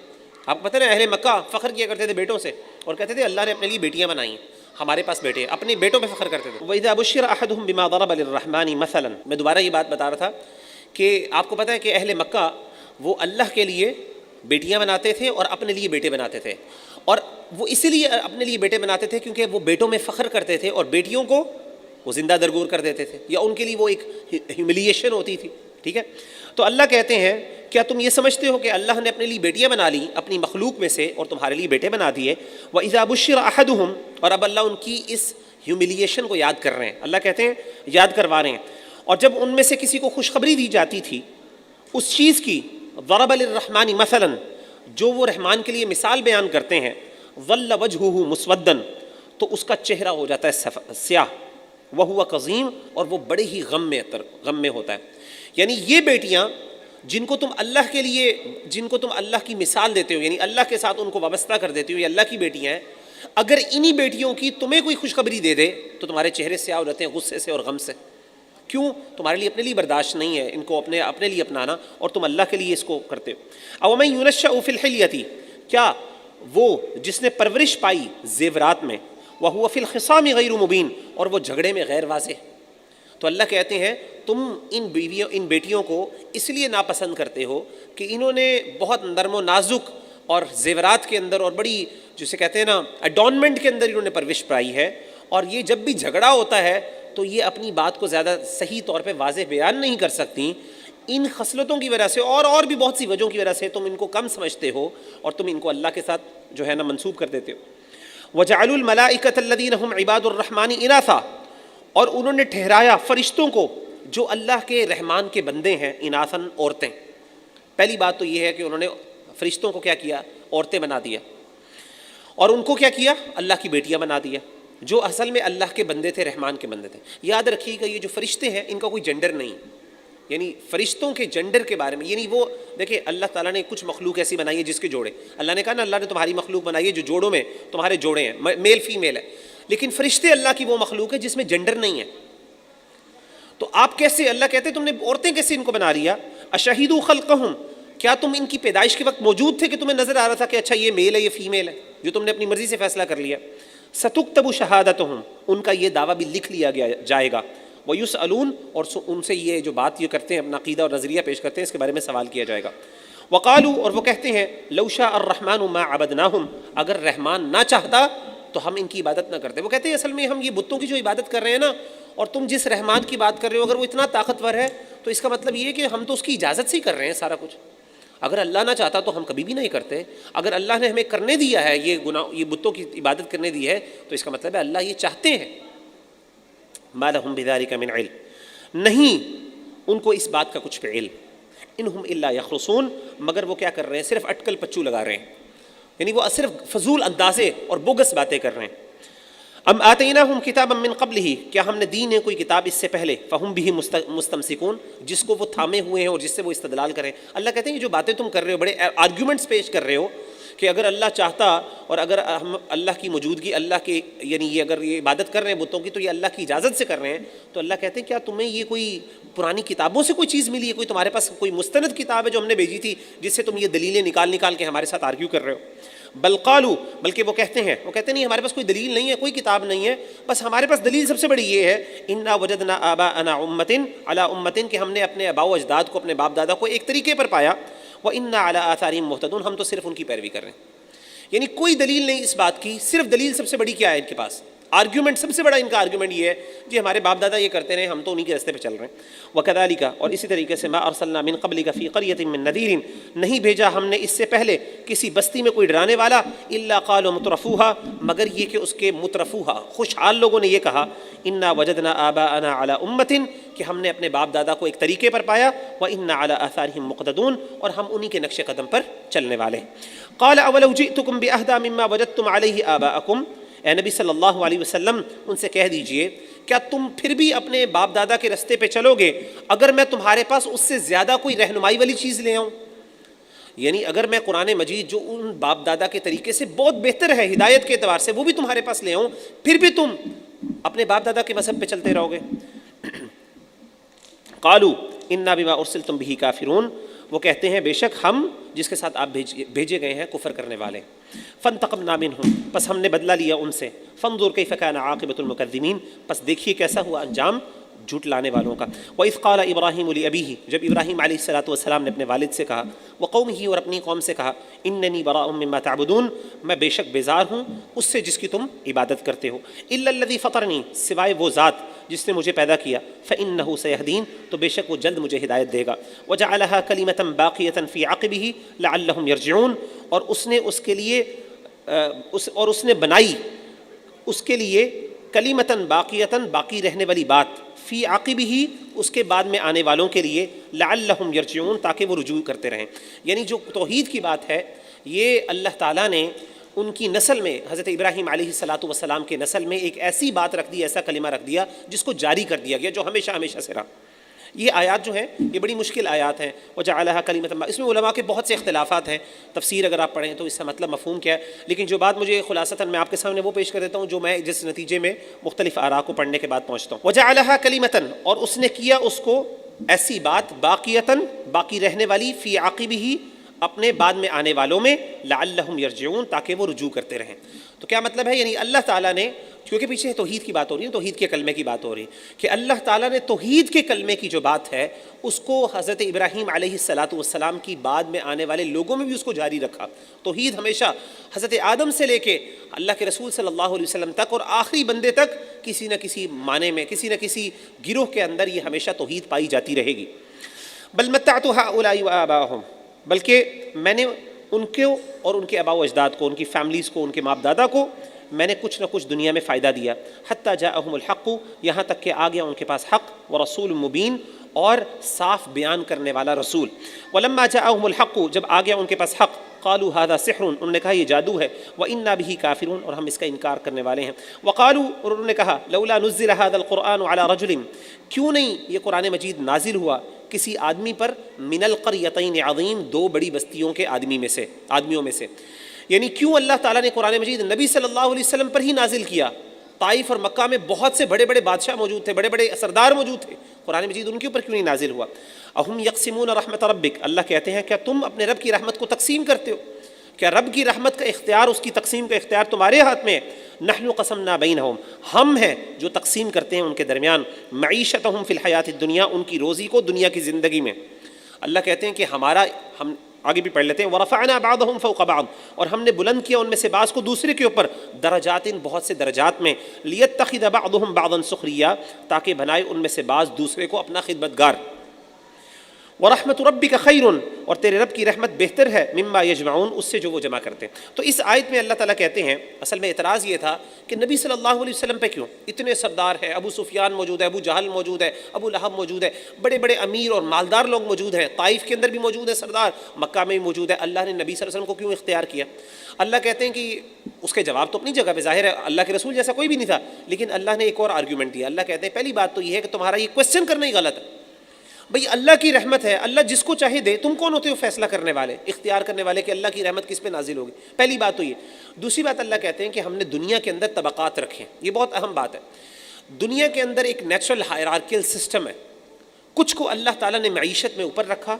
S1: آپ کو پتہ ہے اہل مکہ فخر کیا کرتے تھے بیٹوں سے، اور کہتے تھے اللہ نے اپنے لیے بیٹیاں بنائیں، ہمارے پاس بیٹے، اپنے بیٹوں پہ فخر کرتے تھے۔ وَإِذَا بُشِّرَ أَحَدُهُم بِمَا ضَرَبَ لِلرَّحْمَنِ مَثَلًا، میں دوبارہ یہ بات بتا رہا تھا کہ آپ کو پتہ ہے کہ اہل مکہ وہ اللہ کے لیے بیٹیاں بناتے تھے اور اپنے لیے بیٹے بناتے تھے، اور وہ اسی لیے اپنے لیے بیٹے بناتے تھے کیونکہ وہ بیٹوں میں فخر کرتے تھے اور بیٹیوں کو وہ زندہ درگور کر دیتے تھے، یا ان کے لیے وہ ایک ہیوملیشن ہوتی تھی، ٹھیک ہے۔ تو اللہ کہتے ہیں کیا تم یہ سمجھتے ہو کہ اللہ نے اپنے لیے بیٹیاں بنا لی اپنی مخلوق میں سے اور تمہارے لیے بیٹے بنا دیے۔ وَإِذَا بُشِّرَ أَحَدُهُم، اور اب اللہ ان کی اس ہیوملیشن کو یاد کر رہے ہیں. اللہ کہتے ہیں یاد کروا رہے ہیں. اور جب ان میں سے کسی کو خوشخبری دی جاتی تھی اس چیز کی، ضرب للرحمن مثلا، جو وہ رحمان کے لیے مثال بیان کرتے ہیں، ظل وجهه مسودا، تو اس کا چہرہ ہو جاتا ہے سیاہ، وہو کظیم، اور وہ بڑے ہی غم میں ہوتا ہے. یعنی یہ بیٹیاں جن کو تم اللہ کی مثال دیتے ہو، یعنی اللہ کے ساتھ ان کو وابستہ کر دیتے ہو، یہ اللہ کی بیٹیاں ہیں، اگر انہی بیٹیوں کی تمہیں کوئی خوشخبری دے دے تو تمہارے چہرے سیاہ ہو جاتے ہیں غصے سے اور غم سے. کیوں؟ تمہارے لیے اپنے لیے برداشت نہیں ہے ان کو اپنے لیے اپنانا، اور تم اللہ کے لیے اس کو کرتے ہو. اومن ينشأ فی الحلیۃ، کیا وہ جس نے پرورش پائی زیورات میں، وہو فی الخصام غیر مبین، اور وہ جھگڑے میں غیر واضح. تو اللہ کہتے ہیں تم ان بیٹیوں کو اس لیے ناپسند کرتے ہو کہ انہوں نے بہت نرم و نازک اور زیورات کے اندر اور بڑی جسے کہتے ہیں نا ایڈورنمنٹ کے اندر انہوں نے پرورش پائی ہے، اور یہ جب بھی جھگڑا ہوتا ہے تو یہ اپنی بات کو زیادہ صحیح طور پہ واضح بیان نہیں کر سکتی. ان خصلتوں کی وجہ سے اور بھی بہت سی وجہوں کی وجہ سے تم ان کو کم سمجھتے ہو اور تم ان کو اللہ کے ساتھ جو ہے نا منسوب کر دیتے ہو. وَجَعَلُوا الْمَلَائِكَةَ الَّذِينَ هُمْ عِبَادُ الرَّحْمَنِ إِنَاثًا، اور انہوں نے ٹھہرایا فرشتوں کو جو اللہ کے رحمان کے بندے ہیں، اناثاً عورتیں. پہلی بات تو یہ ہے کہ انہوں نے فرشتوں کو کیا کیا؟ عورتیں بنا دیا. اور ان کو کیا کیا؟ اللہ کی بیٹیاں بنا دیا، جو اصل میں اللہ کے بندے تھے، رحمان کے بندے تھے. یاد رکھیے گا یہ جو فرشتے ہیں ان کا کوئی جنڈر نہیں، یعنی فرشتوں کے جنڈر کے بارے میں، یعنی وہ دیکھیں اللہ تعالیٰ نے کچھ مخلوق ایسی بنائی ہے جس کے جوڑے، اللہ نے کہا نا اللہ نے تمہاری مخلوق بنائی ہے جو جوڑوں میں تمہارے جوڑے ہیں، میل فیمیل ہے. لیکن فرشتے اللہ کی وہ مخلوق ہے جس میں جنڈر نہیں ہے. تو آپ کیسے، اللہ کہتے ہیں تم نے عورتیں کیسے ان کو بنا لیا؟ اشہدوا خلقہم، کیا تم ان کی پیدائش کے وقت موجود تھے کہ تمہیں نظر آ رہا تھا کہ اچھا یہ میل ہے یہ فیمیل ہے، جو تم نے اپنی مرضی سے فیصلہ کر لیا؟ ستکتب شہادتہم، ان کا یہ دعویٰ بھی لکھ لیا جائے گا. ویسألون، اور ان سے یہ جو بات یہ کرتے ہیں اپنا عقیدہ اور نظریہ پیش کرتے ہیں اس کے بارے میں سوال کیا جائے گا. وقالوا، اور وہ کہتے ہیں لو شاء الرحمن ما عبدناہم، اگر رحمان نہ چاہتا تو ہم ان کی عبادت نہ کرتے. وہ کہتے ہیں اصل میں ہم یہ بتوں کی جو عبادت کر رہے ہیں نا، اور تم جس رحمان کی بات کر رہے ہو اگر وہ اتنا طاقتور ہے تو اس کا مطلب یہ ہے کہ ہم تو اس کی اجازت سے ہی کر رہے ہیں سارا کچھ. اگر اللہ نہ چاہتا تو ہم کبھی بھی نہیں کرتے. اگر اللہ نے ہمیں کرنے دیا ہے یہ بتوں کی عبادت کرنے دی ہے تو اس کا مطلب ہے اللہ یہ چاہتے ہیں. ما لهم بذلك من علم، نہیں ان کو اس بات کا کچھ پہ علم. انہم الا یخرصون، مگر وہ کیا کر رہے ہیں؟ صرف اٹکل پچو لگا رہے ہیں، یعنی وہ صرف فضول اندازے اور بوگس باتیں کر رہے ہیں. ام آتیناہم کتابا من قبلہ، کیا ہم نے دی انہیں کوئی کتاب اس سے پہلے، فہم بہ مستمسکون، جس کو وہ تھامے ہوئے ہیں اور جس سے وہ استدلال کریں. اللہ کہتے ہیں یہ جو باتیں تم کر رہے ہو، بڑے آرگیومنٹس پیش کر رہے ہو کہ اگر اللہ چاہتا اور اگر ہم اللہ کی موجودگی، اللہ کے یعنی یہ اگر یہ عبادت کر رہے ہیں بتوں کی تو یہ اللہ کی اجازت سے کر رہے ہیں. تو اللہ کہتے ہیں کیا تمہیں یہ کوئی پرانی کتابوں سے کوئی چیز ملی ہے؟ کوئی تمہارے پاس کوئی مستند کتاب ہے جو ہم نے بھیجی تھی جس سے تم یہ دلیلیں نکال کے ہمارے ساتھ آرگیو کر رہے ہو؟ بل قالوا، بلکہ وہ کہتے ہیں نہیں ہمارے پاس کوئی دلیل نہیں ہے، کوئی کتاب نہیں ہے، بس ہمارے پاس دلیل سب سے بڑی یہ ہے انا وجدنا آباءنا امۃ علی امۃ، کہ ہم نے اپنے آباء و اجداد کو، اپنے باپ دادا کو ایک طریقے پر پایا. وانا علی آثارہم مہتدون، ہم تو صرف ان کی پیروی کر رہے ہیں. یعنی کوئی دلیل نہیں اس بات کی، صرف دلیل سب سے بڑی کیا ہے ان کے پاس؟ آرگیومنٹ سب سے بڑا ان کا آرگیومنٹ یہ ہے جی ہمارے باپ دادا یہ کرتے رہے، ہم تو انہی کے راستے پہ چل رہے ہیں. وکذالک، اور اسی طریقے سے ما ارسلنا من قبلک فی قریۃ من نذیر، نہیں بھیجا ہم نے اس سے پہلے کسی بستی میں کوئی ڈرانے والا، الا قالوا مترفوها، مگر یہ کہ اس کے مترفوها خوشحال لوگوں نے یہ کہا، انا وجدنا آباءنا علی امۃ، کہ ہم نے اپنے باپ دادا کو ایک طریقے پر پایا، وانا علی آثارہم مقتدون، اور ہم انہی کے نقش قدم پر چلنے والے ہیں. قال اولو جئتکم باہدی مما وجدتم علیہ آباءکم، اے نبی صلی اللہ علیہ وسلم ان سے کہہ دیجئے کیا تم پھر بھی اپنے باپ دادا کے رستے پہ چلو گے اگر میں تمہارے پاس اس سے زیادہ کوئی رہنمائی والی چیز لے آؤں؟ یعنی اگر میں قرآن مجید جو ان باپ دادا کے طریقے سے بہت بہتر ہے ہدایت کے اعتبار سے وہ بھی تمہارے پاس لے آؤں، پھر بھی تم اپنے باپ دادا کے مذہب پہ چلتے رہو گے؟ قالوا انا بما ارسلتم به کافرون، وہ کہتے ہیں بے شک ہم جس کے ساتھ آپ بھیجے گئے ہیں کفر کرنے والے. فانتقمنا منہم، پس ہم نے بدلہ لیا ان سے. فانظر کیف کان عاقبۃ المکذبین، پس دیکھیے کیسا ہوا انجام جھوٹ لانے والوں کا. وَإِذْ قَالَ إِبْرَاهِيمُ لِأَبِيهِ، جب ابراہیم علیہ السلام نے اپنے والد سے کہا، وقومہ، اور اپنی قوم سے کہا، إِنَّنِي بَرَاءٌ مِّمَّا تَعْبُدُونَ، میں بے شک بیزار ہوں اس سے جس کی تم عبادت کرتے ہو. إِلَّا الَّذِي فَطَرَنِي، سوائے وہ ذات جس نے مجھے پیدا کیا. فإنه سيهدين، تو بے شک وہ جلد مجھے ہدایت دے گا. وجعلها كلمة باقية في عقبه لعلهم يرجعون، اور اس نے اس کے لیے اور اس نے بنائی اس کے لیے کلیمتن باقیتن باقی رہنے والی بات، فی عاقبہ اس کے بعد میں آنے والوں کے لیے، لعلہم یرجعون تاکہ وہ رجوع کرتے رہیں. یعنی جو توحید کی بات ہے یہ اللہ تعالیٰ نے ان کی نسل میں، حضرت ابراہیم علیہ الصلاۃ والسلام کے نسل میں ایک ایسی بات رکھ دی، ایسا کلمہ رکھ دیا جس کو جاری کر دیا گیا، جو ہمیشہ ہمیشہ سے رہا. یہ آیات جو ہیں یہ بڑی مشکل آیات ہیں. وجعلها کلمۃ، اس میں علماء کے بہت سے اختلافات ہیں. تفسیر اگر آپ پڑھیں تو اس کا مطلب مفہوم کیا ہے، لیکن جو بات مجھے خلاصتاً میں آپ کے سامنے وہ پیش کر دیتا ہوں جو میں جس نتیجے میں مختلف آراء کو پڑھنے کے بعد پہنچتا ہوں. وجعلها کلمۃ، اور اس نے کیا اس کو ایسی بات، باقیتاً باقی رہنے والی، فی عاقبہ اپنے بعد میں آنے والوں میں، لعلہم یرجعون تاکہ وہ رجوع کرتے رہیں. تو کیا مطلب ہے؟ یعنی اللہ تعالیٰ نے، کیونکہ پیچھے توحید کی بات ہو رہی ہے، توحید کے کلمے کی بات ہو رہی ہے، کہ اللہ تعالیٰ نے توحید کے کلمے کی جو بات ہے اس کو حضرت ابراہیم علیہ الصلاۃ والسلام کی بعد میں آنے والے لوگوں میں بھی اس کو جاری رکھا. توحید ہمیشہ حضرت آدم سے لے کے اللہ کے رسول صلی اللہ علیہ وسلم تک اور آخری بندے تک کسی نہ کسی معنی میں، کسی نہ کسی گروہ کے اندر یہ ہمیشہ توحید پائی جاتی رہے گی. بل متعت ہؤلاء وآباءهم، بلکہ میں نے ان کو اور ان کے آباء و اجداد کو، ان کی فیملیز کو، ان کے باپ دادا کو میں نے کچھ نہ کچھ دنیا میں فائدہ دیا. حتیٰ جاءہم الحق، یہاں تک کہ آ گیا ان کے پاس حق، ورسول مبین، اور صاف بیان کرنے والا رسول. ولما جاءہم الحق، جب آ گیا ان کے پاس حق، قالوا هذا سحر، انہوں نے کہا یہ جادو ہے، وإنا به کافرون، اور ہم اس کا انکار کرنے والے ہیں. وقالوا، اور انہوں نے کہا، لولا نزل هذا القرآن على رجل، کیوں نہیں یہ قرآن مجید نازل ہوا کسی آدمی پر، من القریتین عظیم، دو بڑی بستیوں کے آدمیوں میں سے. یعنی کیوں اللہ تعالیٰ نے قرآن مجید نبی صلی اللہ علیہ وسلم پر ہی نازل کیا؟ طائف اور مکہ میں بہت سے بڑے بڑے بادشاہ موجود تھے، بڑے بڑے سردار موجود تھے، قرآن مجید ان کے اوپر کیوں نہیں نازل ہوا؟ اہم یقسمون رحمت ربک، اللہ کہتے ہیں کیا تم اپنے رب کی رحمت کو تقسیم کرتے ہو؟ کیا رب کی رحمت کا اختیار، اس کی تقسیم کا اختیار تمہارے ہاتھ میں ہے؟ نحن قسمنا بینہم، ہم ہیں جو تقسیم کرتے ہیں ان کے درمیان، معیشتہم فی الحیات الدنیا، ان کی روزی کو دنیا کی زندگی میں. اللہ کہتے ہیں کہ ہم آگے بھی پڑھ لیتے ہیں، ورفعنا بعضهم فوق بعض، اور ہم نے بلند کیا ان میں سے بعض کو دوسرے کے اوپر، درجات، بہت سے درجات میں، لیتخذ بعضهم بعضا سخریا، تاکہ بنائے ان میں سے بعض دوسرے کو اپنا خدمتگار. ورحمت ربک خیر، اور تیرے رب کی رحمت بہتر ہے، مما یجمعون، اس سے جو وہ جمع کرتے ہیں. تو اس آیت میں اللہ تعالیٰ کہتے ہیں، اصل میں اعتراض یہ تھا کہ نبی صلی اللہ علیہ وسلم پہ کیوں اتنے سردار ہیں، ابو سفیان موجود ہے، ابو جہل موجود ہے، ابو لہب موجود ہے، بڑے بڑے امیر اور مالدار لوگ موجود ہیں، طائف کے اندر بھی موجود ہے سردار، مکہ میں بھی موجود ہے، اللہ نے نبی صلی اللہ علیہ وسلم کو کیوں اختیار کیا؟ اللہ کہتے ہیں کہ اس کے جواب تو اپنی جگہ پہ ظاہر ہے، اللہ کے رسول جیسا کوئی بھی نہیں تھا، لیکن اللہ نے ایک اور آرگیومنٹ دیا. اللہ کہتے ہیں پہلی بات تو یہ ہے کہ تمہارا یہ کوشچن کرنا ہی غلط ہے. بھئی اللہ کی رحمت ہے، اللہ جس کو چاہے دے، تم کون ہوتے ہو فیصلہ کرنے والے، اختیار کرنے والے کہ اللہ کی رحمت کس پہ نازل ہوگی؟ پہلی بات تو یہ. دوسری بات اللہ کہتے ہیں کہ ہم نے دنیا کے اندر طبقات رکھے ہیں، یہ بہت اہم بات ہے. دنیا کے اندر ایک نیچرل ہائرارکیل سسٹم ہے، کچھ کو اللہ تعالیٰ نے معیشت میں اوپر رکھا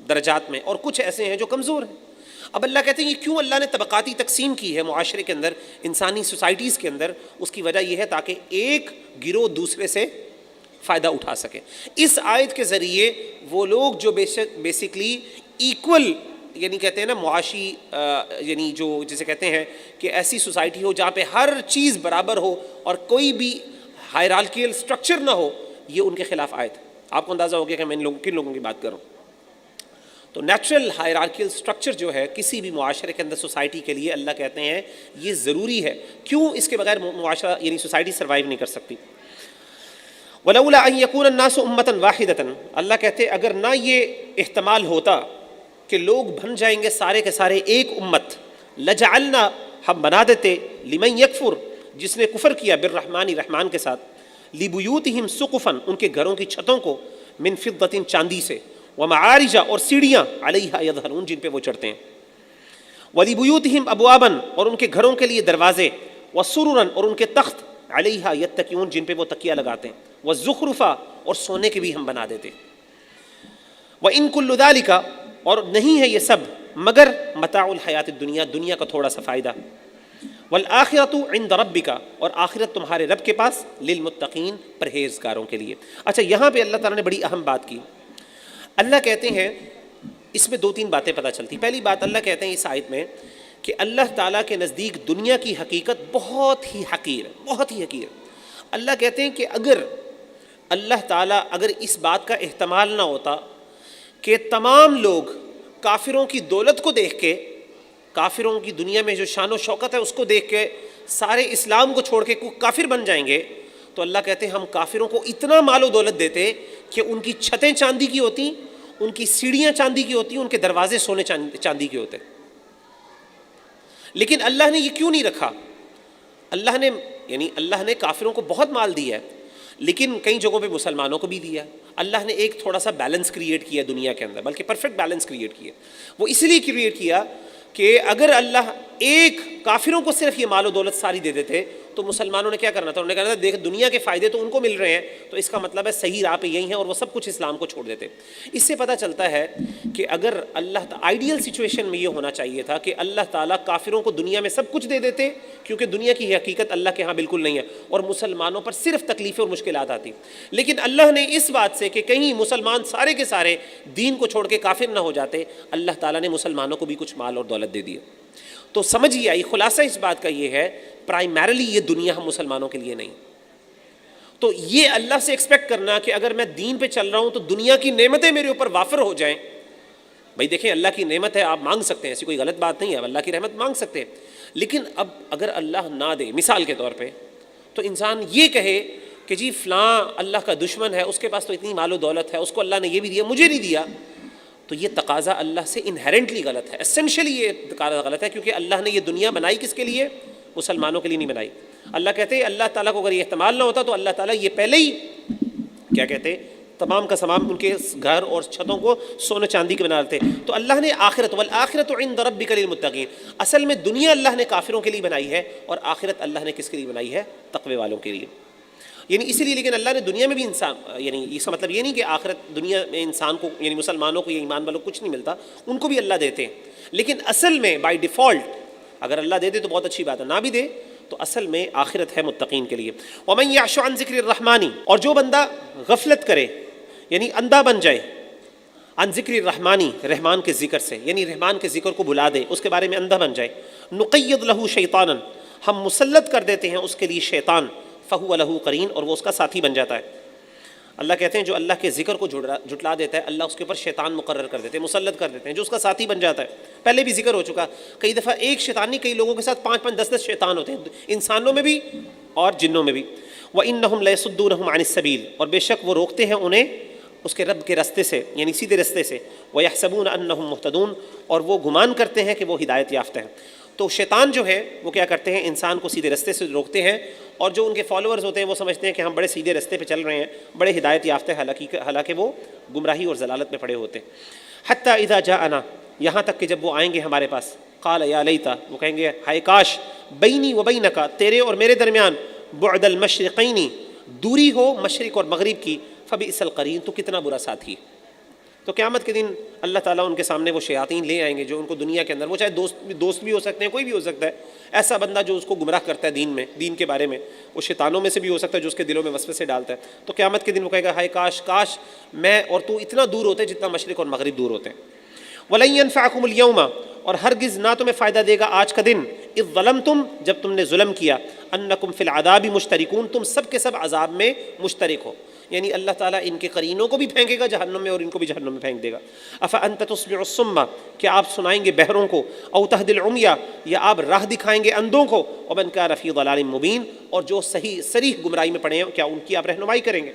S1: درجات میں، اور کچھ ایسے ہیں جو کمزور ہیں. اب اللہ کہتے ہیں یہ کیوں اللہ نے طبقاتی تقسیم کی ہے معاشرے کے اندر، انسانی سوسائٹیز کے اندر؟ اس کی وجہ یہ ہے تاکہ ایک گروہ دوسرے سے فائدہ اٹھا سکے. اس آیت کے ذریعے وہ لوگ جو بیسکلی ایکول، یعنی کہتے ہیں نا معاشی، یعنی جو جسے کہتے ہیں کہ ایسی سوسائٹی ہو جہاں پہ ہر چیز برابر ہو اور کوئی بھی ہائرارکیل سٹرکچر نہ ہو، یہ ان کے خلاف آیت ہے. آپ کو اندازہ ہو گیا کہ میں کن لوگوں کی بات کروں. تو نیچرل ہائرارکیل سٹرکچر جو ہے کسی بھی معاشرے کے اندر سوسائٹی کے لیے، اللہ کہتے ہیں یہ ضروری ہے. کیوں؟ اس کے بغیر معاشرہ یعنی سوسائٹی سروائیو نہیں کر سکتی. وَلَوْلَا أَن يَكُونَ النَّاسُ أُمَّةً وَاحِدَةً، اللہ کہتے اگر نہ یہ احتمال ہوتا کہ لوگ بن جائیں گے سارے کے سارے ایک امت، لَجَعَلْنَا، ہم بنا دیتے، لِمَن يَكْفُرْ، جس نے کفر کیا، بالرحمن، رحمان کے ساتھ، لِبُيُوتِهِمْ سُقُفًا، ان کے گھروں کی چھتوں کو، من فضة، چاندی سے، وَمَعَارِجَ، اور سیڑھیاں، عَلَيْهَا يَظْهَرُونَ، جن پہ وہ چڑھتے ہیں، وَلِبُيُوتِهِمْ أَبْوَابًا، اور ان کے گھروں کے لیے دروازے، وَسُرُرًا، اور ان کے تخت، علیہا یتکئون، جن پہ وہ تکیہ لگاتے ہیں، والزخرفا، اور سونے کے بھی ہم بنا دیتے. وَإِن كُلُّ ذَلِكَ، اور نہیں ہے یہ سب مگر متاع الحیات الدنیا، دنیا کا تھوڑا سا فائدہ. والآخرۃ عند ربک، اور آخرت تمہارے رب کے پاس، للمتقین، پرہیزگاروں کے لیے. اچھا، یہاں پہ اللہ تعالیٰ نے بڑی اہم بات کی. اللہ کہتے ہیں اس میں دو تین باتیں پتہ چلتی. پہلی بات اللہ کہتے ہیں اس آیت میں کہ اللہ تعالیٰ کے نزدیک دنیا کی حقیقت بہت ہی حقیر ہے، بہت ہی حقیر. اللہ کہتے ہیں کہ اگر اللہ تعالیٰ اگر اس بات کا احتمال نہ ہوتا کہ تمام لوگ کافروں کی دولت کو دیکھ کے، کافروں کی دنیا میں جو شان و شوکت ہے اس کو دیکھ کے سارے اسلام کو چھوڑ کے کافر بن جائیں گے تو اللہ کہتے ہیں ہم کافروں کو اتنا مال و دولت دیتے کہ ان کی چھتیں چاندی کی ہوتی، ان کی سیڑھیاں چاندی کی ہوتی، ان کے دروازے سونے چاندی کے ہوتے. لیکن اللہ نے یہ کیوں نہیں رکھا؟ اللہ نے کافروں کو بہت مال دیا ہے، لیکن کئی جگہوں پہ مسلمانوں کو بھی دیا. اللہ نے ایک تھوڑا سا بیلنس کریٹ کیا دنیا کے اندر، بلکہ پرفیکٹ بیلنس کریٹ کیا. وہ اس لیے کریٹ کیا کہ اگر اللہ ایک کافروں کو صرف یہ مال و دولت ساری دے دیتے تو مسلمانوں نے کیا کرنا تھا؟ انہوں نے کہنا تھا دیکھ دنیا کے فائدے تو ان کو مل رہے ہیں، تو اس کا مطلب ہے صحیح راہ پہ یہی ہیں، اور وہ سب کچھ اسلام کو چھوڑ دیتے. اس سے پتہ چلتا ہے کہ اگر آئیڈیل سچویشن میں یہ ہونا چاہیے تھا کہ اللہ تعالیٰ کافروں کو دنیا میں سب کچھ دے دیتے، کیونکہ دنیا کی حقیقت اللہ کے ہاں بالکل نہیں ہے، اور مسلمانوں پر صرف تکلیفیں اور مشکلات آتی. لیکن اللہ نے اس بات سے کہ کہیں مسلمان سارے کے سارے دین کو چھوڑ کے کافر نہ ہو جاتے، اللہ تعالیٰ نے مسلمانوں کو بھی کچھ مال اور دولت دے دی. تو سمجھ یہ آئی، خلاصہ اس بات کا یہ ہے پرائمریلی یہ دنیا ہم مسلمانوں کے لیے نہیں. تو یہ اللہ سے ایکسپیکٹ کرنا کہ اگر میں دین پہ چل رہا ہوں تو دنیا کی نعمتیں میرے اوپر وافر ہو جائیں. بھائی دیکھیں اللہ کی نعمت ہے، آپ مانگ سکتے ہیں، ایسی کوئی غلط بات نہیں ہے، اللہ کی رحمت مانگ سکتے ہیں. لیکن اب اگر اللہ نہ دے، مثال کے طور پہ، تو انسان یہ کہے کہ جی فلاں اللہ کا دشمن ہے، اس کے پاس تو اتنی مال و دولت ہے، اس کو اللہ نے یہ بھی دیا، مجھے نہیں دیا. تو یہ تقاضا اللہ سے انہیرنٹلی غلط ہے، ایسنشلی یہ تقاضا غلط ہے، کیونکہ اللہ نے یہ دنیا بنائی کس کے لیے؟ مسلمانوں کے لیے نہیں بنائی. اللہ کہتے ہیں اللہ تعالیٰ کو اگر یہ احتمال نہ ہوتا تو اللہ تعالیٰ یہ پہلے ہی کیا کہتے ہیں تمام کا تمام ان کے گھر اور چھتوں کو سونے چاندی کے بنا لیتے. تو اللہ نے آخرت والآخرۃ عند ربک للمتقین، اصل میں دنیا اللہ نے کافروں کے لیے بنائی ہے اور آخرت اللہ نے کس کے لیے بنائی ہے؟ تقوی والوں کے لیے. یعنی اسی لیے لیکن اللہ نے دنیا میں بھی انسان، یعنی اس کا مطلب یہ نہیں کہ آخرت دنیا میں انسان کو، یعنی مسلمانوں کو یا ایمان والوں کو کچھ نہیں ملتا، ان کو بھی اللہ دیتے ہیں. لیکن اصل میں بائی ڈیفالٹ اگر اللہ دے دے تو بہت اچھی بات ہے، نہ بھی دے تو اصل میں آخرت ہے متقین کے لیے. ومن یعش عن ذکر الرحمن، اور جو بندہ غفلت کرے یعنی اندھا بن جائے، عن ذکر الرحمانی، رحمان کے ذکر سے، یعنی رحمان کے ذکر کو بھلا دے، اس کے بارے میں اندھا بن جائے، نقید لہ شیطانا، ہم مسلط کر دیتے ہیں اس کے لیے شیطان، فہو لہ قرین، اور وہ اس کا ساتھی بن جاتا ہے. اللہ کہتے ہیں جو اللہ کے ذکر کو جھٹلا دیتا ہے اللہ اس کے اوپر شیطان مقرر کر دیتے ہیں، مسلط کر دیتے ہیں، جو اس کا ساتھی بن جاتا ہے. پہلے بھی ذکر ہو چکا، کئی دفعہ ایک شیطان نہیں، کئی لوگوں کے ساتھ 5 10 شیطان ہوتے ہیں، انسانوں میں بھی اور جنوں میں بھی. وَإِنَّهُمْ لَيَصُدُّونَهُمْ عَنِ السَّبِيلِ، اور بے شک وہ روکتے ہیں انہیں اس کے رب کے رستے سے، یعنی سیدھے رستے سے. وَيَحْسَبُونَ أَنَّهُمْ مُهْتَدُونَ، اور وہ گمان کرتے ہیں کہ وہ ہدایت یافتہ ہیں. تو شیطان جو ہے وہ کیا کرتے ہیں؟ انسان کو سیدھے رستے سے روکتے ہیں، اور جو ان کے فالوورز ہوتے ہیں وہ سمجھتے ہیں کہ ہم بڑے سیدھے رستے پہ چل رہے ہیں، بڑے ہدایت یافتہ ہیں، حالانکہ وہ گمراہی اور ضلالت میں پڑے ہوتے ہیں. حتیٰ اذا جاءنا، یہاں تک کہ جب وہ آئیں گے ہمارے پاس، قال یا لیتا، وہ کہیں گے ہائے کاش، بینی و بینک، تیرے اور میرے درمیان، بعد المشرقین، دوری ہو مشرق اور مغرب کی، فبئس القرین، تو کتنا برا ساتھی. تو قیامت کے دن اللہ تعالیٰ ان کے سامنے وہ شیاطین لے آئیں گے جو ان کو دنیا کے اندر، وہ چاہے دوست بھی ہو سکتے ہیں، کوئی بھی ہو سکتا ہے، ایسا بندہ جو اس کو گمراہ کرتا ہے دین کے بارے میں، وہ شیطانوں میں سے بھی ہو سکتا ہے جو اس کے دلوں میں وسوسے ڈالتا ہے. تو قیامت کے دن وہ کہے گا ہائے کاش میں اور تو اتنا دور ہوتے جتنا مشرق اور مغرب دور ہوتے ہیں. وَلَن يَنفَعَكُمُ الْيَوْمَ، اور ہرگز نہ تمہیں فائدہ دے گا آج کا دن، اذ ظلمتم، جب تم نے ظلم کیا، انکم فی العذاب مشترکون، تم سب کے سب عذاب میں مشترک ہو. یعنی اللہ تعالیٰ ان کے قرینوں کو بھی پھینکے گا جہنم میں اور ان کو بھی جہنم میں پھینک دے گا. افانت تسمع الصم، کیا آپ سنائیں گے بہروں کو، او تہدی العمی، یا آپ راہ دکھائیں گے اندھوں کو، ومن کان فی ضلال مبین، اور جو صریح گمراہی میں پڑے ہیں کیا ان کی آپ رہنمائی کریں گے.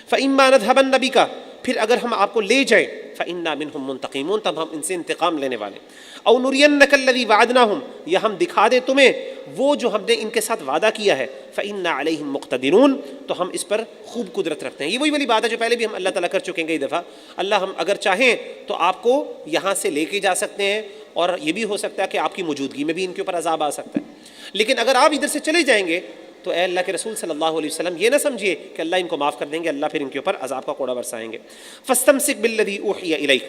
S1: فإما نذهبن بک، پھر اگر ہم آپ کو لے جائیں، فإنا منهم منتقمون، تب ہم ان سے انتقام لینے والے. او نرینک الذی وعدناہم، یا ہم دکھا دیں تمہیں وہ جو ہم نے ان کے ساتھ وعدہ کیا ہے، فإنا علیہم مقتدرون، تو ہم اس پر خوب قدرت رکھتے ہیں. یہ وہی والی بات ہے جو پہلے بھی ہم اللہ تعالیٰ کر چکے ہیں کئی دفعہ. اللہ ہم اگر چاہیں تو آپ کو یہاں سے لے کے جا سکتے ہیں، اور یہ بھی ہو سکتا ہے کہ آپ کی موجودگی میں بھی ان کے اوپر عذاب آ سکتا ہے. لیکن اگر آپ ادھر سے چلے جائیں گے تو اے اللہ کے رسول صلی اللہ علیہ وسلم یہ نہ سمجھیے کہ اللہ ان کو معاف کر دیں گے، اللہ پھر ان کے اوپر عذاب کا کوڑا برسائیں گے. فاستمسک بالذی اوحی الیک،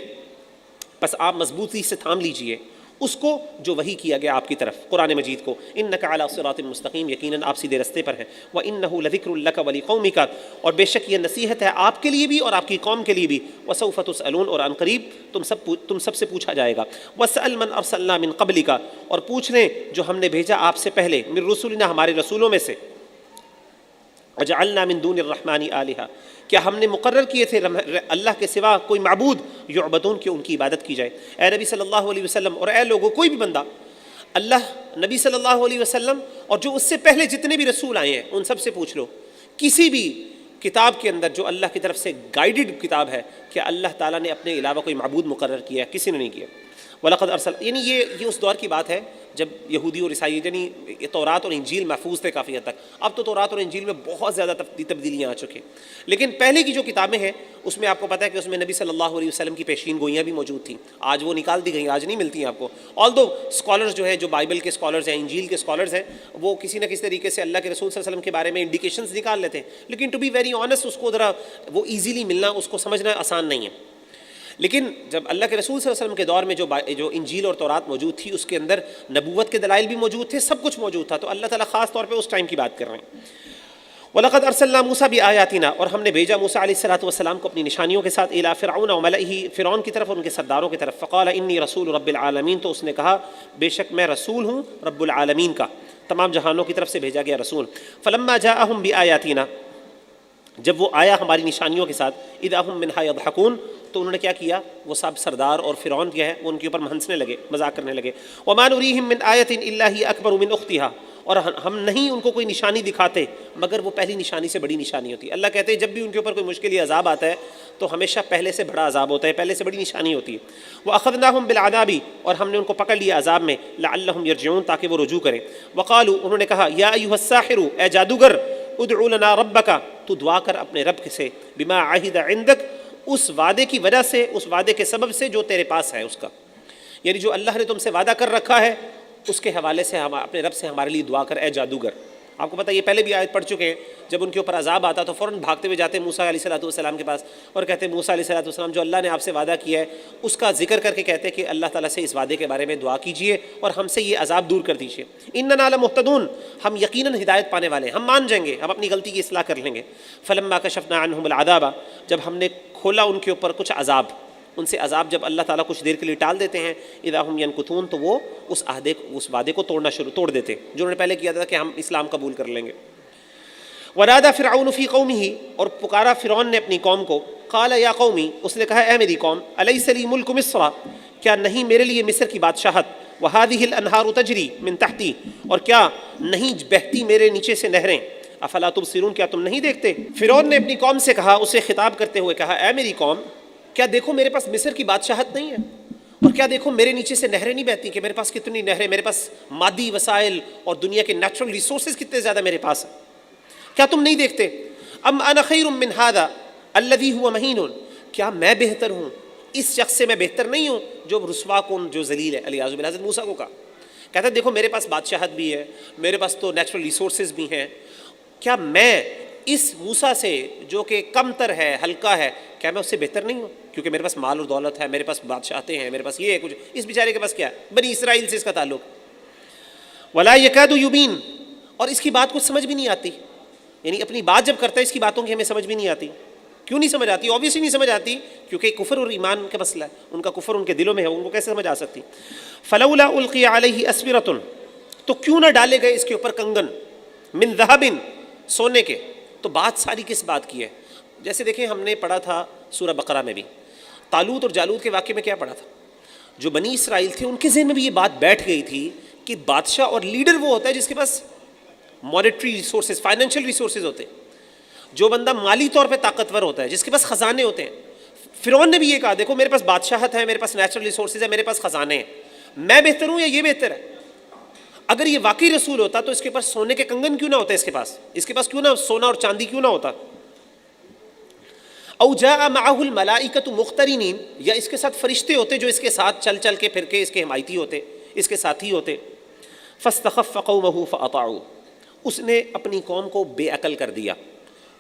S1: بس آپ مضبوطی سے تھام لیجئے اس کو جو وحی کیا گیا آپ کی طرف، قرآن مجید کو. انک علی صراط مستقیم، یقیناً آپ سیدھے رستے پر ہیں. وانہ لذکر لک ولقومک، اور بے شک یہ نصیحت ہے آپ کے لیے بھی اور آپ کی قوم کے لیے بھی. وسوف تسألون، اور عن قریب تم سب سے پوچھا جائے گا. واسأل من ارسلنا من قبلک، اور پوچھ لیں جو ہم نے بھیجا آپ سے پہلے، من رسولنا، ہمارے رسولوں میں سے. وجعلنا من دون الرحمن آلہہ، کیا ہم نے مقرر کیے تھے اللہ کے سوا کوئی معبود، یعبدون، کہ ان کی عبادت کی جائے. اے نبی صلی اللہ علیہ وسلم اور اے لوگوں، کوئی بھی بندہ اللہ نبی صلی اللہ علیہ وسلم اور جو اس سے پہلے جتنے بھی رسول آئے ہیں ان سب سے پوچھ لو، کسی بھی کتاب کے اندر جو اللہ کی طرف سے گائیڈڈ کتاب ہے، کہ اللہ تعالیٰ نے اپنے علاوہ کوئی معبود مقرر کیا ہے؟ کسی نے نہیں کیا۔ وَلَقَدْ أَرْسَلْنَا، یعنی یہ اس دور کی بات ہے جب یہودی اور عیسائی، یعنی تورات اور انجیل محفوظ تھے کافی حد تک۔ اب تو تورات اور انجیل میں بہت زیادہ تبدیلیاں آ چکی ہیں، لیکن پہلے کی جو کتابیں ہیں اس میں آپ کو پتہ ہے کہ اس میں نبی صلی اللہ علیہ وسلم کی پیشین گوئیاں بھی موجود تھیں۔ آج وہ نکال دی گئیں، آج نہیں ملتی ہیں آپ کو۔ آلدو اسکالرز جو ہے، جو بائبل کے اسکالرز ہیں، انجیل کے اسکالرز ہیں، وہ کسی نہ کسی طریقے سے اللہ کے رسول صلی اللہ علیہ وسلم کے بارے میں انڈیکیشنز نکال لیتے ہیں، لیکن ٹو بی ویری آنیسٹ اس کو ذرا وہ ایزیلی ملنا، اس کو سمجھنا آسان نہیں ہے۔ لیکن جب اللہ کے رسول صلی اللہ علیہ وسلم کے دور میں جو انجیل اور تورات موجود تھی، اس کے اندر نبوت کے دلائل بھی موجود تھے، سب کچھ موجود تھا، تو اللہ تعالیٰ خاص طور پہ اس ٹائم کی بات کر رہے ہیں۔ وَلَقَدْ أَرْسَلْنَا مُوسَىٰ بِآيَاتِنَا، اور ہم نے بھیجا موسیٰ علیہ السلام کو اپنی نشانیوں کے ساتھ، إِلَىٰ فِرْعَوْنَ وَمَلَئِهِ، فرعون کی طرف اور ان کے سرداروں کی طرف۔ فَقَالَ إِنِّي رَسُولُ رَبِّ الْعَالَمِينَ، تو اس نے کہا بے شک میں رسول ہوں رب العالمین کا، تمام جہانوں کی طرف سے بھیجا گیا رسول۔ فَلَمَّا جَاءَهُم بِآيَاتِنَا، جب وہ آیا ہماری نشانیوں کے ساتھ، اذا ہم منہا یضحکون، تو انہوں نے کیا کیا، وہ سب سردار اور فرعون کیا ہے وہ ان کے اوپر ہنسنے لگے، مذاق کرنے لگے۔ وما نریہم من آیۃ الا ہی اکبر من اختہا، اور ہم نہیں ان کو کوئی نشانی دکھاتے مگر وہ پہلی نشانی سے بڑی نشانی ہوتی ہے۔ اللہ کہتے ہیں جب بھی ان کے اوپر کوئی مشکل یا عذاب آتا ہے تو ہمیشہ پہلے سے بڑا عذاب ہوتا ہے، پہلے سے بڑی نشانی ہوتی ہے۔ وَأَخَذْنَاهُمْ بِالْعَذَابِ، اور ہم نے ان کو پکڑ لیا عذاب میں، لَعَلَّهُمْ يَرْجِعُونَ، تاکہ وہ رجوع کریں۔ وَقَالُوا، انہوں نے کہا، یا ایھا الساحر، اے جادوگر، ادعو لنا ربک، تو دعا کر اپنے رب سے، بما عہد عندک، اس وعدے کی وجہ سے، اس وعدے کے سبب سے جو تیرے پاس ہے اس کا، یعنی جو اللہ نے تم سے وعدہ کر رکھا ہے اس کے حوالے سے ہم اپنے رب سے ہمارے لیے دعا کر اے جادوگر۔ آپ کو پتہ ہے یہ پہلے بھی آیت پڑھ چکے ہیں، جب ان کے اوپر عذاب آتا تو فوراً بھاگتے ہوئے جاتے موسیٰ علیہ السلام کے پاس اور کہتے ہیں موسیٰ علیہ السلام جو اللہ نے آپ سے وعدہ کیا ہے اس کا ذکر کر کے کہتے ہیں کہ اللہ تعالیٰ سے اس وعدے کے بارے میں دعا کیجئے اور ہم سے یہ عذاب دور کر دیجئے۔ اننا لمہتدون، ہم یقیناً ہدایت پانے والے ہیں، ہم مان جائیں گے، ہم اپنی غلطی کی اصلاح کر لیں گے۔ فلما کشفنا عنہم العذاب، جب ہم نے کھولا ان کے اوپر کچھ عذاب، ان سے عذاب جب اللہ تعالیٰ کچھ دیر کے لیے ٹال دیتے ہیں، اذا ہم ینکثون، تو وہ اس وعدے کو توڑ دیتے جو انہوں نے پہلے کیا تھا کہ ہم اسلام قبول کر لیں گے۔ ونادى فرعون فی قومہ، اور پکارا فرعون نے اپنی قوم کو، قال یا قومی، اس نے کہا اے میری قوم، الیس لی ملک مصر، کیا نہیں میرے لیے مصر کی بادشاہت، وہذہ الانہار تجری من تحتی، اور کیا نہیں بہتی میرے نیچے سے نہریں، افلا تبصرون، کیا تم نہیں دیکھتے۔ فرعون نے اپنی قوم سے کہا، اسے خطاب کرتے ہوئے کہا، اے میری قوم، کیا دیکھو میرے پاس مصر کی بادشاہت نہیں ہے، اور کیا دیکھو میرے نیچے سے نہریں نہیں بہتی، کہ میرے پاس کتنی نہریں، میرے پاس مادی وسائل اور دنیا کے نیچرل ریسورسز کتنے زیادہ میرے پاس ہیں، کیا تم نہیں دیکھتے۔ ام انا خیر من ھذا الذی ھو مہین، کیا میں بہتر ہوں، اس شخص سے میں بہتر نہیں ہوں جو رسوا کن، جو ذلیل ہے۔ الیاذ باللہ، حضرت موسیٰ کو کہا، کہتا ہے دیکھو میرے پاس بادشاہت بھی ہے، میرے پاس تو نیچرل ریسورسز بھی ہیں، کیا میں اس موسیٰ سے جو کہ کم تر ہے، ہلکا ہے، کیا میں اس سے بہتر نہیں ہوں، کیونکہ میرے پاس مال اور دولت ہے، میرے پاس بادشاہتیں ہیں، میرے پاس یہ ہے کچھ، اس بیچارے کے پاس کیا ہے، بنی اسرائیل سے اس کا تعلق۔ ولا یکاد یبین، اور اس کی بات کچھ سمجھ بھی نہیں آتی، یعنی اپنی بات جب کرتا ہے اس کی باتوں کی ہمیں سمجھ بھی نہیں آتی۔ کیوں نہیں سمجھ آتی؟ اوبیسلی نہیں سمجھ آتی، کیونکہ کفر اور ایمان کا مسئلہ ہے، ان کا کفر ان کے دلوں میں ہے، ان کو کیسے سمجھ آ سکتی۔ فلولا القی علیہ اسورۃ، تو کیوں نہ ڈالے گئے اس کے اوپر کنگن، من ذہب، سونے کے۔ تو بات ساری کس بات کی ہے؟ جیسے دیکھیں ہم نے پڑھا تھا سورہ بقرہ میں بھی، طالوت اور جالوت کے واقعے میں کیا پڑھا تھا، جو بنی اسرائیل تھے ان کے ذہن میں بھی یہ بات بیٹھ گئی تھی کہ بادشاہ اور لیڈر وہ ہوتا ہے جس کے پاس مانیٹری ریسورسز، فائنینشیل ریسورسز ہوتے ہیں، جو بندہ مالی طور پہ طاقتور ہوتا ہے، جس کے پاس خزانے ہوتے ہیں۔ فرعون نے بھی یہ کہا دیکھو میرے پاس بادشاہت ہے، میرے پاس نیچرل ریسورسز ہے، میرے پاس خزانے ہیں، میں بہتر ہوں یا یہ بہتر ہے؟ اگر یہ واقعی رسول ہوتا تو اس کے پاس سونے کے کنگن کیوں نہ ہوتے، اس کے پاس کیوں نہ سونا اور چاندی کیوں نہ ہوتا؟ او جاء معه الملائکۃ مقترنین، یا اس کے ساتھ فرشتے ہوتے جو اس کے ساتھ چل چل کے پھر کے اس کے حمایتی ہوتے، اس کے ساتھی ہوتے۔ فاستخف قومه فاطاعوا، اس نے اپنی قوم کو بے عقل کر دیا۔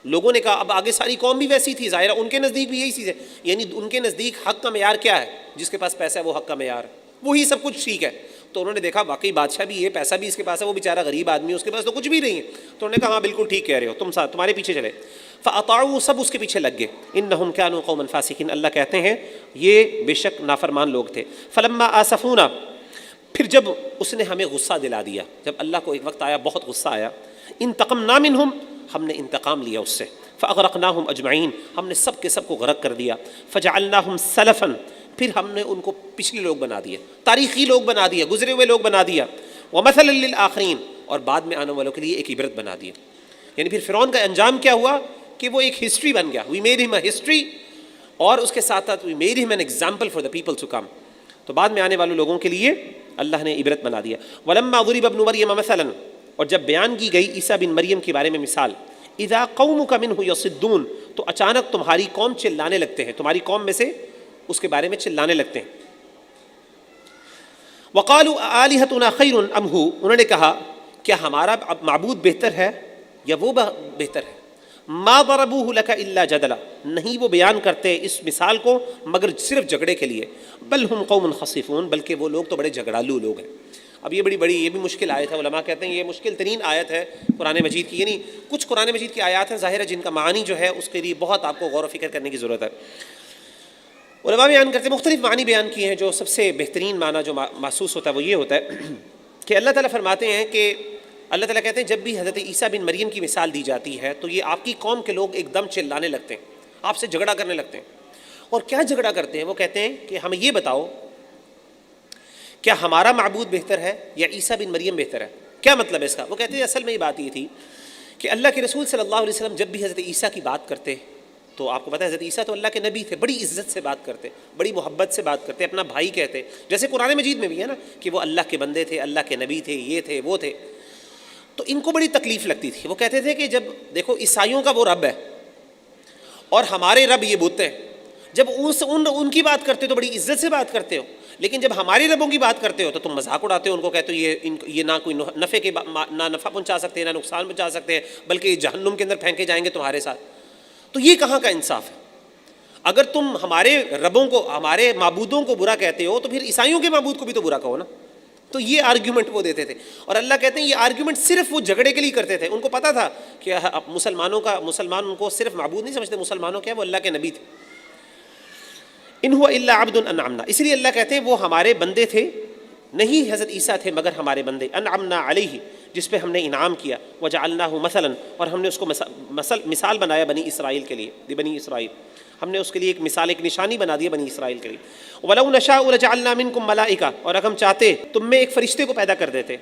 S1: لوگوں نے کہا، اب آگے ساری قوم بھی ویسی تھی، ظاہرہ ان کے نزدیک بھی یہی چیز ہے، یعنی ان کے نزدیک حق کا معیار کیا ہے، جس کے پاس پیسہ ہے وہ حق کا معیار ہے، وہی سب کچھ ٹھیک ہے۔ تو انہوں نے دیکھا واقعی بادشاہ بھی یہ، پیسہ بھی اس کے پاس ہے، وہ بیچارہ غریب آدمی ہے، اس کے پاس تو کچھ بھی نہیں ہے، تو انہوں نے کہا ہاں بالکل ٹھیک کہہ رہے ہو، تمہارے پیچھے چلے۔ فاطاعوا، سب اس کے پیچھے لگ گئے۔ انہم کانوا قوما فاسقین، اللہ کہتے ہیں یہ بے شک نافرمان لوگ تھے۔ فلما آسفونا، پھر جب اس نے ہمیں غصہ دلا دیا، جب اللہ کو ایک وقت آیا بہت غصہ آیا، انتقمنا منہم، ہم نے انتقام لیا اس سے، فاغرقناہم اجمعین، ہم نے سب کے سب کو غرق کر دیا، فجعلناہم سلفا، پھر ہم نے ان کو پچھلے لوگ بنا دیا، تاریخی لوگ بنا دیا، گزرے ہوئے لوگ بنا دیا، ومثلا للآخرین، اور بعد میں آنے والوں کے لیے ایک عبرت بنا دیا. یعنی پھر فرعون کا انجام کیا ہوا کہ وہ ایک ہسٹری بن گیا. وی میڈ ہم اے ہسٹری، اور اس کے ساتھ ساتھ وی میڈ ہم an example for the people to come. تو بعد میں آنے والے لوگوں کے لیے اللہ نے عبرت بنا دیا. ولما ضرب ابن مریم مثلا، اور جب بیان کی گئی عیسیٰ بن مریم کے بارے میں مثال، اذا قومک منہ یصدون، تو اچانک تمہاری قوم چلانے لگتے ہیں، تمہاری قوم میں سے اس کے بارے میں چلانے لگتے ہیں. وقالوا آلہتنا خیر ام ہو، انہوں نے کہا کیا ہمارا معبود بہتر ہے یا وہ بہتر ہے. ما ضربوہ لک الا جدلا، نہیں وہ بیان کرتے اس مثال کو مگر صرف جھگڑے کے لیے. بل ہم قوم خصفون، بلکہ وہ لوگ تو بڑے جھگڑالو لوگ ہیں. اب یہ یہ بھی مشکل آیت ہے. علماء کہتے ہیں یہ مشکل ترین آیت ہے قرآن مجید کی. یعنی کچھ قرآن مجید کی آیات ہیں ظاہر ہے جن کا معنی جو ہے اس کے لیے بہت آپ کو غور و فکر کرنے کی ضرورت ہے. علماء بیان کرتے ہیں، مختلف معنی بیان کیے ہیں. جو سب سے بہترین معنی جو محسوس ہوتا ہے وہ یہ ہوتا ہے کہ اللہ تعالیٰ فرماتے ہیں کہ اللہ تعالیٰ کہتے ہیں جب بھی حضرت عیسیٰ بن مریم کی مثال دی جاتی ہے تو یہ آپ کی قوم کے لوگ ایک دم چلانے لگتے ہیں، آپ سے جھگڑا کرنے لگتے ہیں. اور کیا جھگڑا کرتے ہیں؟ وہ کہتے ہیں کہ ہمیں یہ بتاؤ کیا ہمارا معبود بہتر ہے یا عیسیٰ بن مریم بہتر ہے. کیا مطلب ہے اس کا؟ وہ کہتے ہیں اصل میں یہ بات یہ تھی کہ اللہ کے رسول صلی اللہ علیہ وسلم جب بھی حضرت عیسیٰ کی بات کرتے تو آپ کو پتہ ہے حضرت عیسیٰ تو اللہ کے نبی تھے، بڑی عزت سے بات کرتے، بڑی محبت سے بات کرتے، اپنا بھائی کہتے. جیسے قرآن مجید میں بھی ہے نا کہ وہ اللہ کے بندے تھے، اللہ کے نبی تھے، یہ تھے وہ تھے. تو ان کو بڑی تکلیف لگتی تھی. وہ کہتے تھے کہ جب دیکھو عیسائیوں کا وہ رب ہے اور ہمارے رب یہ بت ہیں، جب ان کی بات کرتے ہو تو بڑی عزت سے بات کرتے ہو، لیکن جب ہمارے ربوں کی بات کرتے ہو تو تم مذاق اڑاتے ہو، ان کو کہتے ہو یہ نہ کوئی نہ نفع پہنچا سکتے ہیں نہ نقصان پہنچا سکتے ہیں، بلکہ جہنم کے اندر پھینکے جائیں گے تمہارے ساتھ. تو یہ کہاں کا انصاف ہے؟ اگر تم ہمارے ربوں کو، ہمارے معبودوں کو برا کہتے ہو تو پھر عیسائیوں کے معبود کو بھی تو برا کہو نا. تو یہ آرگیومنٹ وہ دیتے تھے. اور اللہ کہتے ہیں یہ آرگیومنٹ صرف وہ جھگڑے کے لیے کرتے تھے. ان کو پتا تھا کہ مسلمان ان کو صرف معبود نہیں سمجھتے، مسلمانوں کیا وہ اللہ کے نبی تھے. ان هو الا عبد انعمنا، اس لیے اللہ کہتے ہیں وہ ہمارے بندے تھے، نہیں حضرت عیسیٰ تھے مگر ہمارے بندے. انعمنا علیہ، جس پہ ہم نے انعام کیا. وجعلناہ مثلا، اور ہم نے اس کو مثال بنایا بنی اسرائیل کے لیے. بنی اسرائیل ہم نے اس کے لیے ایک مثال، ایک نشانی بنا دی بنی اسرائیل کے لیے. وَلَوْ نَشَاءُ لَجَعَلْنَا مِنْكُمْ مَلَائِكَةً، اور اگر ہم چاہتے تم میں ایک فرشتے کو پیدا کر دیتے.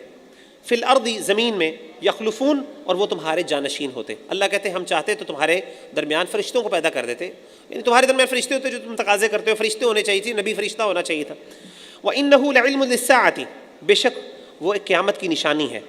S1: فی الارض، زمین میں. یخلفون، اور وہ تمہارے جانشین ہوتے. اللہ کہتے ہیں ہم چاہتے تو تمہارے درمیان فرشتوں کو پیدا کر دیتے، یعنی تمہارے درمیان فرشتے ہوتے جو تم تقاضے کرتے ہو، فرشتے ہونے چاہیے تھے، نبی فرشتہ ہونا چاہیے تھا. وَإِنَّهُ لَعِلْمٌ لِلسَّاعَةِ، بے شک وہ ایک قیامت کی نشانی ہے،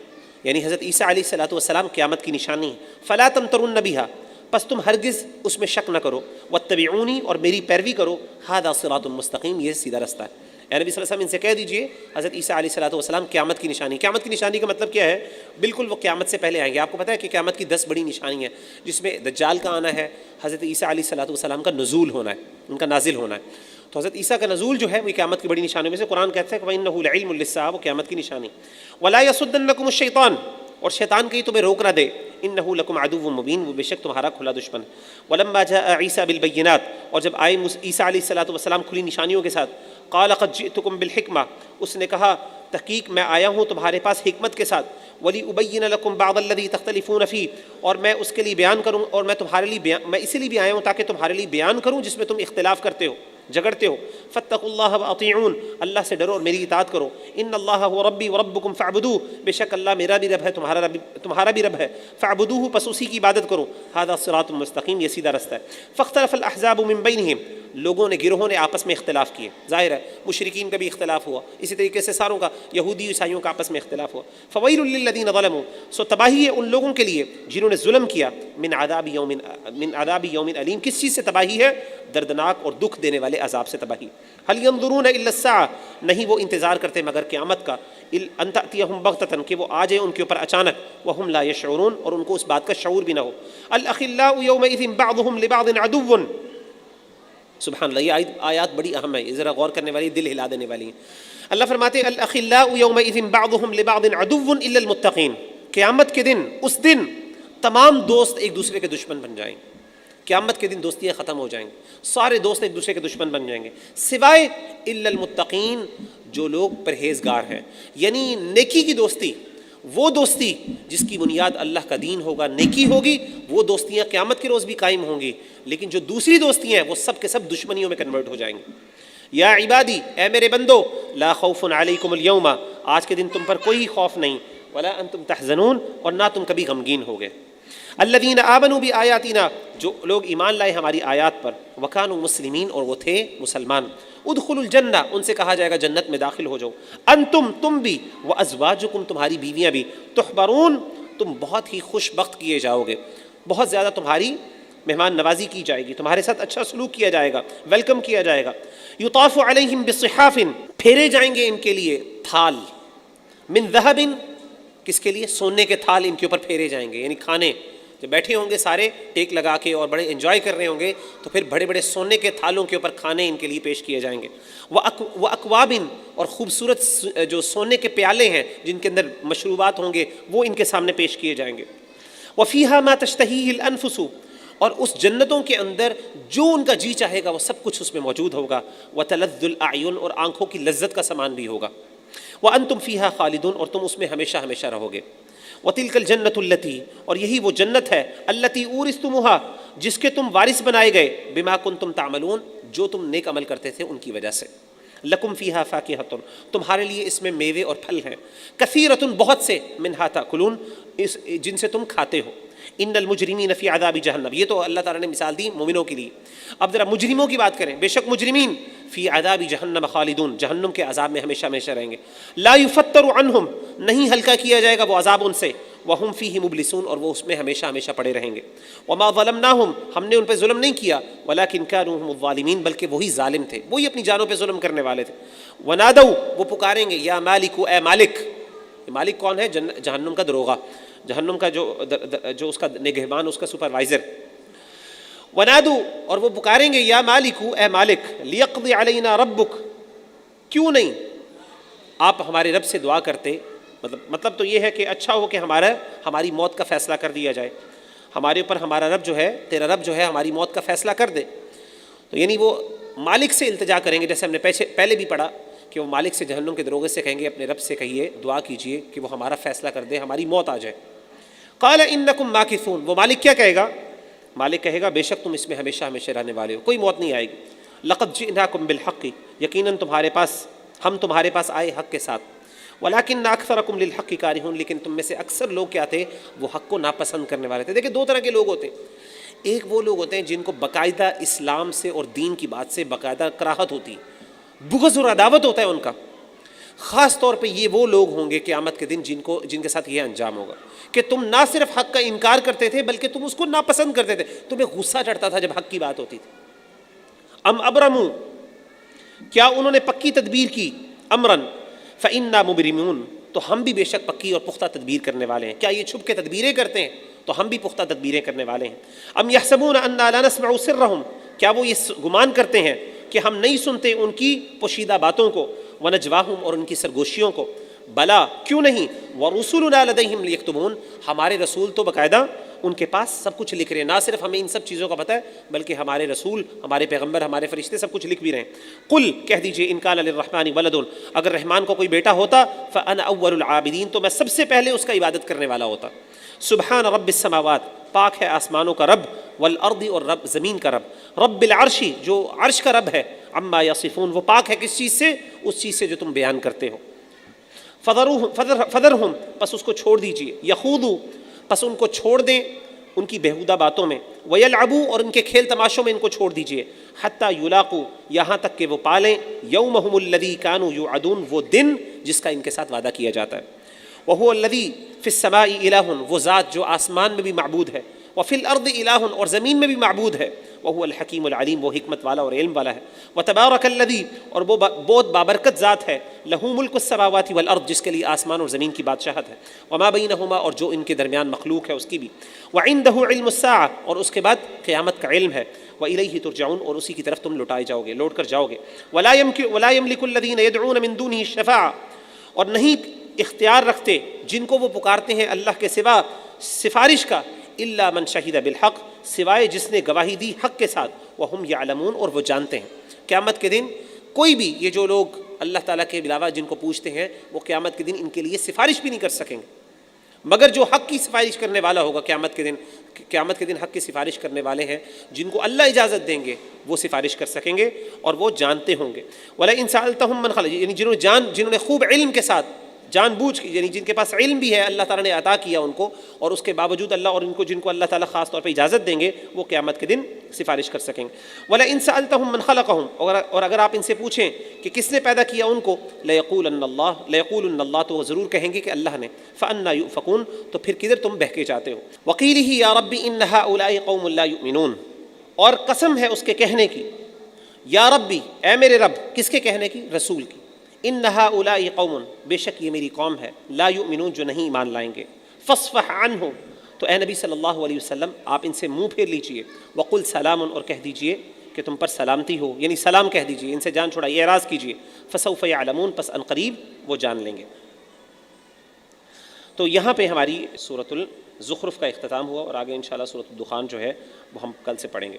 S1: یعنی حضرت عیسیٰ علیہ الصلوۃ والسلام قیامت کی نشانی ہے. فَلَا تَمْتَرُنَّ بِهَا، پس تم ہرگز اس میں شک نہ کرو. واتبعونی، اور میری پیروی کرو. ھذا صراط مستقیم، یہ سیدھا رستہ ہے. اے نبی صلی اللہ علیہ وسلم ان سے کہہ دیجئے حضرت عیسیٰ علیہ الصلوۃ والسلام قیامت کی نشانی. قیامت کی نشانی کا مطلب کیا ہے؟ بالکل وہ قیامت سے پہلے آئیں گے. آپ کو پتہ ہے کہ قیامت کی 10 بڑی نشانی ہیں، جس میں دجال کا آنا ہے، حضرت عیسیٰ علیہ الصلوۃ والسلام کا نزول ہونا ہے، ان کا نازل ہونا ہے. تو حضرت عیسیٰ کا نزول جو ہے وہ قیامت کی بڑی نشانیوں میں سے قرآن کہتا ہے کہ وَإِنَّهُ لَعِلْمٌ لِلسَّاعَةِ، وہ قیامت کی نشانی. وَلَا يَصُدَّنَّكُمُ الشَّيْطَانُ، اور شیطان کہیں تمہیں روک نہ دے. انہ لکم عدو مبین، وہ بے شک تمہارا کھلا دشمن ہے. ولما جاء عیسیٰ بالبینات، اور جب آئے عیسیٰ علیہ الصلوۃ والسلام کھلی نشانیوں کے ساتھ. قال قد جئتکم بالحکمہ، اس نے کہا تحقیق میں آیا ہوں تمہارے پاس حکمت کے ساتھ. ولأبین لکم بعض الذی تختلفون فیہ، اور میں اس کے لیے بیان کروں، اور میں تمہارے لیے میں اسی لیے بھی آیا ہوں تاکہ تمہارے لیے بیان کروں جس میں تم اختلاف کرتے ہو، جھگڑتے ہو. فاتقوا اللہ واطیعون، اللہ سے ڈرو اور میری اطاعت کرو. ان اللہ هو ربی وربکم فاعبدوہ، بے شک اللہ میرا بھی رب ہے تمہارا بھی رب ہے. فاعبدوہ، پس اسی کی عبادت کرو. ھذا صراط مستقیم، یہ سیدھا رستہ ہے. فاختلف الاحزاب من بینہم، لوگوں نے، گروہوں نے آپس میں اختلاف کیے. ظاہر ہے مشرکین کا بھی اختلاف ہوا، اسی طریقے سے ساروں کا، یہودی عیسائیوں کا آپس میں اختلاف ہوا. فویل للذین ظلموا، سو تباہی ہے ان لوگوں کے لیے جنہوں نے ظلم کیا. من عذاب یوم علیم، کس چیز سے تباہی ہے؟ دردناک اور دکھ دینے والے عذاب سے تباہی. هل ينظرون الا الساعة، نہیں وہ انتظار کرتے مگر قیامت کا. ان تأتیہم بغتۃ، کہ وہ آ جائے ان کے اوپر اچانک. وہم لا یشعرون، اور ان کو اس بات کا شعور بھی نہ ہو. الاخلاء یومئذ بعضهم لبعض عدو، سبحان اللہ، یہ آیات بڑی اہم ہے، ذرا غور کرنے والی، دل ہلا دینے والی ہیں. اللہ فرماتے ہیں الاخلاء یومئذ بعضهم لبعض عدو الا المتقین، قیامت کے دن، اس دن تمام دوست ایک دوسرے کے دشمن بن جائیں گے. قیامت کے دن دوستیاں ختم ہو جائیں گی، سارے دوست ایک دوسرے کے دشمن بن جائیں گے سوائے الا المتقین، جو لوگ پرہیزگار ہیں. یعنی نیکی کی دوستی، وہ دوستی جس کی بنیاد اللہ کا دین ہوگا، نیکی ہوگی، وہ دوستیاں قیامت کے روز بھی قائم ہوں گی. لیکن جو دوسری دوستیاں ہیں وہ سب کے سب دشمنیوں میں کنورٹ ہو جائیں گی. یا عبادی اے میرے بندو لا خوف علیکم اليوم آج کے دن تم پر کوئی خوف نہیں، ولا انتم تحزنون اور نہ تم کبھی غمگین ہوگے، الذین آمنوا بآیاتنا جو لوگ ایمان لائے ہماری آیات پر، وکانوا مسلمین اور وہ تھے مسلمان، ادخلوا الجنہ ان سے کہا جائے گا جنت میں داخل ہو جاؤ، انتم تم بھی، وازواجکم تمہاری بیویاں بھی، تحبرون تم بہت ہی خوش بخت کیے جاؤ گے، بہت زیادہ تمہاری مہمان نوازی کی جائے گی، تمہارے ساتھ اچھا سلوک کیا جائے گا، ویلکم کیا جائے گا، یطاف علیہم بصحاف پھیرے جائیں گے ان کے لیے تھال، من ذہب کس کے لیے؟ سونے کے تھال ان کے اوپر پھیرے جائیں گے، یعنی کھانے جب بیٹھے ہوں گے سارے ٹیک لگا کے اور بڑے انجوائے کر رہے ہوں گے تو پھر بڑے بڑے سونے کے تھالوں کے اوپر کھانے ان کے لیے پیش کیے جائیں گے، وہ اکواب اور خوبصورت جو سونے کے پیالے ہیں جن کے اندر مشروبات ہوں گے وہ ان کے سامنے پیش کیے جائیں گے، وفیہا ما تشتہیہ الانفس اور اس جنتوں کے اندر جو ان کا جی چاہے گا وہ سب کچھ اس میں موجود ہوگا، وتلذ الاعین اور آنکھوں کی لذت کا سامان بھی ہوگا، وانتم فیہا خالدون اور تم اس میں ہمیشہ ہمیشہ رہو گے، وتلک الجنۃ التی اور یہی وہ جنت ہے، التی اورثتموہا جس کے تم وارث بنائے گئے، بما کنتم تعملون جو تم نیک عمل کرتے تھے ان کی وجہ سے، لکم فیہا فاکہۃ تمہارے لیے اس میں میوے اور پھل ہیں، کثیرۃ بہت سے، منہا تاکلون جن سے تم کھاتے ہو، ان المجرمین فی عذاب جہنم یہ تو اللہ تعالیٰ نے مثال دی مومنوں کے لیے، اب ذرا مجرموں کی بات کریں، بے شک مجرمین فی عذاب جہنم خالدون جہنم کے عذاب میں ہمیشہ ہمیشہ رہیں گے، لا یفتر عنہم نہیں ہلکا کیا جائے گا وہ عذاب ان سے، وہم فیہ مبلسون اور وہ اس میں ہمیشہ ہمیشہ پڑے رہیں گے، وما ظلمناہم ہم نے ان پہ ظلم نہیں کیا، ولکن کانوا هم الظالمین بلکہ وہی ظالم تھے، وہی اپنی جانوں پہ ظلم کرنے والے تھے، ونادوا وہ پکاریں گے یا مالک اے مالک، مالک کون ہے؟ جہنم کا دروغہ، جہنم کا جو اس کا نگہبان، اس کا سپروائزر، ونادو اور وہ پکاریں گے یا مالک اے مالک، لیقضی علینا ربک کیوں نہیں آپ ہمارے رب سے دعا کرتے، مطلب تو یہ ہے کہ اچھا ہو کہ ہماری موت کا فیصلہ کر دیا جائے، ہمارے اوپر ہمارا رب جو ہے تیرا رب جو ہے ہماری موت کا فیصلہ کر دے، تو یعنی وہ مالک سے التجا کریں گے، جیسے ہم نے پہلے بھی پڑھا کہ وہ مالک سے جہنم کے دروغے سے کہیں گے اپنے رب سے کہیے دعا کیجئے کہ وہ ہمارا فیصلہ کر دے، ہماری موت آ جائے، قال انکم ماکثون وہ مالک کیا کہے گا؟ مالک کہے گا بے شک تم اس میں ہمیشہ ہمیشہ رہنے والے ہو، کوئی موت نہیں آئے گی، لقد جئناکم بالحق یقیناً ہم تمہارے پاس آئے حق کے ساتھ، ولکن اکثرکم للحق کارہون لیکن تم میں سے اکثر لوگ کیا تھے؟ وہ حق کو ناپسند کرنے والے تھے۔ دیکھیں دو طرح کے لوگ ہوتے ہیں، ایک وہ لوگ ہوتے ہیں جن کو باقاعدہ اسلام سے اور دین کی بات سے باقاعدہ کراہت ہوتی ہے، بغض اور عداوت ہوتا ہے ان کا، خاص طور پہ یہ وہ لوگ ہوں گے قیامت کے دن جن کے ساتھ یہ انجام ہوگا کہ تم نہ صرف حق کا انکار کرتے تھے بلکہ تم اس کو ناپسند کرتے تھے، تمہیں غصہ چڑھتا تھا جب حق کی بات ہوتی تھی، ام ابرموا کیا انہوں نے پکی تدبیر کی، امرن فإنا مبرمون تو ہم بھی بے شک پکی اور پختہ تدبیر کرنے والے ہیں، کیا یہ چھپ کے تدبیریں کرتے ہیں تو ہم بھی پختہ تدبیریں کرنے والے ہیں، ام یحسبون انا لا نسمع سرهم کیا وہ یہ گمان کرتے ہیں کہ ہم نہیں سنتے ان کی پوشیدہ باتوں کو، ونجواہم اور ان کی سرگوشیوں کو، بلا کیوں نہیں، ورسولنا لدیہم لیکتبون ہمارے رسول تو باقاعدہ ان کے پاس سب کچھ لکھ رہے ہیں، نہ صرف ہمیں ان سب چیزوں کا پتہ ہے بلکہ ہمارے رسول، ہمارے پیغمبر، ہمارے فرشتے سب کچھ لکھ بھی رہے ہیں، قل کہہ دیجئے ان کان للرحمن ولد اگر رحمان کو کوئی بیٹا ہوتا فانا اول العابدین تو میں سب سے پہلے اس کا عبادت کرنے والا ہوتا، سبحان رب السماوات پاک ہے آسمانوں کا رب، والارض اور رب زمین کا رب، رب العرش جو عرش کا رب ہے، عما یصفون وہ پاک ہے کس چیز سے؟ اس چیز سے جو تم بیان کرتے ہو، فذرہم پس اس کو چھوڑ دیجئے، یخوضوا پس ان کو چھوڑ دیں ان کی بےہودہ باتوں میں، ویلعبوا اور ان کے کھیل تماشوں میں ان کو چھوڑ دیجئے، حتی یلاقوا یہاں تک کہ وہ پالیں یومہم الذی کانوا یوعدون وہ دن جس کا ان کے ساتھ وعدہ کیا جاتا ہے، وہو الذی فی السماء الہ وہ ذات جو آسمان میں بھی معبود ہے، وفی الارض الہ اور زمین میں بھی معبود ہے، وہو الحکیم العلیم وہ حکمت والا اور علم والا ہے، وتبارک الذی اور وہ بہت بابرکت ذات ہے، لہ ملک السماوات والارض جس کے لیے آسمان اور زمین کی بادشاہت ہے، وما بینہما اور جو ان کے درمیان مخلوق ہے اس کی بھی، وعندہ علم الساعہ اور اس کے بعد قیامت کا علم ہے، وإلیہ ترجعون اور اسی کی طرف تم لوٹائے جاؤ گے، لوٹ کر جاؤ گے، ولا یملک الذین یدعون من دونہ الشفاعہ اور نہیں اختیار رکھتے جن کو وہ پکارتے ہیں اللہ کے سوا سفارش کا، الا من شہد بالحق سوائے جس نے گواہی دی حق کے ساتھ، وہم یعلمون اور وہ جانتے ہیں، قیامت کے دن کوئی بھی یہ جو لوگ اللہ تعالیٰ کے علاوہ جن کو پوچھتے ہیں وہ قیامت کے دن ان کے لیے سفارش بھی نہیں کر سکیں گے، مگر جو حق کی سفارش کرنے والا ہوگا قیامت کے دن حق کی سفارش کرنے والے ہیں جن کو اللہ اجازت دیں گے وہ سفارش کر سکیں گے اور وہ جانتے ہوں گے. وَلَئِن سَأَلْتَهُم مَّنْ خَلَقَ، یعنی جنہوں نے خوب علم کے ساتھ جان بوجھ کے، یعنی جن کے پاس علم بھی ہے اللہ تعالیٰ نے عطا کیا ان کو، اور اس کے باوجود اللہ اور جن کو اللہ تعالیٰ خاص طور پہ اجازت دیں گے وہ قیامت کے دن سفارش کر سکیں گے. وَلَئِن سَأَلْتَهُم مَّنْ خَلَقَهُم، اور اگر آپ ان سے پوچھیں کہ کس نے پیدا کیا ان کو، لَيَقُولُنَّ اللَّهُ، تو وہ ضرور کہیں گے کہ اللہ نے. فَأَنَّىٰ يُؤْفَكُونَ، تو پھر کدھر تم بہکے جاتے ہو. وَقِيلِهِ يَا رَبِّ إِنَّ هَٰؤُلَاءِ قَوْمٌ لَّا يُؤْمِنُونَ، اور قسم ہے اس کے کہنے کی، یا ربی، اے میرے رب، کس کے کہنے کی؟ رسول کی. ان هؤلاء قوم، بے شک یہ میری قوم ہے، لا یؤمنون، جو نہیں ایمان لائیں گے. فاصفح عنہم، تو اے نبی صلی اللہ علیہ وسلم آپ ان سے منہ پھیر لیجئے. وقل سلام، اور کہہ دیجئے کہ تم پر سلامتی ہو، یعنی سلام کہہ دیجئے، ان سے جان چھڑائیے، اعراض کیجئے. فسوف یعلمون، پس ان قریب وہ جان لیں گے. تو یہاں پہ ہماری سورۃ الزخرف کا اختتام ہوا، اور آگے انشاءاللہ سورۃ الدخان جو ہے وہ ہم کل سے پڑھیں گے.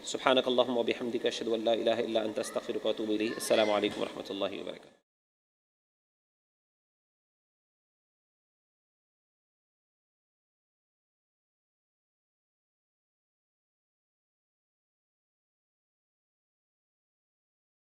S1: سبحانک اللہم و بحمدک، اشہد ان لا الہ الا انت، استغفرک و اتوب الیک. السلام علیکم و رحمۃ اللہ وبرکاتہ.